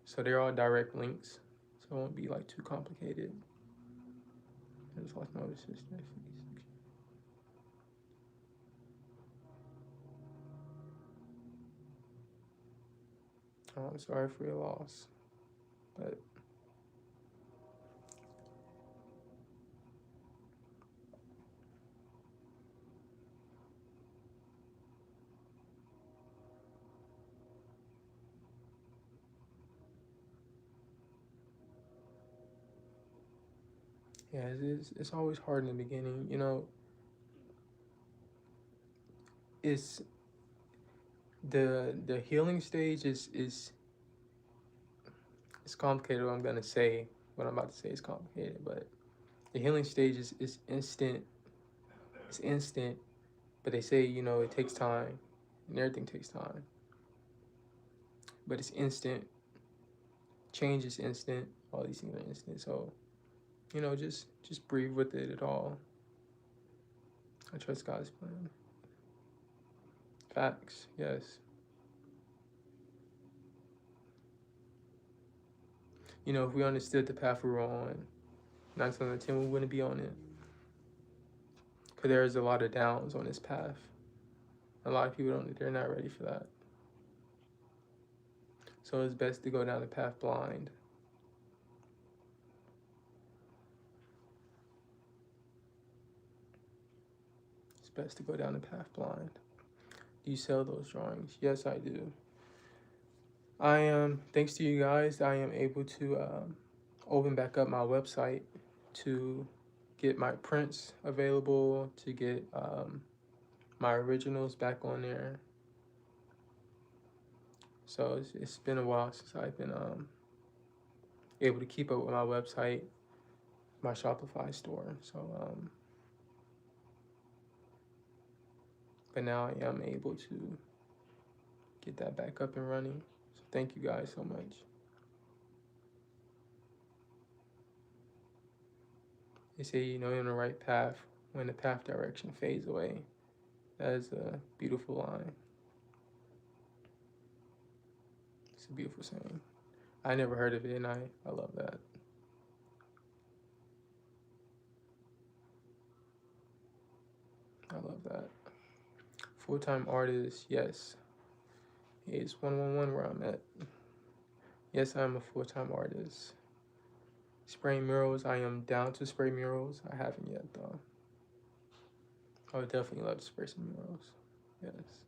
so they're all direct links, so it won't be like too complicated. I just lost my other sister. I'm sorry for your loss, but yeah, it's always hard in the beginning. You know, it's the healing stage is it's complicated. What I'm gonna say, what I'm about to say is complicated, but the healing stage is instant. It's instant, but they say, you know, it takes time, and everything takes time. But it's instant. Change is instant. All these things are instant. So, you know, just breathe with it at all. I trust God's plan. Facts, yes. You know, if we understood the path we were on, 9 times out of 10, we wouldn't be on it. Because there's a lot of downs on this path. A lot of people they're not ready for that. So it's best to go down the path blind. It's best to go down the path blind. Do you sell those drawings? Yes, I do. I am, thanks to you guys, I am able to open back up my website to get my prints available, to get my originals back on there. So it's been a while since I've been able to keep up with my website, my Shopify store. So, but now I am able to get that back up and running. So thank you guys so much. They say, you know, you're on the right path when the path direction fades away. That is a beautiful line. It's a beautiful saying. I never heard of it, and I love that. I love that. Full-time artist, yes. It's 111 where I'm at. Yes, I'm a full-time artist. Spraying murals, I am down to spray murals. I haven't yet, though. I would definitely love to spray some murals. Yes.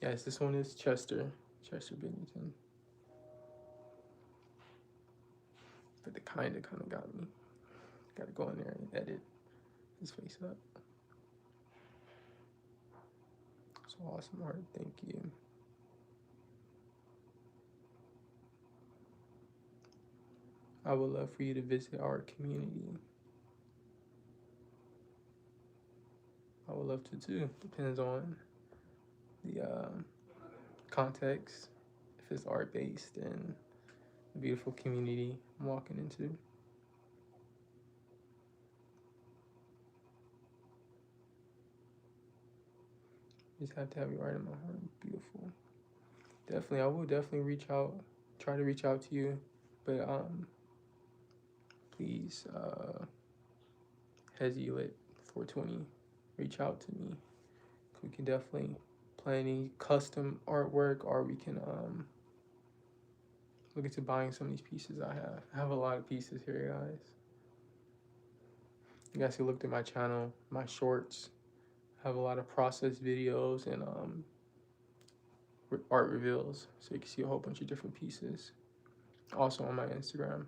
Yes, this one is Chester Bennington. But the kind of got me. Gotta go in there and edit his face up. So awesome art, thank you. I would love for you to visit our community. I would love to too. Depends on the context. If it's art based and the beautiful community I'm walking into. Just have to have you right in my heart. Beautiful. Definitely, I will definitely reach out. Try to reach out to you, but please, Hezzy 420, reach out to me. We can definitely plan any custom artwork, or we can look into buying some of these pieces I have. I have a lot of pieces here, guys. You guys can look at my channel, my shorts. I have a lot of process videos and art reveals, so you can see a whole bunch of different pieces. Also on my Instagram.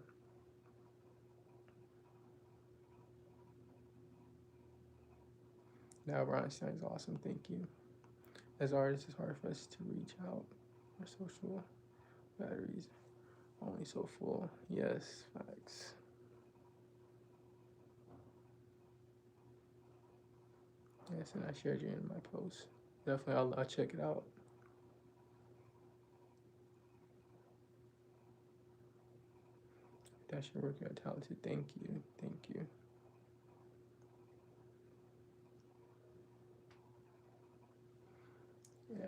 Now, Einstein is awesome. Thank you. As artists, it's hard for us to reach out. Our social batteries only so full. Yes, facts. Yes, and I shared you in my post. Definitely, I'll check it out. That's your work. You're talented. Thank you. Thank you. Yeah.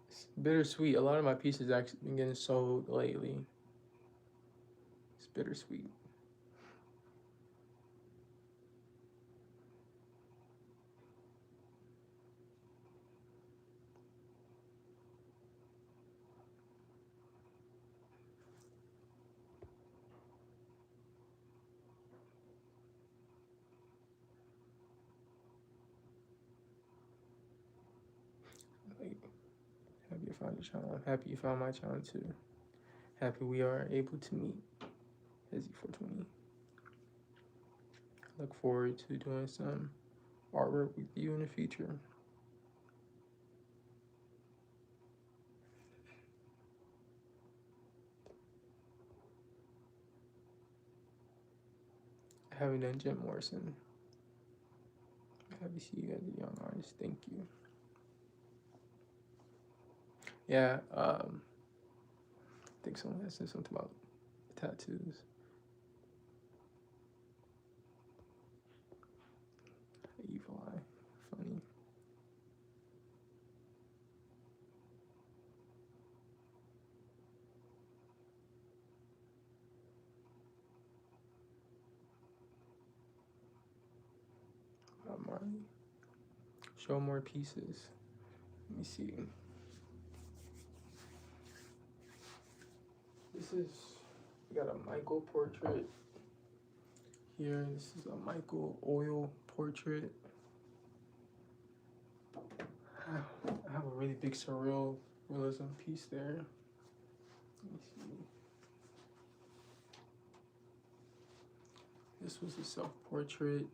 It's bittersweet. A lot of my pieces actually been getting sold lately. It's bittersweet. Like, happy you found your channel. I'm happy you found my channel too. Happy we are able to meet. Hezzy 420. I look forward to doing some artwork with you in the future. I haven't done Jim Morrison. Happy to see you as a young artist. Thank you. Yeah, I think someone has said something about tattoos. Evil eye. Funny. Marley. Show more pieces. Let me see. This is, we got a Michael portrait here. This is a Michael oil portrait. I have a really big surreal realism piece there. Let me see. This was a self-portrait.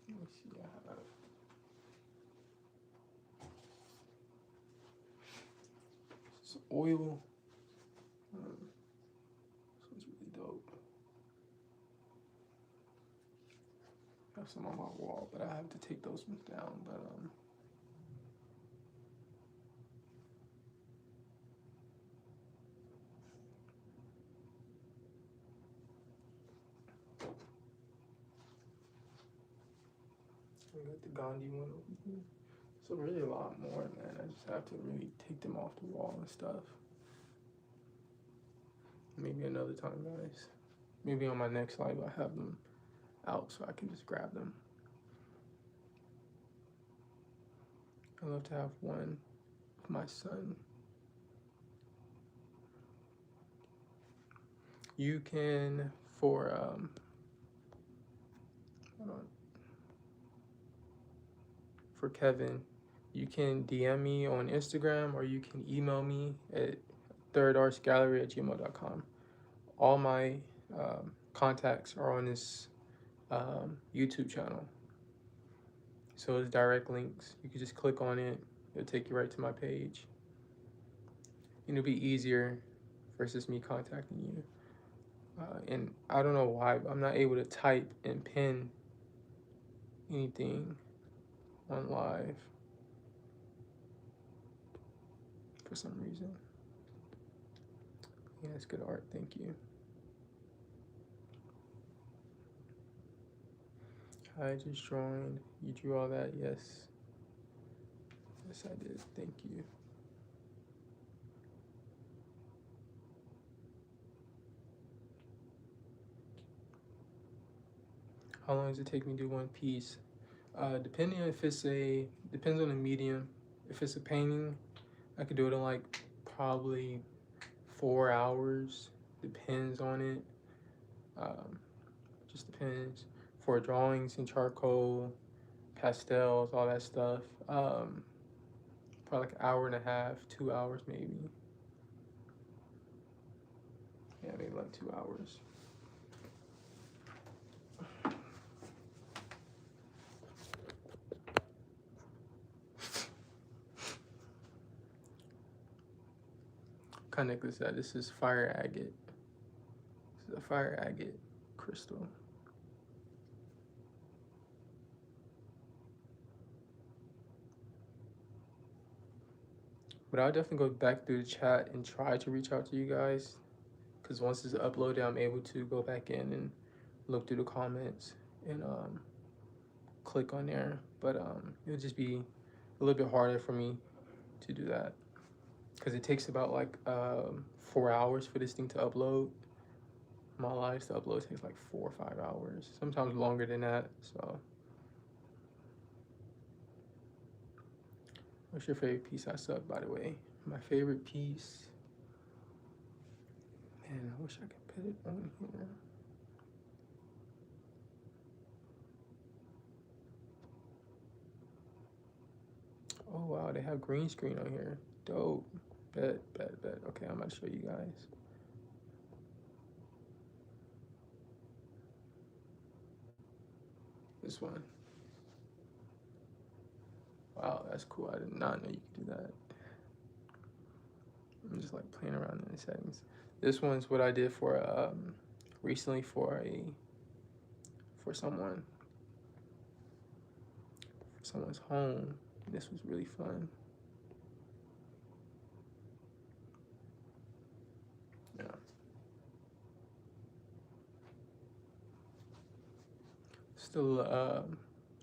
Let me see. I have this oil. This one's really dope. I have some on my wall, but I have to take those ones down. But we got the Gandhi one over here. So really a lot more, man. I just have to really take them off the wall and stuff. Maybe another time, guys. Maybe on my next live I have them out so I can just grab them. I love to have one of my son. You can, for hold on. For Kevin, you can DM me on Instagram or you can email me at thirdartsgallery@gmail.com. All my contacts are on this YouTube channel. So it's direct links. You can just click on it. It'll take you right to my page. And it'll be easier versus me contacting you. And I don't know why, but I'm not able to type and pin anything on live for some reason. Yeah, it's good art. Thank you. I just joined. You drew all that? Yes. Yes, I did. Thank you. How long does it take me to do one piece? Depending on if it's depends on the medium. If it's a painting, I could do it in like probably 4 hours. Depends on it. Just depends. For drawings and charcoal, pastels, all that stuff, probably like an hour and a half, 2 hours maybe. Yeah, maybe like 2 hours. What kind of necklace is that? This is fire agate. This is a fire agate crystal. But I'll definitely go back through the chat and try to reach out to you guys. Because once it's uploaded, I'm able to go back in and look through the comments and click on there. But it'll just be a little bit harder for me to do that. Because it takes about like 4 hours for this thing to upload. My lives to upload takes like 4 or 5 hours. Sometimes longer than that, so. What's your favorite piece I subbed, by the way? My favorite piece, man, I wish I could put it on here. Oh wow, they have green screen on here. Dope. Bet. Okay, I'm gonna show you guys. This one. Wow, that's cool. I did not know you could do that. I'm just like playing around in the settings. This one's what I did for recently for someone's home. This was really fun. Yeah. Still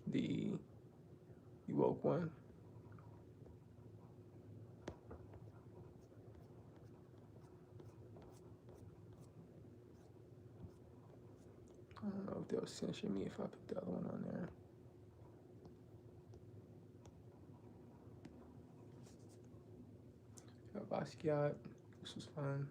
the woke one. I don't know if they'll censor me if I put the other one on there. Got Basquiat. This was fun.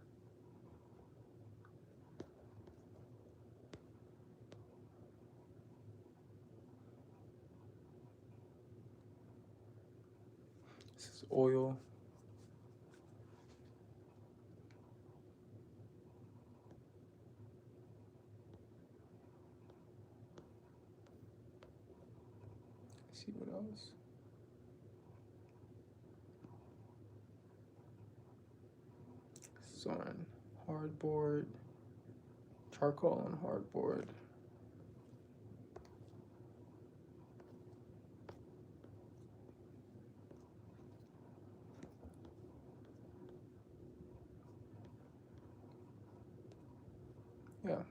This is oil. Let's see what else. This is on hardboard. Charcoal on hardboard. Yeah.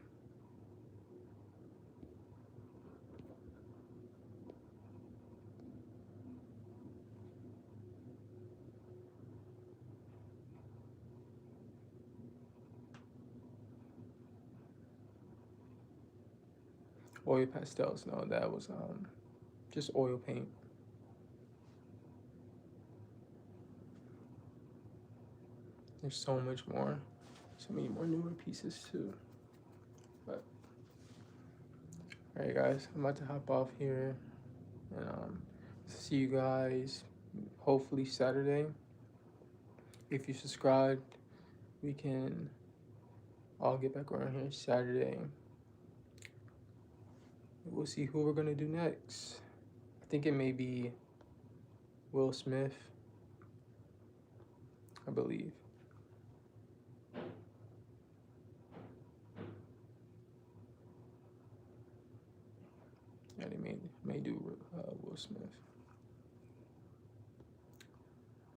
Oil pastels. No, that was just oil paint. There's so much more. So many more newer pieces too. But all right, guys, I'm about to hop off here and see you guys hopefully Saturday. If you subscribed, we can all get back around here Saturday. We'll see who we're gonna do next. I think it may be Will Smith, I believe. Yeah, they may do Will Smith.